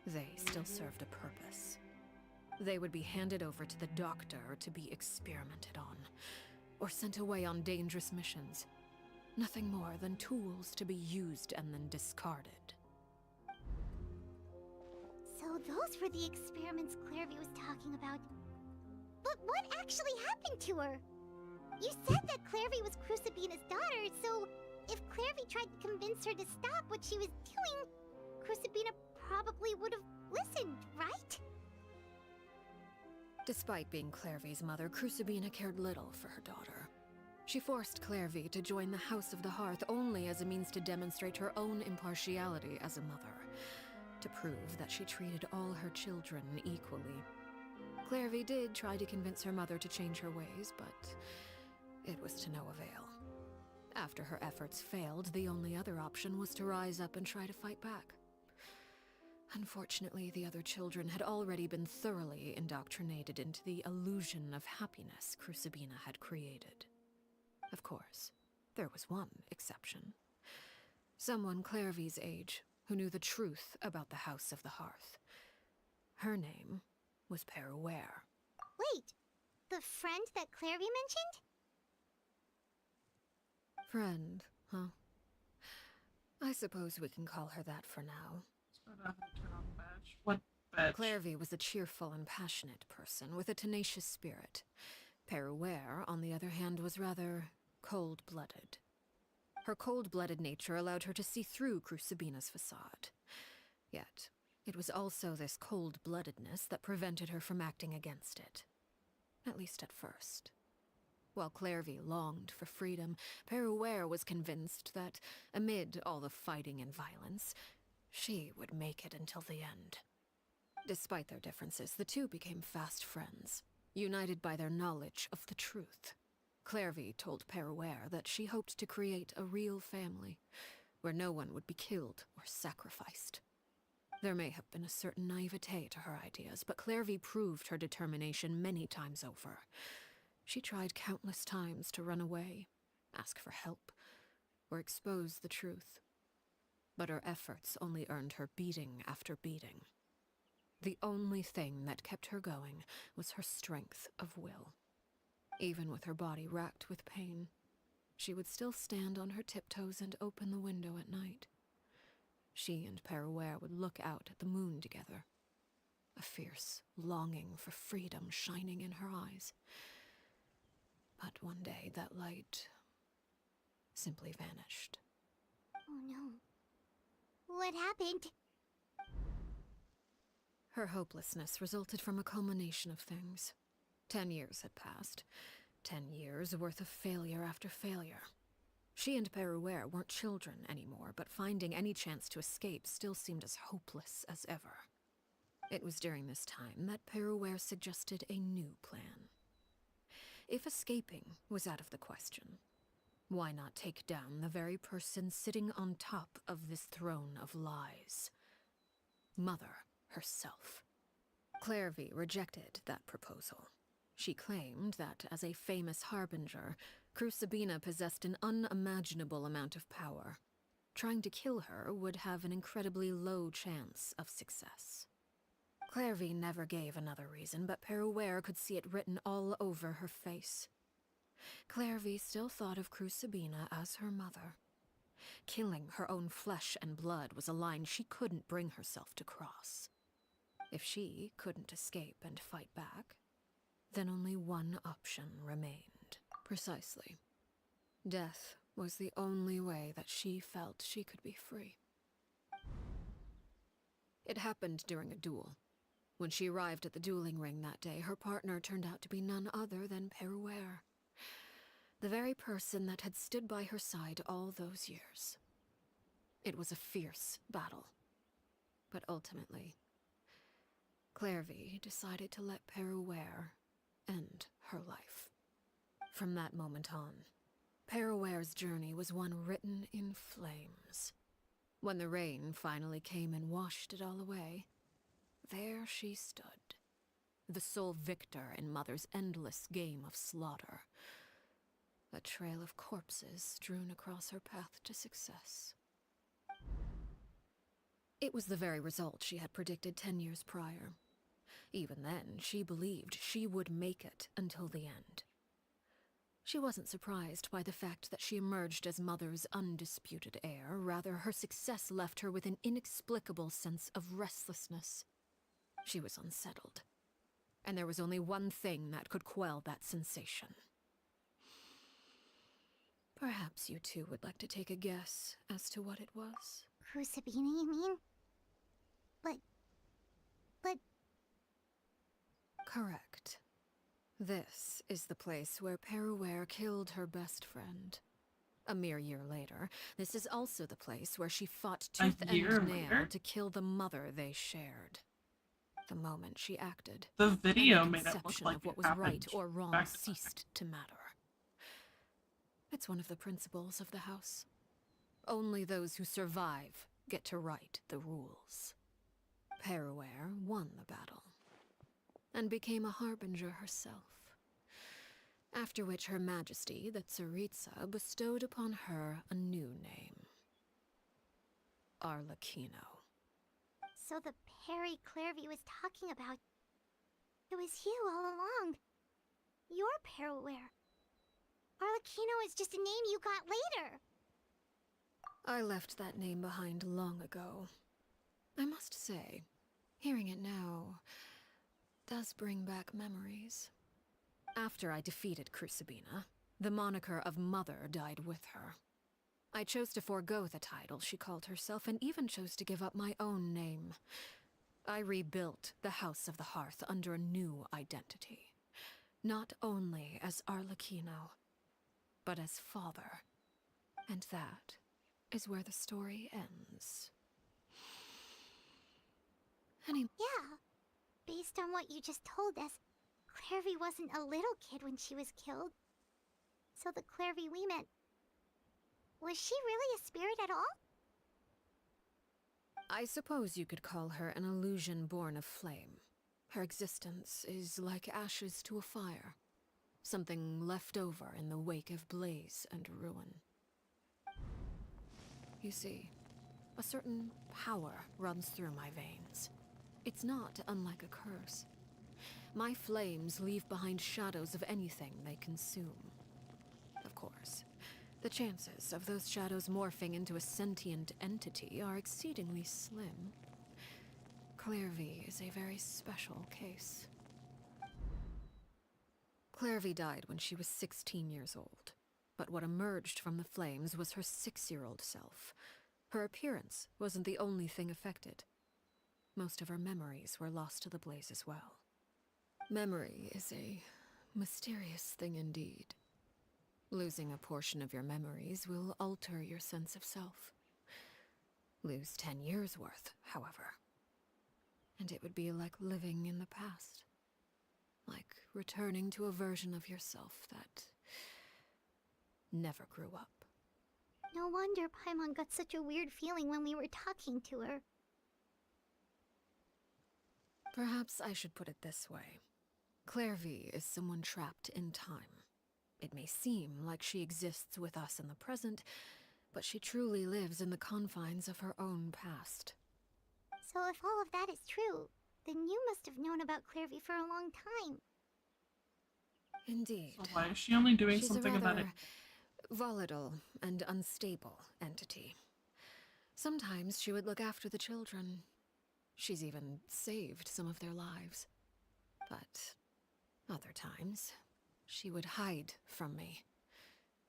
they still served a purpose. They would be handed over to the doctor to be experimented on, or sent away on dangerous missions. Nothing more than tools to be used and then discarded. So those were the experiments Clairvy was talking about. But what actually happened to her? You said that Clairvy was Crucibina's daughter, so if Clairvy tried to convince her to stop what she was doing, Crucibina probably would have listened, right? Despite being Clairvy's mother, Crucibina cared little for her daughter. She forced Clairvy to join the House of the Hearth only as a means to demonstrate her own impartiality as a mother, to prove that she treated all her children equally. Clairvy did try to convince her mother to change her ways, but it was to no avail. After her efforts failed, the only other option was to rise up and try to fight back. Unfortunately, the other children had already been thoroughly indoctrinated into the illusion of happiness Crucibina had created. Of course, there was one exception. Someone Clairvy's age who knew the truth about the House of the Hearth. Her name was Peruere. Wait, the friend that Clairvy mentioned? Friend, huh? I suppose we can call her that for now. Turn on the badge. What badge? Clairvy was a cheerful and passionate person with a tenacious spirit. Peruere, on the other hand, was rather cold-blooded. Her cold-blooded nature allowed her to see through Crucibina's facade. Yet, it was also this cold-bloodedness that prevented her from acting against it. At least at first. While Clairvy longed for freedom, Peruere was convinced that, amid all the fighting and violence, she would make it until the end. Despite their differences, the two became fast friends, united by their knowledge of the truth. Clairvy told Peruere that she hoped to create a real family, where no one would be killed or sacrificed. There may have been a certain naivete to her ideas, but Clairvy proved her determination many times over. She tried countless times to run away, ask for help, or expose the truth. But her efforts only earned her beating after beating. The only thing that kept her going was her strength of will. Even with her body racked with pain, she would still stand on her tiptoes and open the window at night. She and Peruere would look out at the moon together. a fierce longing for freedom shining in her eyes. But one day that light simply vanished. Oh no. What happened? Her hopelessness resulted from a culmination of things. 10 years had passed. 10 years worth of failure after failure. She and Peruere weren't children anymore, but finding any chance to escape still seemed as hopeless as ever. It was during this time that Peruere suggested a new plan. If escaping was out of the question, why not take down the very person sitting on top of this throne of lies? Mother herself. Clairvy rejected that proposal. She claimed that, as a famous harbinger, Crucibina possessed an unimaginable amount of power. Trying to kill her would have an incredibly low chance of success. Clairvy never gave another reason, but Peruere could see it written all over her face. Clairvy still thought of Crucibina as her mother. Killing her own flesh and blood was a line she couldn't bring herself to cross. If she couldn't escape and fight back, then only one option remained. Precisely. Death was the only way that she felt she could be free. It happened during a duel. When she arrived at the dueling ring that day, her partner turned out to be none other than Peruere. The very person that had stood by her side all those years. It was a fierce battle. But ultimately, Clairvy decided to let Peruere end her life. From that moment on, Peruere's journey was one written in flames. When the rain finally came and washed it all away, there she stood, the sole victor in Mother's endless game of slaughter. A trail of corpses strewn across her path to success. It was the very result she had predicted 10 years prior. Even then, she believed she would make it until the end. She wasn't surprised by the fact that she emerged as Mother's undisputed heir. Rather, her success left her with an inexplicable sense of restlessness. She was unsettled. And there was only one thing that could quell that sensation. Perhaps you two would like to take a guess as to what it was? Crucibina, you mean? But... Correct. This is the place where Peruere killed her best friend. A mere year later, this is also the place where she fought tooth and nail to kill the mother they shared. The moment she acted, The video any made it look conception like of what it was happened right or wrong back to back. ceased to matter. It's one of the principles of the house. Only those who survive get to write the rules. Peruere won the battle, and became a harbinger herself. After which Her Majesty, the Tsaritsa, bestowed upon her a new name. Arlecchino. So the Perry Clairvy was talking about... It was you all along. You're Peruere. Arlecchino is just a name you got later. I left that name behind long ago. I must say, hearing it now does bring back memories. After I defeated Crucibina, the moniker of Mother died with her. I chose to forego the title she called herself, and even chose to give up my own name. I rebuilt the House of the Hearth under a new identity. Not only as Arlecchino, but as father. And that is where the story ends. Yeah. Based on what you just told us, Clairvy wasn't a little kid when she was killed. So the Clairvy we met... Was she really a spirit at all? I suppose you could call her an illusion born of flame. Her existence is like ashes to a fire. Something left over in the wake of blaze and ruin. You see, a certain power runs through my veins. It's not unlike a curse. My flames leave behind shadows of anything they consume. Of course, the chances of those shadows morphing into a sentient entity are exceedingly slim. Clairvy is a very special case. Clairvy died when she was 16 years old, but what emerged from the flames was her 6-year-old self. Her appearance wasn't the only thing affected. Most of her memories were lost to the blaze as well. Memory is a mysterious thing indeed. Losing a portion of your memories will alter your sense of self. Lose 10 years' worth, however, and it would be like living in the past. Like returning to a version of yourself that never grew up. No wonder Paimon got such a weird feeling when we were talking to her. Perhaps I should put it this way. Clairvy is someone trapped in time. It may seem like she exists with us in the present, but she truly lives in the confines of her own past. So if all of that is true, then you must have known about Clairvy for a long time. Indeed. So why is she only doing She's something a about it? rather volatile and unstable entity. Sometimes she would look after the children. She's even saved some of their lives. But other times, she would hide from me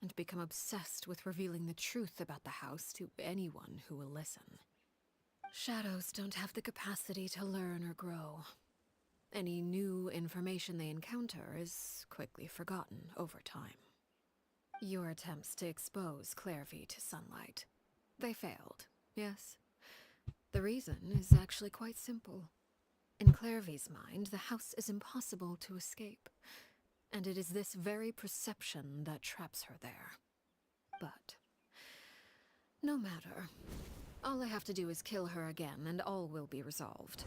and become obsessed with revealing the truth about the house to anyone who will listen. Shadows don't have the capacity to learn or grow. Any new information they encounter is quickly forgotten over time. Your attempts to expose Clairvy to sunlight, they failed, yes? The reason is actually quite simple. In Clairvy's mind, the house is impossible to escape, and it is this very perception that traps her there. But no matter. All I have to do is kill her again, and all will be resolved.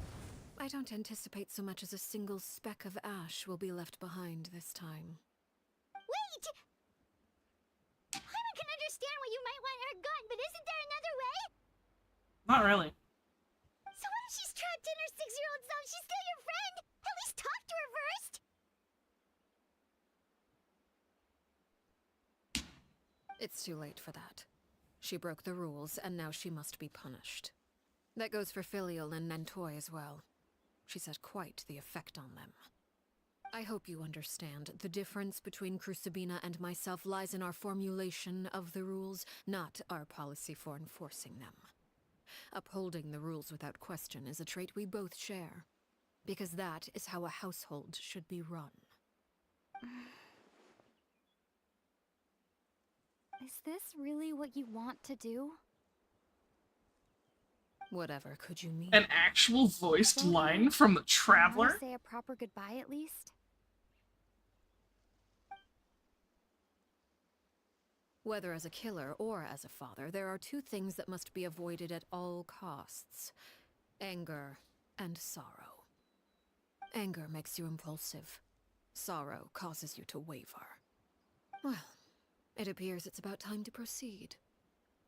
I don't anticipate so much as a single speck of ash will be left behind this time. Wait! Paimon can understand why you might want her gone, but isn't there another way? Not really. So what if she's trapped in her 6-year-old self? She's still your friend! At least talk to her first! It's too late for that. She broke the rules, and now she must be punished. That goes for Filial and Nantoy as well. She's had quite the effect on them. I hope you understand. The difference between Crucibina and myself lies in our formulation of the rules, not our policy for enforcing them. Upholding the rules without question is a trait we both share, because that is how a household should be run. Is this really what you want to do? Whatever could you mean? An actual voiced line from the Want Traveler? to say a proper goodbye at least? Whether as a killer or as a father, there are two things that must be avoided at all costs: anger and sorrow. Anger makes you impulsive. Sorrow causes you to waver. Well, it appears it's about time to proceed.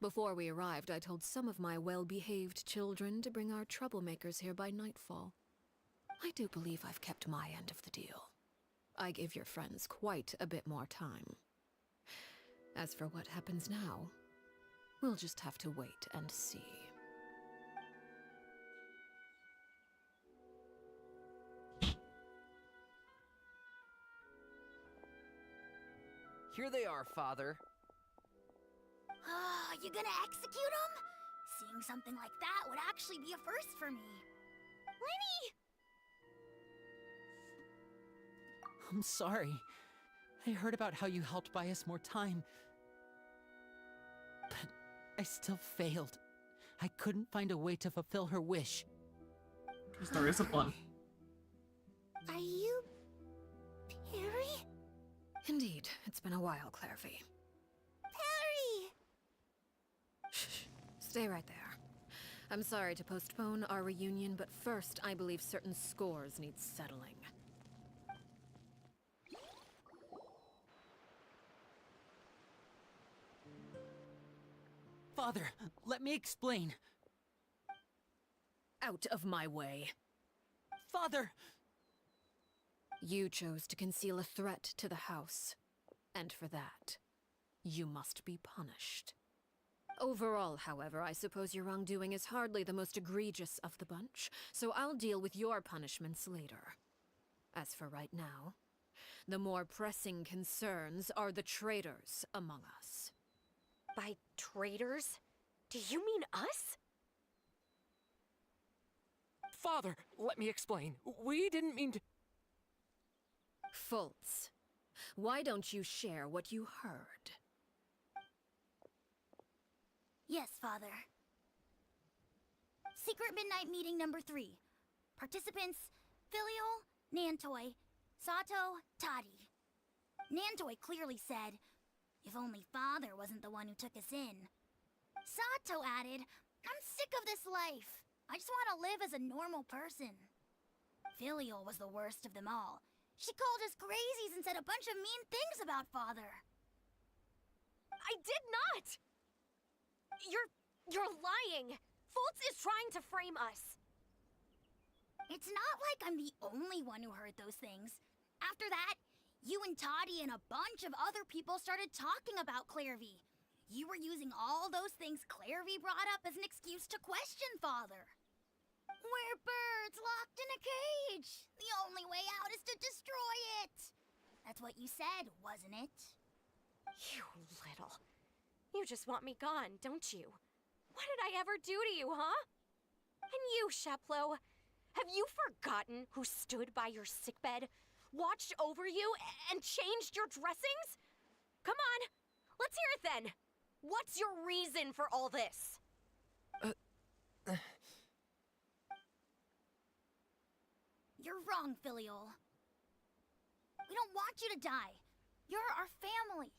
Before we arrived, I told some of my well-behaved children to bring our troublemakers here by nightfall. I do believe I've kept my end of the deal. I gave your friends quite a bit more time. As for what happens now, we'll just have to wait and see. Here they are, Father. You gonna execute him? Seeing something like that would actually be a first for me. Lenny! I'm sorry. I heard about how you helped buy us more time. But I still failed. I couldn't find a way to fulfill her wish. Because there isn't one. Are you... Perry? Indeed, it's been a while, Clairvy. Perry! Shh, stay right there. I'm sorry to postpone our reunion, but first I believe certain scores need settling. Father, let me explain. Out of my way. Father! You chose to conceal a threat to the house, and for that, you must be punished. Overall, however, I suppose your wrongdoing is hardly the most egregious of the bunch, so I'll deal with your punishments later. As for right now, the more pressing concerns are the traitors among us. By traitors? Do you mean us? Father, let me explain. We didn't mean to. Fultz, why don't you share what you heard? Yes, Father. Secret Midnight Meeting number 3. Participants, Filial, Nantoy, Sato, Toddy. Nantoy clearly said, if only Father wasn't the one who took us in. Sato added, I'm sick of this life. I just want to live as a normal person. Filial was the worst of them all. She called us crazies and said a bunch of mean things about Father. I did not! You're lying! Fultz is trying to frame us! It's not like I'm the only one who heard those things. After that, you and Toddy and a bunch of other people started talking about Clairvy. You were using all those things Clairvy brought up as an excuse to question Father. We're birds locked in a cage. The only way out is to destroy it. That's what you said, wasn't it? You little... You just want me gone, don't you? What did I ever do to you, huh? And you, Sheplo, have you forgotten who stood by your sickbed, watched over you, and changed your dressings? Come on, let's hear it then. What's your reason for all this? You're wrong, Filial. We don't want you to die. You're our family.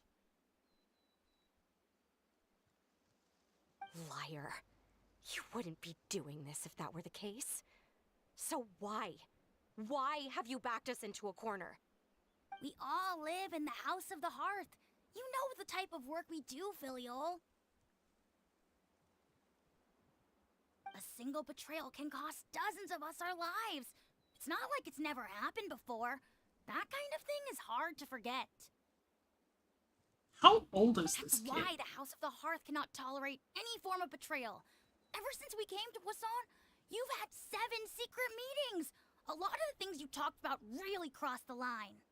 Liar. You wouldn't be doing this if that were the case. So why? Why have you backed us into a corner? We all live in the House of the Hearth. You know the type of work we do, Filial. A single betrayal can cost dozens of us our lives. It's not like it's never happened before. That kind of thing is hard to forget. How old is That's this kid? why the House of the Hearth cannot tolerate any form of betrayal. Ever since we came to Poisson, you've had 7 secret meetings. A lot of the things you talked about really crossed the line.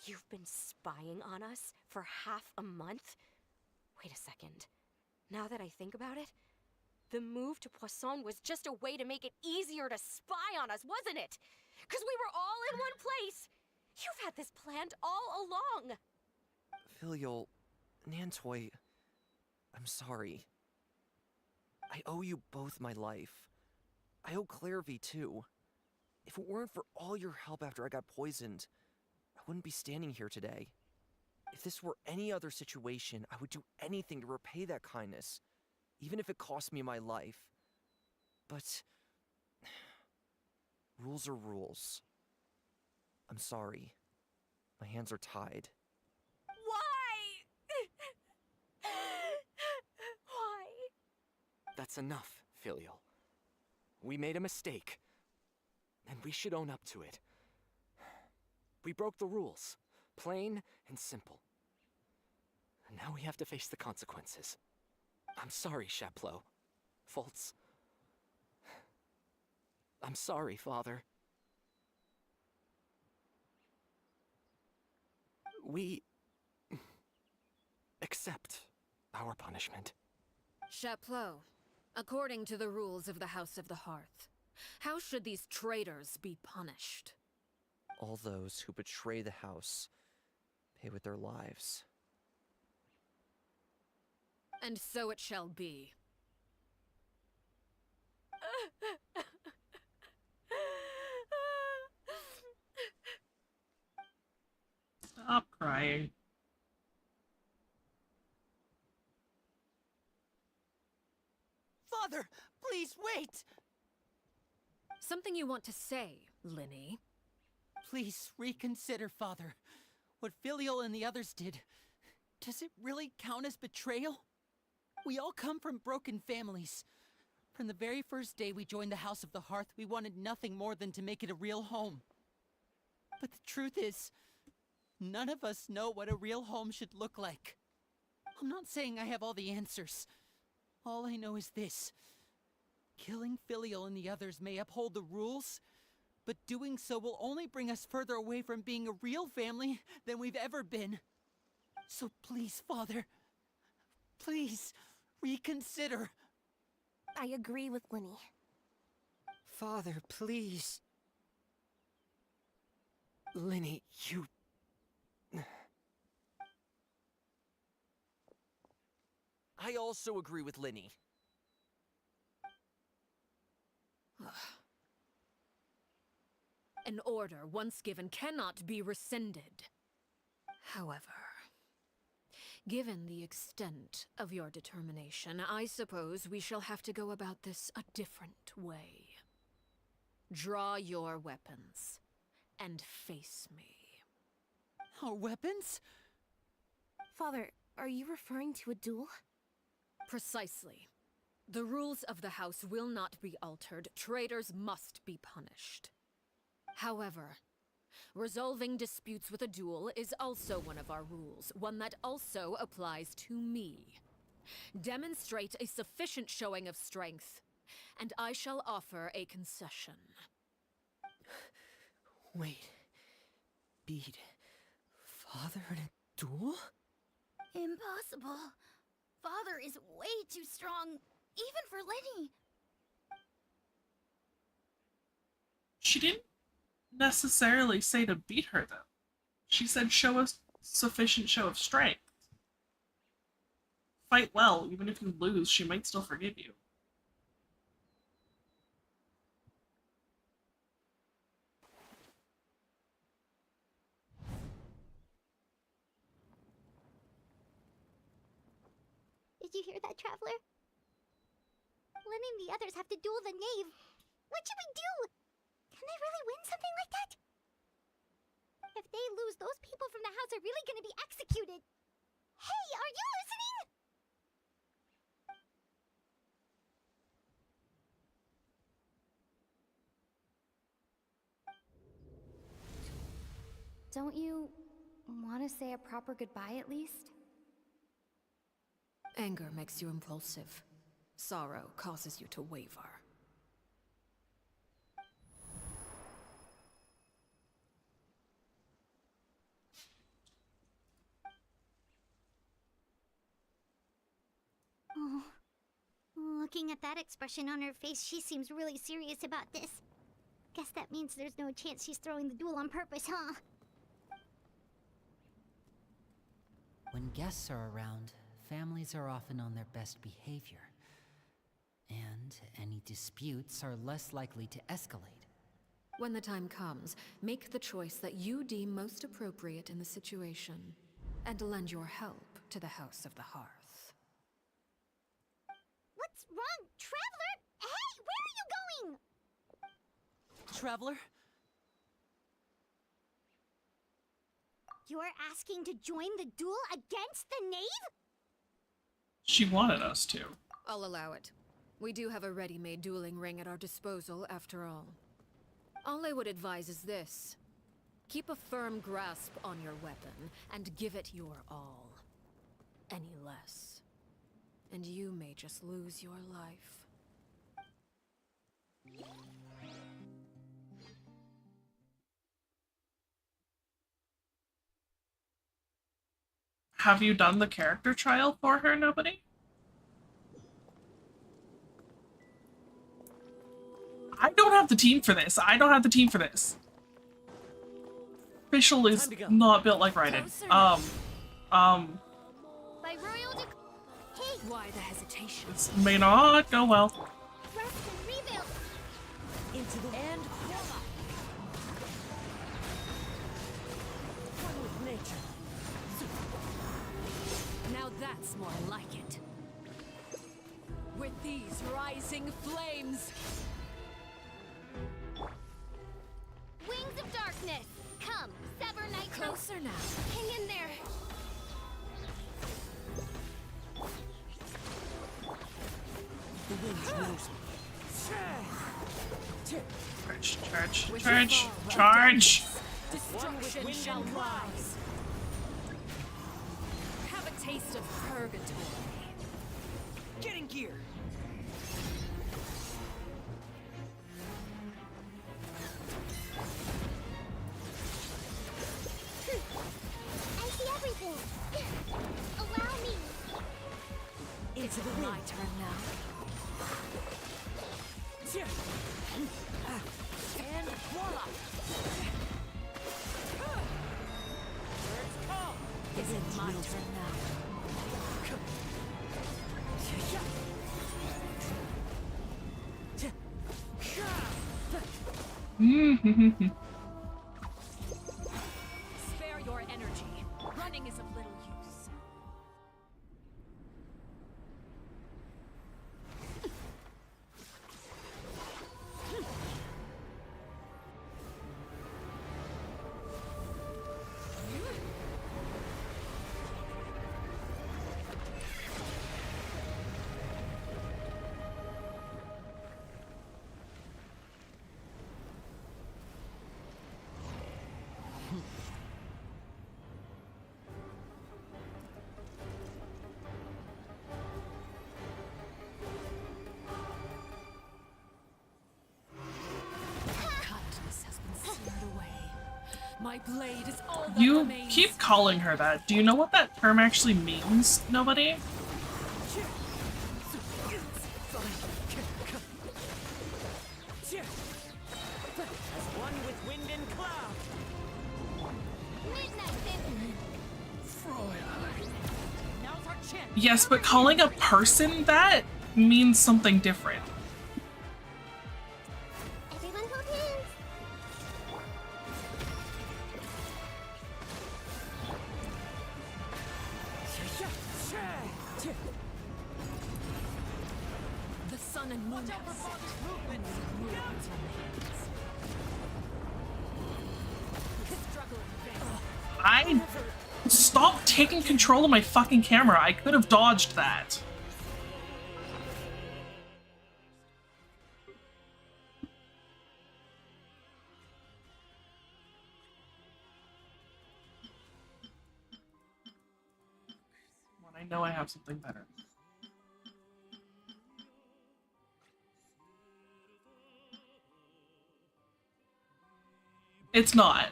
You've been spying on us for half a month? Wait a second. Now that I think about it, the move to Poisson was just a way to make it easier to spy on us, wasn't it? Because we were all in one place. You've had this planned all along. Filial, Nantoy, I'm sorry. I owe you both my life. I owe Clairvy too. If it weren't for all your help after I got poisoned, I wouldn't be standing here today. If this were any other situation, I would do anything to repay that kindness, even if it cost me my life. But rules are rules. I'm sorry. My hands are tied. Why? That's enough, Filial. We made a mistake, and we should own up to it. We broke the rules, plain and simple. And now we have to face the consequences. I'm sorry, Sheplo. Fultz. I'm sorry, Father. We accept our punishment. Chapleau, according to the rules of the House of the Hearth, how should these traitors be punished? All those who betray the house pay with their lives. And so it shall be. Stop crying. Father, please wait! Something you want to say, Linny? Please reconsider, Father. What Filial and the others did, does it really count as betrayal? We all come from broken families. From the very first day we joined the House of the Hearth, we wanted nothing more than to make it a real home. But the truth is, none of us know what a real home should look like. I'm not saying I have all the answers, All I know is this. Killing Filial and the others may uphold the rules, but doing so will only bring us further away from being a real family than we've ever been. So please, Father, please, reconsider. I agree with Linny. Father, please. Linny, you... I also agree with Linny. An order once given cannot be rescinded. However, given the extent of your determination, I suppose we shall have to go about this a different way. Draw your weapons and face me. Our weapons? Father, are you referring to a duel? Precisely. The rules of the house will not be altered. Traitors must be punished. However, resolving disputes with a duel is also one of our rules, one that also applies to me. Demonstrate a sufficient showing of strength, and I shall offer a concession. Wait. Beat Father in a duel? Impossible. Father is way too strong, even for Linny. She didn't necessarily say to beat her, though. She said show a sufficient show of strength. Fight well, even if you lose, she might still forgive you. Did you hear that, Traveler? Lenny and the others have to duel the knave. What should we do? Can they really win something like that? If they lose, those people from the house are really gonna be executed. Hey, are you listening? Don't you want to say a proper goodbye at least? Anger makes you impulsive. Sorrow causes you to waver. Oh, looking at that expression on her face, she seems really serious about this. Guess that means there's no chance she's throwing the duel on purpose, huh? When guests are around, families are often on their best behavior. And any disputes are less likely to escalate. When the time comes, make the choice that you deem most appropriate in the situation, and lend your help to the House of the Hearth. What's wrong, Traveler? Hey, where are you going? Traveler? You're asking to join the duel against the knave? She wanted us to. I'll allow it. We do have a ready-made dueling ring at our disposal, after all. All I would advise is this. Keep a firm grasp on your weapon, and give it your all. Any less, and you may just lose your life. Have you done the character trial for her, nobody? I don't have the team for this. I don't have the team for this. Official is not built like Raiden. By royal Hey! Why the hesitation? This may not go well. Rest and rebuild! Into the end. One with nature. Now that's more like it. With these rising flames. Wings of darkness! Come, sever Nitro! Closer now. Hang in there! The wind knows me. Charge. Charge. Destruction shall rise. Have a taste of purgatory. Get in gear! I see everything. Allow me. It's my turn now. And voila! Is it my turn now? Spare your energy. Running is of little use. Kindness has been seared away. My blade is all that You remains. keep calling her that. Do you know what that term actually means, nobody? As one with wind and cloud. Now's our chance. Yes, but calling a person that means something different. Everyone hold hands. The sun and moon have set. I stopped taking control of my fucking camera. I could have dodged that. When I know I have something better. It's not.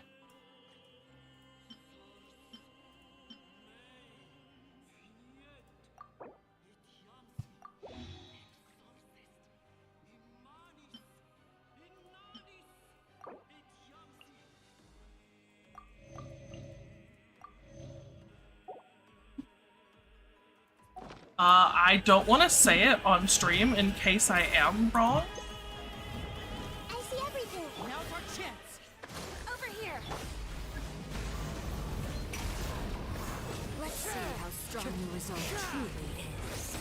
I don't want to say it on stream in case I am wrong. I see everything. Now's our chance. Over here. Let's see how strong your resolve truly is.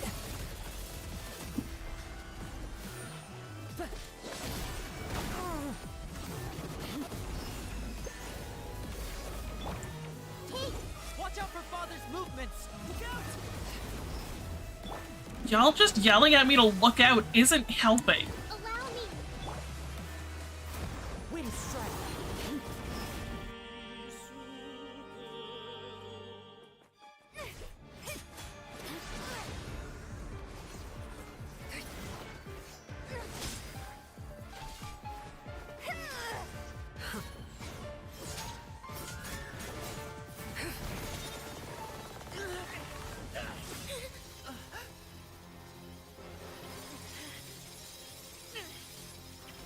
Watch out for Father's movements. Look out! Y'all just yelling at me to look out isn't helping. Allow me. Wind strike.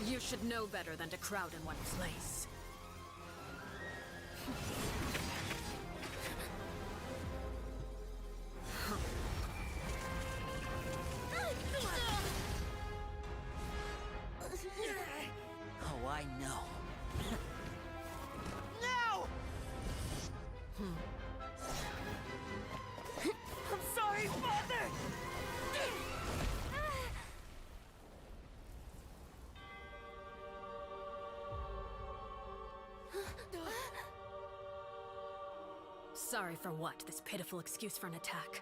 You should know better than to crowd in one place. Oh, I know. No! I'm sorry, Father! Sorry for what? This pitiful excuse for an attack.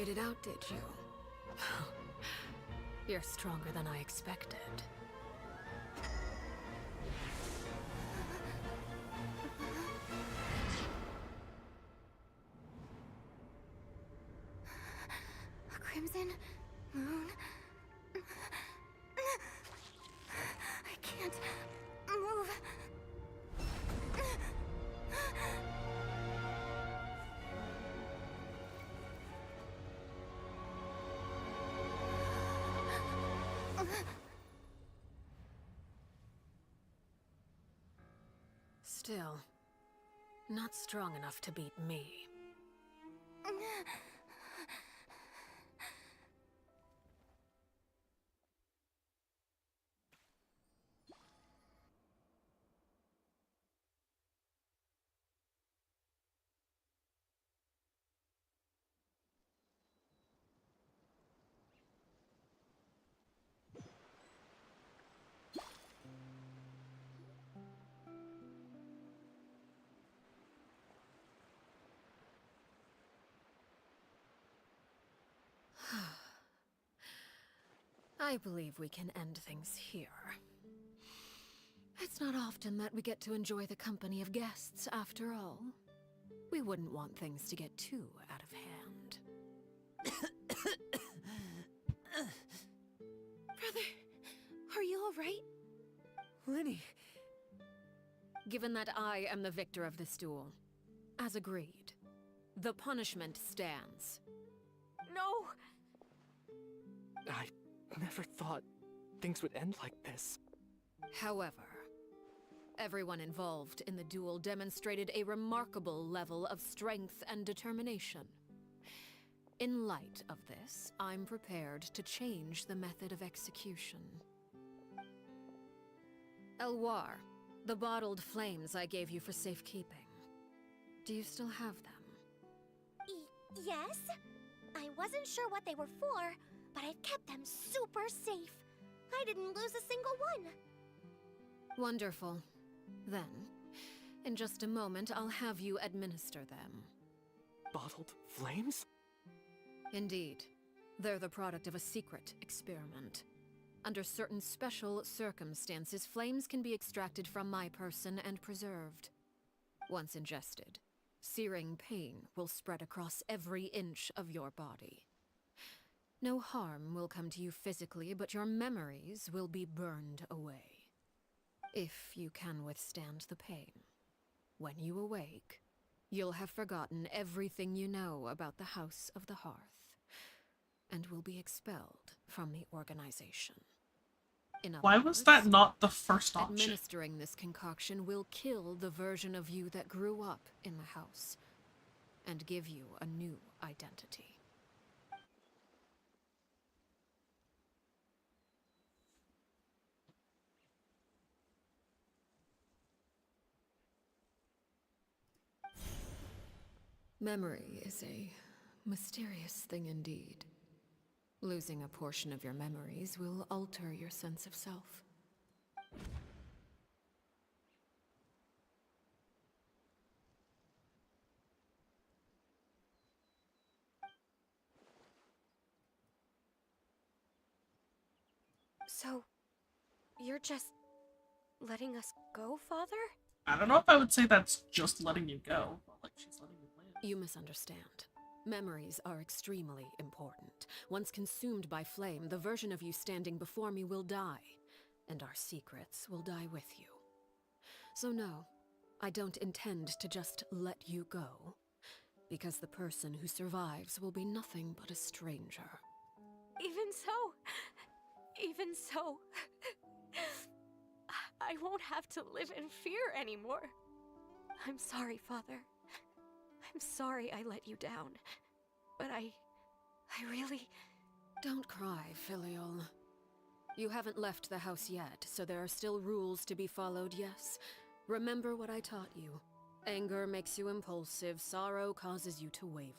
made it out, did you? You're stronger than I expected. A crimson moon. I can't move. Still, not strong enough to beat me. I believe we can end things here. It's not often that we get to enjoy the company of guests, after all. We wouldn't want things to get too out of hand. Brother, are you alright? Lenny! Given that I am the victor of this duel, as agreed, the punishment stands. No! I never thought things would end like this. However, everyone involved in the duel demonstrated a remarkable level of strength and determination. In light of this, I'm prepared to change the method of execution. Elwar, the bottled flames I gave you for safekeeping. Do you still have them? Yes? I wasn't sure what they were for, but I've kept them super safe. I didn't lose a single one. Wonderful. Then, in just a moment, I'll have you administer them. Bottled flames? Indeed. They're the product of a secret experiment. Under certain special circumstances, flames can be extracted from my person and preserved. Once ingested, searing pain will spread across every inch of your body. No harm will come to you physically, but your memories will be burned away. If you can withstand the pain. When you awake, you'll have forgotten everything you know about the House of the Hearth, and will be expelled from the organization. In other Why was that words, not the first option? administering this concoction will kill the version of you that grew up in the house, and give you a new identity. Memory is a mysterious thing indeed. Losing a portion of your memories will alter your sense of self. So, you're just letting us go, Father? I don't know if I would say that's just letting you go, but like she's letting you live. You misunderstand. Memories are extremely important. Once consumed by flame, the version of you standing before me will die, and our secrets will die with you. So no, I don't intend to just let you go, because the person who survives will be nothing but a stranger. Even so, I won't have to live in fear anymore. I'm sorry, Father. I'm sorry I let you down. But I really... Don't cry, Filial. You haven't left the house yet, so there are still rules to be followed, yes? Remember what I taught you. Anger makes you impulsive, sorrow causes you to waver.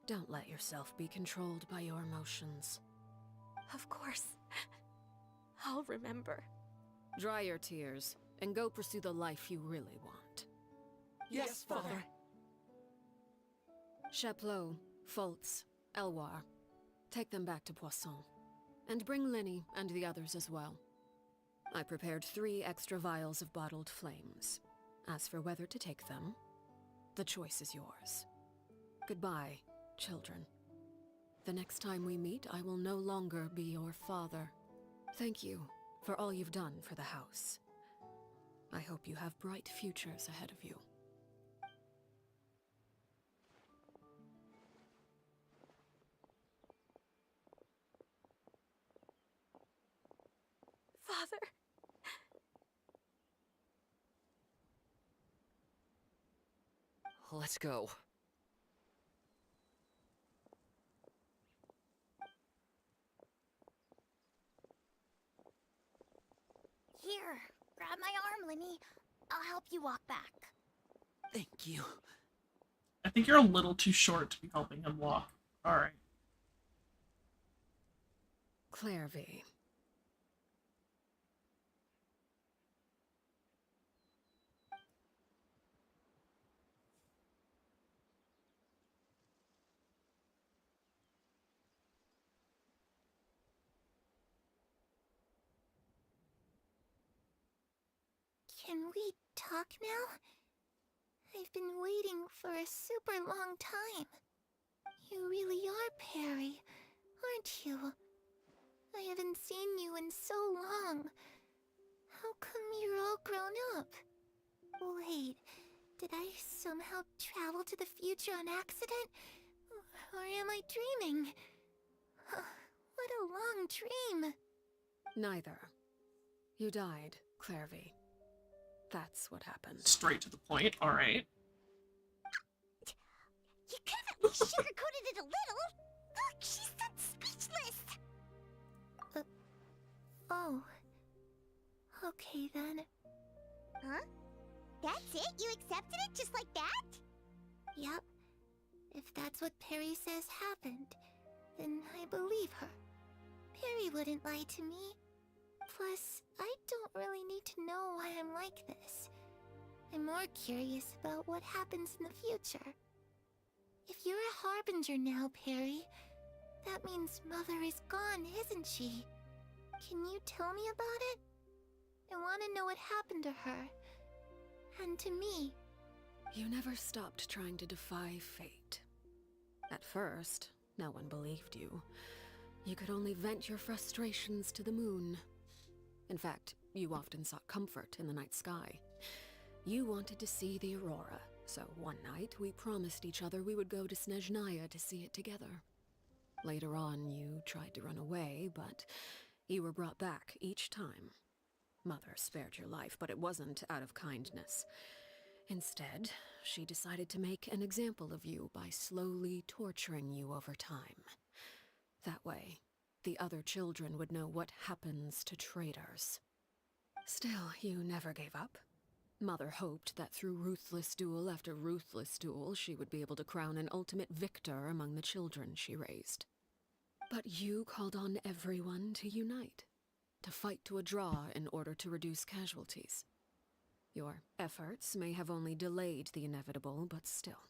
Don't let yourself be controlled by your emotions. Of course. I'll remember. Dry your tears, and go pursue the life you really want. Yes, Father. Chaplot, Fultz, Elwar, take them back to Poisson. And bring Linny and the others as well. I prepared 3 extra vials of bottled flames. As for whether to take them, the choice is yours. Goodbye, children. The next time we meet, I will no longer be your father. Thank you for all you've done for the house. I hope you have bright futures ahead of you. Father. Let's go. Here, grab my arm, Linny. I'll help you walk back. Thank you. I think you're a little too short to be helping him walk. Alright. Clairvy. Can we talk now? I've been waiting for a super long time. You really are Perry, aren't you? I haven't seen you in so long. How come you're all grown up? Wait, did I somehow travel to the future on accident? Or am I dreaming? What a long dream. Neither. You died, Clairvy. That's what happened. Straight to the point. Alright. You could have at least sugarcoated it a little. Look, she's done speechless. Oh. Okay then. Huh? That's it? You accepted it just like that? Yep. If that's what Perry says happened, then I believe her. Perry wouldn't lie to me. Plus, I don't really need to know why I'm like this. I'm more curious about what happens in the future. If you're a harbinger now, Perry, that means Mother is gone, isn't she? Can you tell me about it? I want to know what happened to her. And to me. You never stopped trying to defy fate. At first, no one believed you. You could only vent your frustrations to the moon. In fact, you often sought comfort in the night sky. You wanted to see the aurora, so one night we promised each other we would go to Snezhnaya to see it together. Later on, you tried to run away, but you were brought back each time. Mother spared your life, but it wasn't out of kindness. Instead, she decided to make an example of you by slowly torturing you over time. That way, the other children would know what happens to traitors. Still, you never gave up. Mother hoped that through ruthless duel after ruthless duel, she would be able to crown an ultimate victor among the children she raised. But you called on everyone to unite, to fight to a draw in order to reduce casualties. Your efforts may have only delayed the inevitable, but still.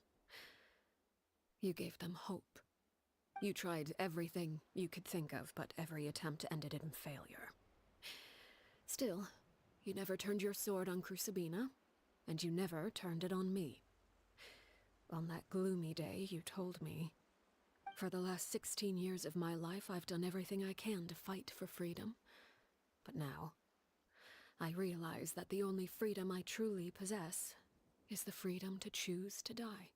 You gave them hope. You tried everything you could think of, but every attempt ended in failure. Still, you never turned your sword on Crucibina, and you never turned it on me. On that gloomy day, you told me, "For the last 16 years of my life, I've done everything I can to fight for freedom. But now, I realize that the only freedom I truly possess is the freedom to choose to die."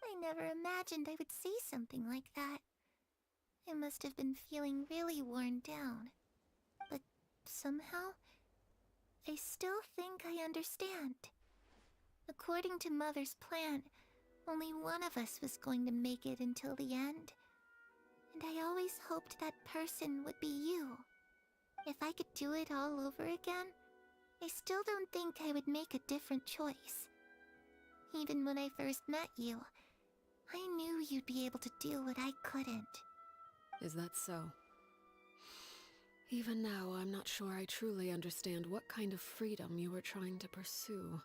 I never imagined I would say something like that. I must have been feeling really worn down. But somehow, I still think I understand. According to Mother's plan, only one of us was going to make it until the end. And I always hoped that person would be you. If I could do it all over again, I still don't think I would make a different choice. Even when I first met you, I knew you'd be able to do what I couldn't. Is that so? Even now, I'm not sure I truly understand what kind of freedom you were trying to pursue.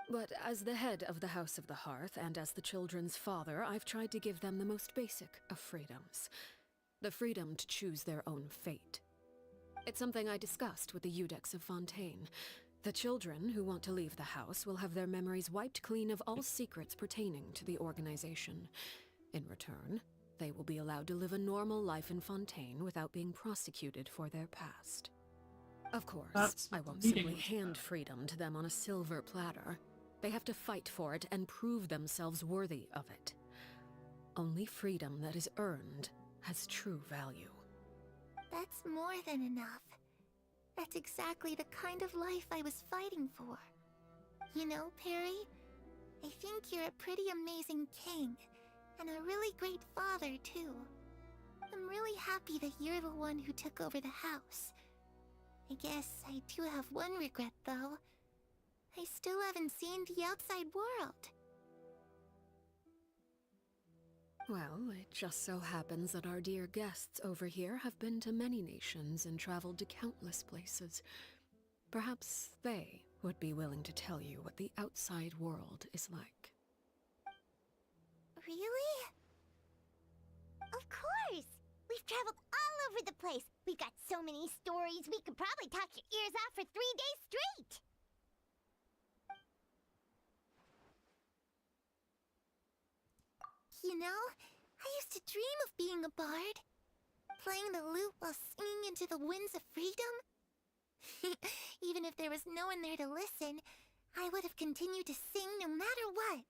But as the head of the House of the Hearth and as the children's father, I've tried to give them the most basic of freedoms. The freedom to choose their own fate. It's something I discussed with the Eudex of Fontaine. The children who want to leave the house will have their memories wiped clean of all secrets pertaining to the organization. In return, they will be allowed to live a normal life in Fontaine without being prosecuted for their past. Of course, That's I what the won't meeting simply was hand about. freedom to them on a silver platter. They have to fight for it and prove themselves worthy of it. Only freedom that is earned has true value. That's more than enough. That's exactly the kind of life I was fighting for. You know, Perry, I think you're a pretty amazing king, and a really great father, too. I'm really happy that you're the one who took over the house. I guess I do have one regret, though. I still haven't seen the outside world. Well, it just so happens that our dear guests over here have been to many nations and traveled to countless places. Perhaps they would be willing to tell you what the outside world is like. Really? Of course! We've traveled all over the place. We've got so many stories, we could probably talk your ears off for 3 days straight! You know, I used to dream of being a bard. Playing the lute while singing into the winds of freedom. Even if there was no one there to listen, I would have continued to sing no matter what.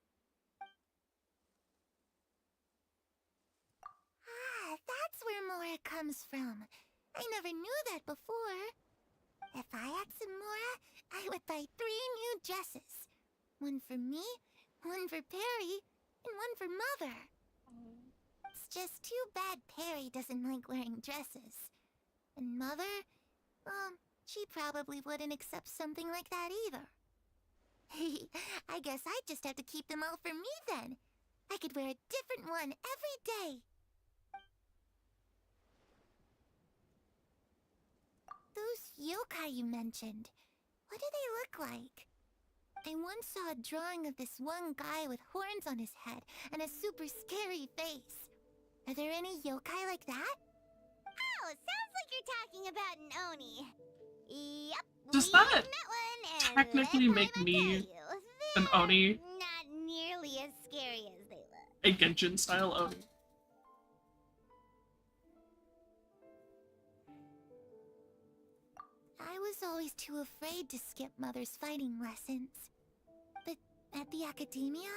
Ah, that's where Mora comes from. I never knew that before. If I had some Mora, I would buy 3 new dresses. One for me, one for Perry, and one for Mother. It's just too bad Perry doesn't like wearing dresses. And Mother, she probably wouldn't accept something like that either. I guess I'd just have to keep them all for me then. I could wear a different one every day. Those yokai you mentioned, what do they look like? I once saw a drawing of this one guy with horns on his head and a super scary face. Are there any yokai like that? Oh, sounds like you're talking about an Oni. Yep, Does we that met one, and technically let make Paimon me tell you, an they're Oni? not nearly as scary as they look. A Genshin style Oni? I was always too afraid to skip Mother's fighting lessons. But at the academia,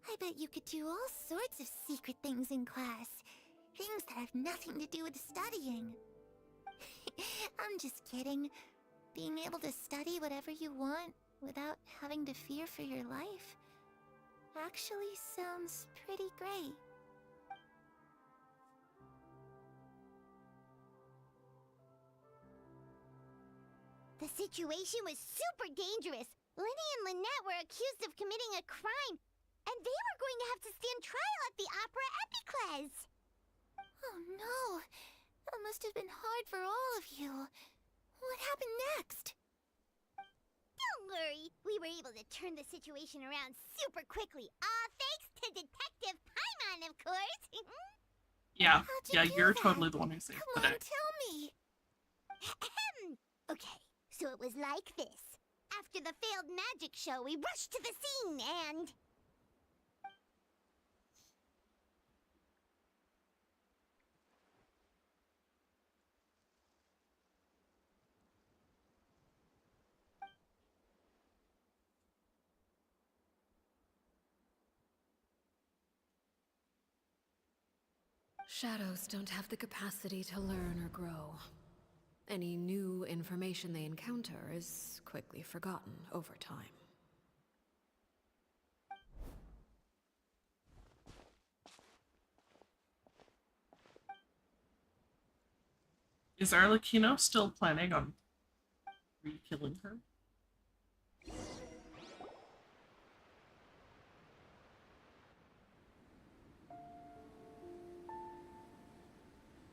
I bet you could do all sorts of secret things in class. Things that have nothing to do with studying. I'm just kidding. Being able to study whatever you want without having to fear for your life actually sounds pretty great. The situation was super dangerous. Lenny and Lynette were accused of committing a crime, and they were going to have to stand trial at the Opera Epicles. Oh no! That must have been hard for all of you. What happened next? Don't worry, we were able to turn the situation around super quickly. All thanks to Detective Paimon, of course. Yeah, How'd you do you're that? totally the one who saved the Come on, day. tell me. Okay, so it was like this. After the failed magic show, we rushed to the scene and... Shadows don't have the capacity to learn or grow. Any new information they encounter is quickly forgotten over time. Is Arlecchino still planning on re-killing her?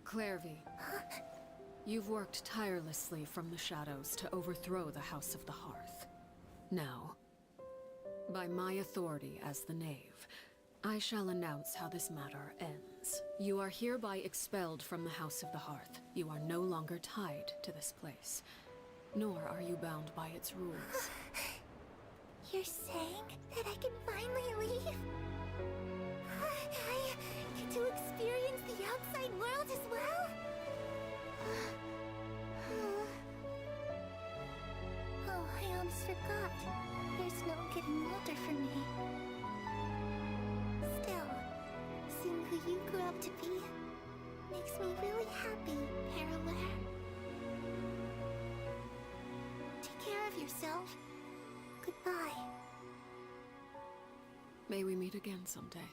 Clairvy, you've worked tirelessly from the shadows to overthrow the House of the Hearth. Now, By my authority as the Knave, I shall announce how this matter ends. You are hereby expelled from the House of the Hearth. You are no longer tied to this place, nor are you bound by its rules. You're saying that I can finally leave? I get to experience the outside world as well? Oh, I almost forgot. There's no getting older for me. Still, seeing who you grew up to be makes me really happy, Parallel. Take care of yourself. Goodbye. May we meet again someday.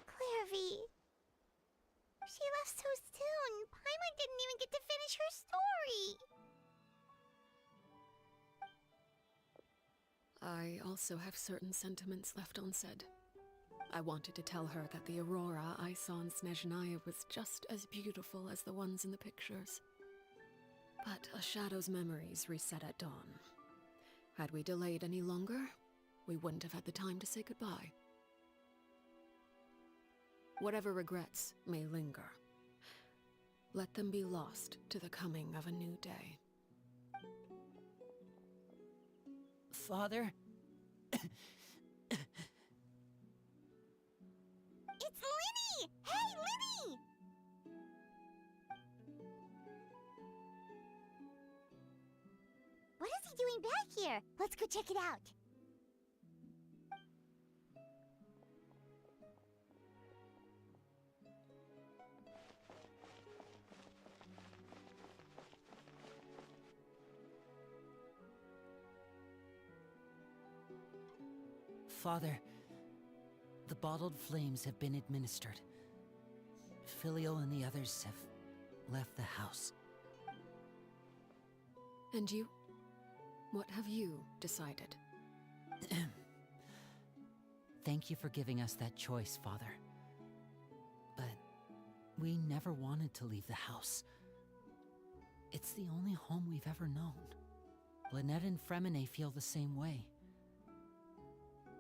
Clairvy. She left so soon. Paimon didn't even get to finish her story. I also have certain sentiments left unsaid. I wanted to tell her that the aurora I saw in Snezhnaya was just as beautiful as the ones in the pictures. But a shadow's memories reset at dawn. Had we delayed any longer, we wouldn't have had the time to say goodbye. Whatever regrets may linger, let them be lost to the coming of a new day. Father? It's Linny! Hey, Linny! What is he doing back here? Let's go check it out. Father, the bottled flames have been administered. Filio and the others have left the house. And you? What have you decided? Thank you for giving us that choice, Father. But we never wanted to leave the house. It's the only home we've ever known. Lynette and Fremine feel the same way.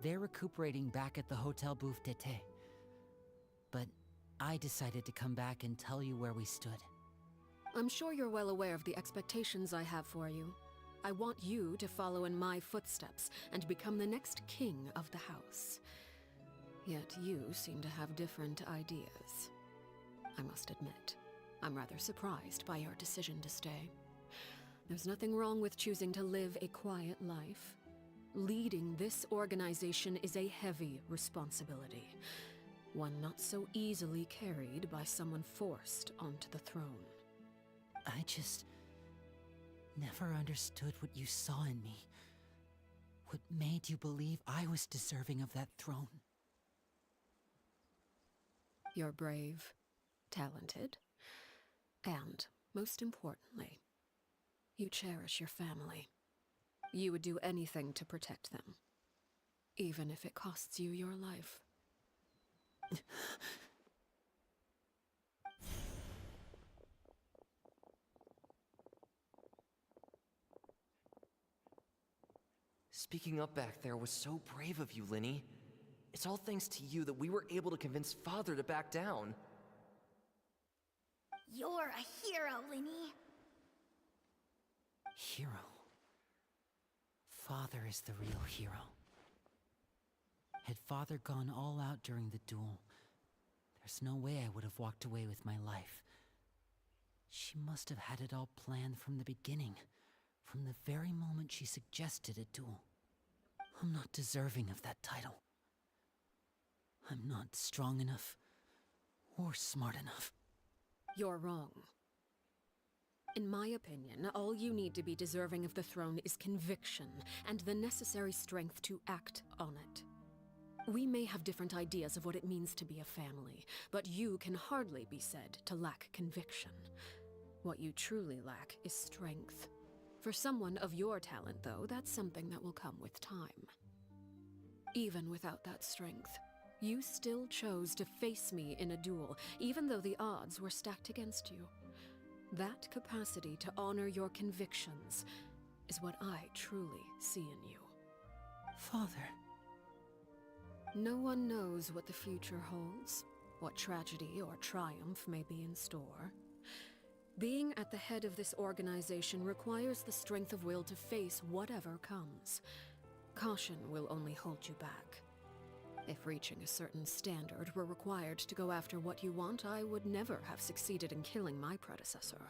They're recuperating back at the Hotel Bouffe d'été. But I decided to come back and tell you where we stood. I'm sure you're well aware of the expectations I have for you. I want you to follow in my footsteps and become the next king of the house. Yet you seem to have different ideas. I must admit, I'm rather surprised by your decision to stay. There's nothing wrong with choosing to live a quiet life. Leading this organization is a heavy responsibility, one not so easily carried by someone forced onto the throne. I just never understood what you saw in me. What made you believe I was deserving of that throne? You're brave, talented, and, most importantly, you cherish your family. You would do anything to protect them, even if it costs you your life. Speaking up back there was so brave of you, Linny. It's all thanks to you that we were able to convince Father to back down. You're a hero, Linny. Hero. Father is the real hero. Had Father gone all out during the duel, there's no way I would have walked away with my life. She must have had it all planned from the beginning, from the very moment she suggested a duel. I'm not deserving of that title. I'm not strong enough, or smart enough. You're wrong. In my opinion, all you need to be deserving of the throne is conviction and the necessary strength to act on it. We may have different ideas of what it means to be a family, but you can hardly be said to lack conviction. What you truly lack is strength. For someone of your talent, though, that's something that will come with time. Even without that strength, You still chose to face me in a duel, even though the odds were stacked against you. That capacity to honor your convictions is what I truly see in you. Father. No one knows what the future holds, what tragedy or triumph may be in store. Being at the head of this organization requires the strength of will to face whatever comes. Caution will only hold you back. If reaching a certain standard were required to go after what you want, I would never have succeeded in killing my predecessor.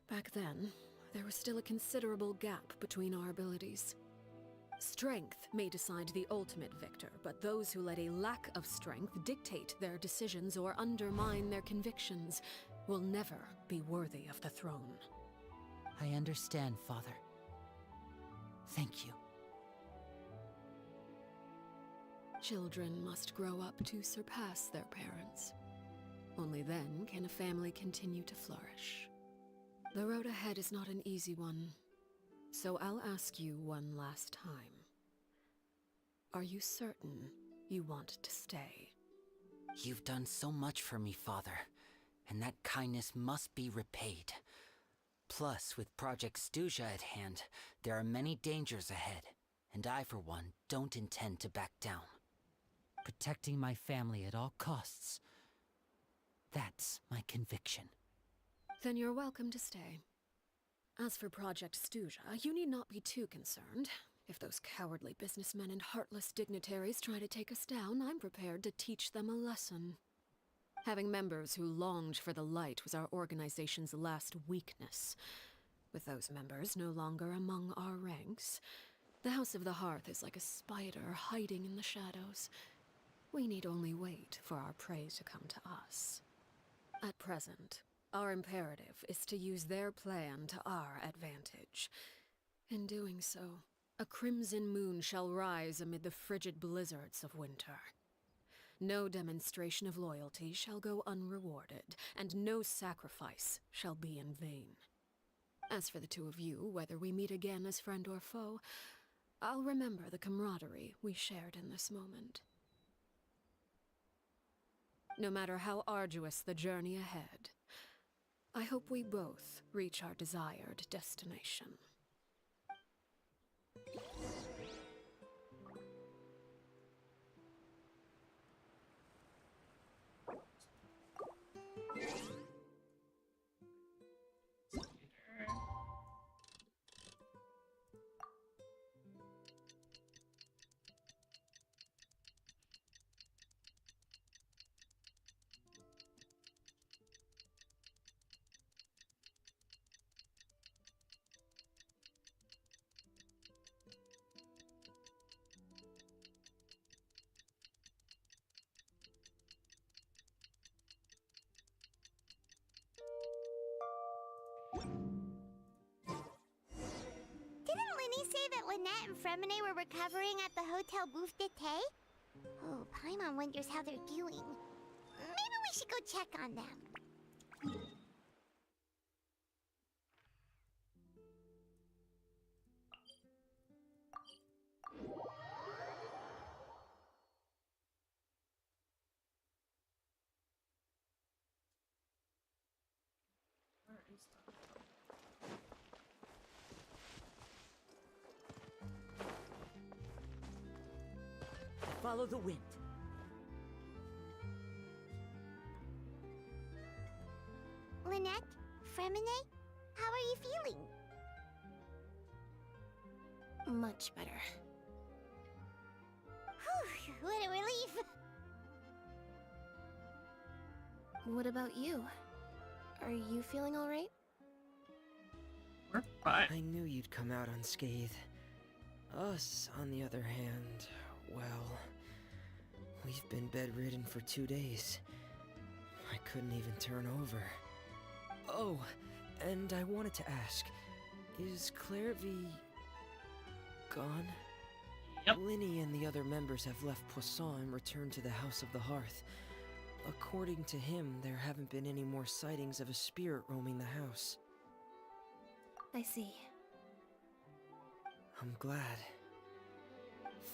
Back then, there was still a considerable gap between our abilities. Strength may decide the ultimate victor, but those who let a lack of strength dictate their decisions or undermine their convictions will never be worthy of the throne. I understand, Father. Thank you. Children must grow up to surpass their parents. Only then can a family continue to flourish. The road ahead is not an easy one, so I'll ask you one last time. Are you certain you want to stay? You've done so much for me, Father, and that kindness must be repaid. Plus, with Project Stuja at hand, there are many dangers ahead, and I, for one, don't intend to back down. Protecting my family at all costs. That's my conviction. Then you're welcome to stay. As for Project Stuja, you need not be too concerned. If those cowardly businessmen and heartless dignitaries try to take us down, I'm prepared to teach them a lesson. Having members who longed for the light was our organization's last weakness. With those members no longer among our ranks, the House of the Hearth is like a spider hiding in the shadows. We need only wait for our prey to come to us. At present, our imperative is to use their plan to our advantage. In doing so, a crimson moon shall rise amid the frigid blizzards of winter. No demonstration of loyalty shall go unrewarded, and no sacrifice shall be in vain. As for the two of you, whether we meet again as friend or foe, I'll remember the camaraderie we shared in this moment. No matter how arduous the journey ahead, I hope we both reach our desired destination. Didn't Linny say that Lynette and Fremine were recovering at the Hotel Bouffe d'été? Oh, Paimon wonders how they're doing. Maybe we should go check on them. Where is that? Follow the wind. Lynette? Fremine? How are you feeling? Much better. Whew, what a relief! What about you? Are you feeling alright? We're fine. I knew you'd come out unscathed. Us, on the other hand, well, we've been bedridden for 2 days. I couldn't even turn over. Oh, and I wanted to ask, is Clairvy gone? Yep. Linny and the other members have left Poisson and returned to the House of the Hearth. According to him, there haven't been any more sightings of a spirit roaming the house. I see. I'm glad.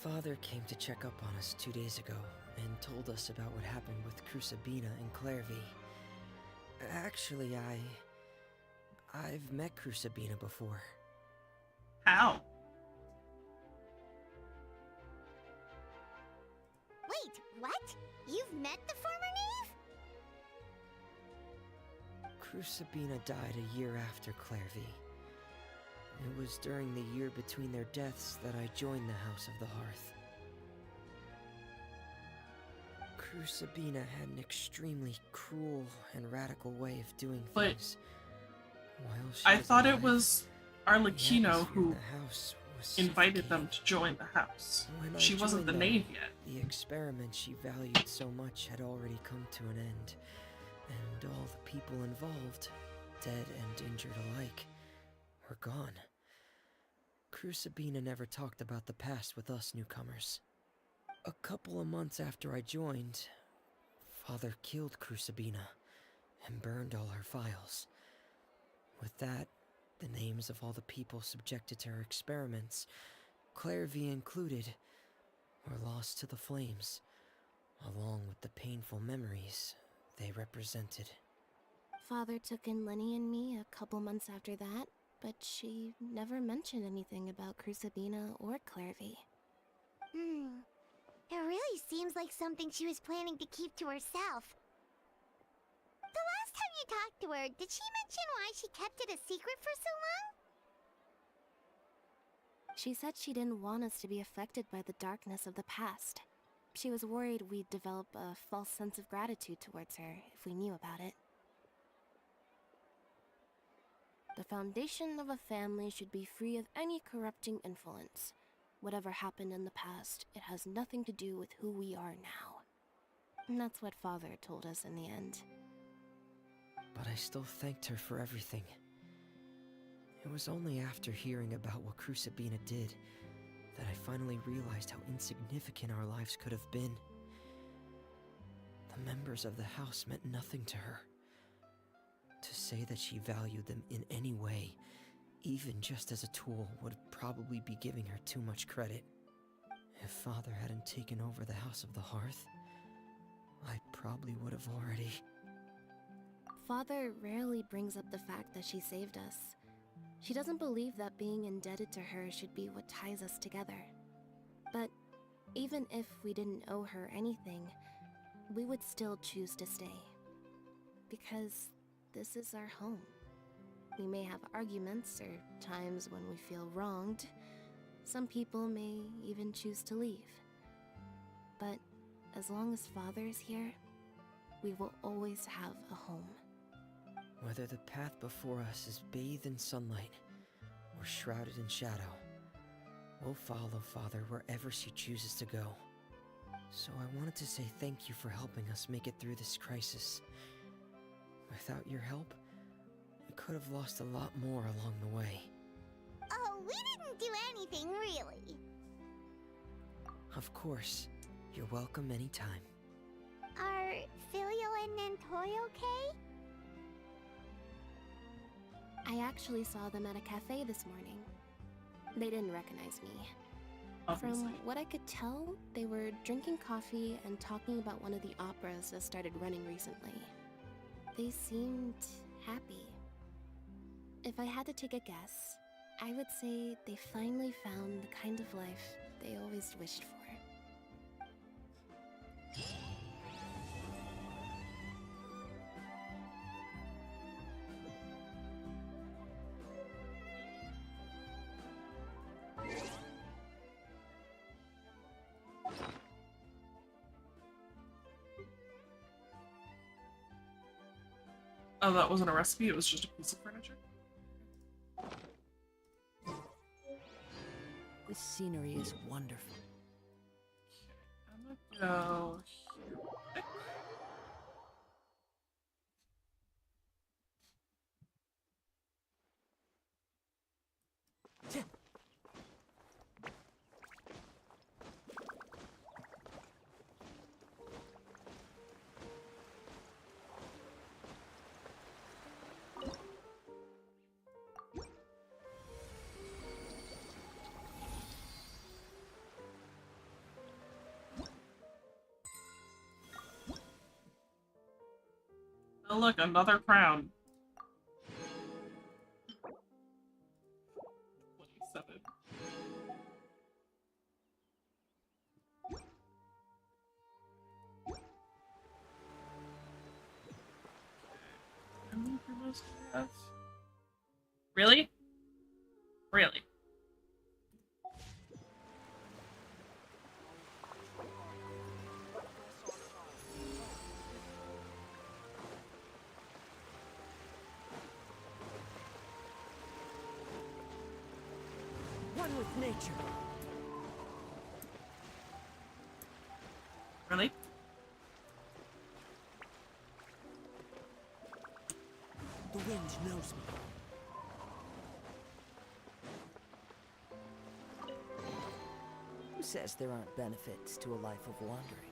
Father came to check up on us 2 days ago, and told us about what happened with Crusabina and Clairvy. Actually, I've met Crusabina before. How? Wait, what? You've met the former knave? Crusabina died a year after Clairvy. It was during the year between their deaths that I joined the House of the Hearth. Crusabina had an extremely cruel and radical way of doing But things. While she I was thought it alive, was the Arlecchino atmosphere in who the house was invited them suffocating. to join the house. When I She wasn't the joined, though, knave yet. the experiment she valued so much had already come to an end, and all the people involved, dead and injured alike, were gone. Crusabina never talked about the past with us newcomers. A couple of months after I joined, Father killed Crusabina and burned all her files. With that, the names of all the people subjected to her experiments, Clairvy included, were lost to the flames, along with the painful memories they represented. Father took in Lenny and me a couple months after that, but she never mentioned anything about Crusabina or Clairvy. It really seems like something she was planning to keep to herself. The last time you talked to her, did she mention why she kept it a secret for so long? She said she didn't want us to be affected by the darkness of the past. She was worried we'd develop a false sense of gratitude towards her if we knew about it. The foundation of a family should be free of any corrupting influence. Whatever happened in the past, it has nothing to do with who we are now. And that's what Father told us in the end. But I still thanked her for everything. It was only after hearing about what Crusabina did that I finally realized how insignificant our lives could have been. The members of the house meant nothing to her. To say that she valued them in any way, even just as a tool, would probably be giving her too much credit. If Father hadn't taken over the House of the Hearth, I probably would have already... Father rarely brings up the fact that she saved us. She doesn't believe that being indebted to her should be what ties us together. But even if we didn't owe her anything, we would still choose to stay. Because this is our home. We may have arguments or times when we feel wronged. Some people may even choose to leave. But as long as Father is here, we will always have a home. Whether the path before us is bathed in sunlight or shrouded in shadow, we'll follow Father wherever she chooses to go. So I wanted to say thank you for helping us make it through this crisis. Without your help, we could have lost a lot more along the way. Oh, we didn't do anything, really. Of course. You're welcome anytime. Are Filial and Nantoy okay? I actually saw them at a cafe this morning. They didn't recognize me. Obviously. From what I could tell, they were drinking coffee and talking about one of the operas that started running recently. They seemed happy. If I had to take a guess, I would say they finally found the kind of life they always wished for. Oh, that wasn't a recipe, it was just a piece of furniture? This scenery is wonderful. I'm gonna go here. Oh look, another crown. 27. How many promos do we have? Really? Really? One with nature. Really? The wind knows me. Who says there aren't benefits to a life of wandering?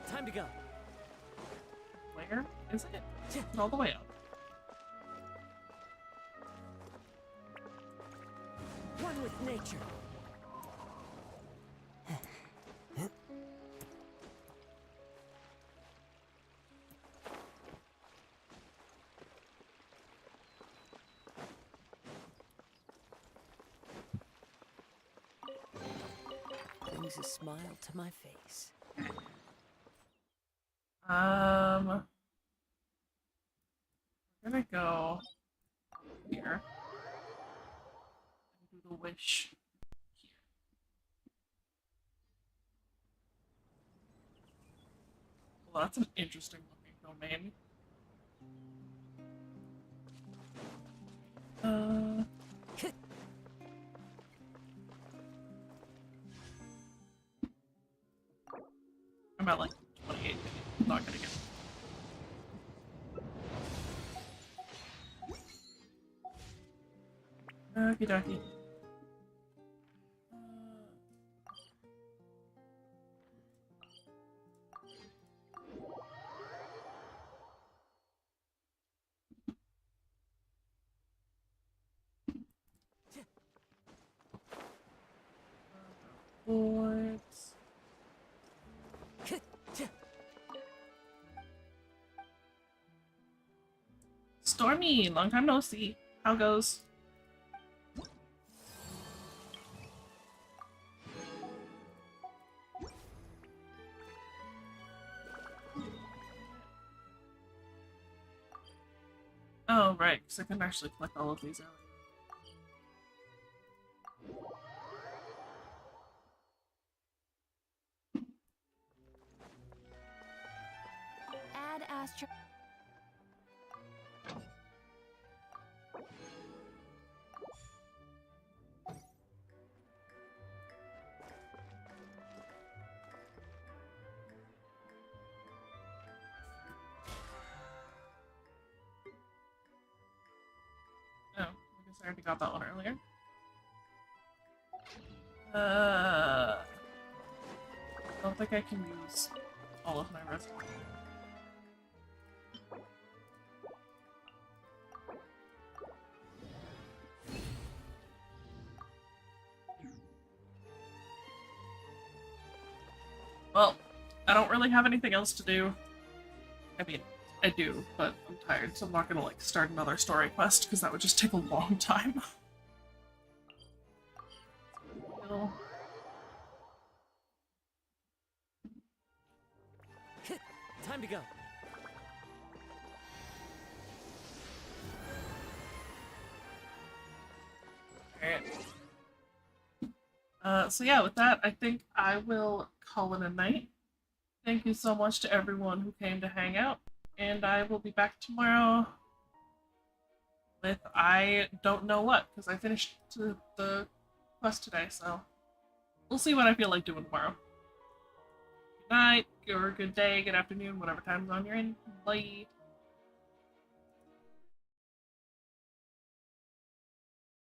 Time to go. Where is it? It's all the way up. One with nature. Brings a smile to my face. We're gonna go here and do the wish here. Well, that's an interesting looking domain. I'm at like 28 minutes. I'm not gonna get it. Okie dokie. Boards. Stormy, long time no see. How goes? Oh, right, because I couldn't actually collect all of these earlier. Add Astro. Oh, I guess I already got that one earlier. I don't think I can use all of my resin. Well, I don't really have anything else to do. I mean, I do, but I'm tired, so I'm not gonna like start another story quest because that would just take a long time. Time to go. Alright. So yeah, with that, I think I will call it a night. Thank you so much to everyone who came to hang out, and I will be back tomorrow with I don't know what, because I finished the quest today, so we'll see what I feel like doing tomorrow. Good night, or good day, good afternoon, whatever time zone you're in. Bye!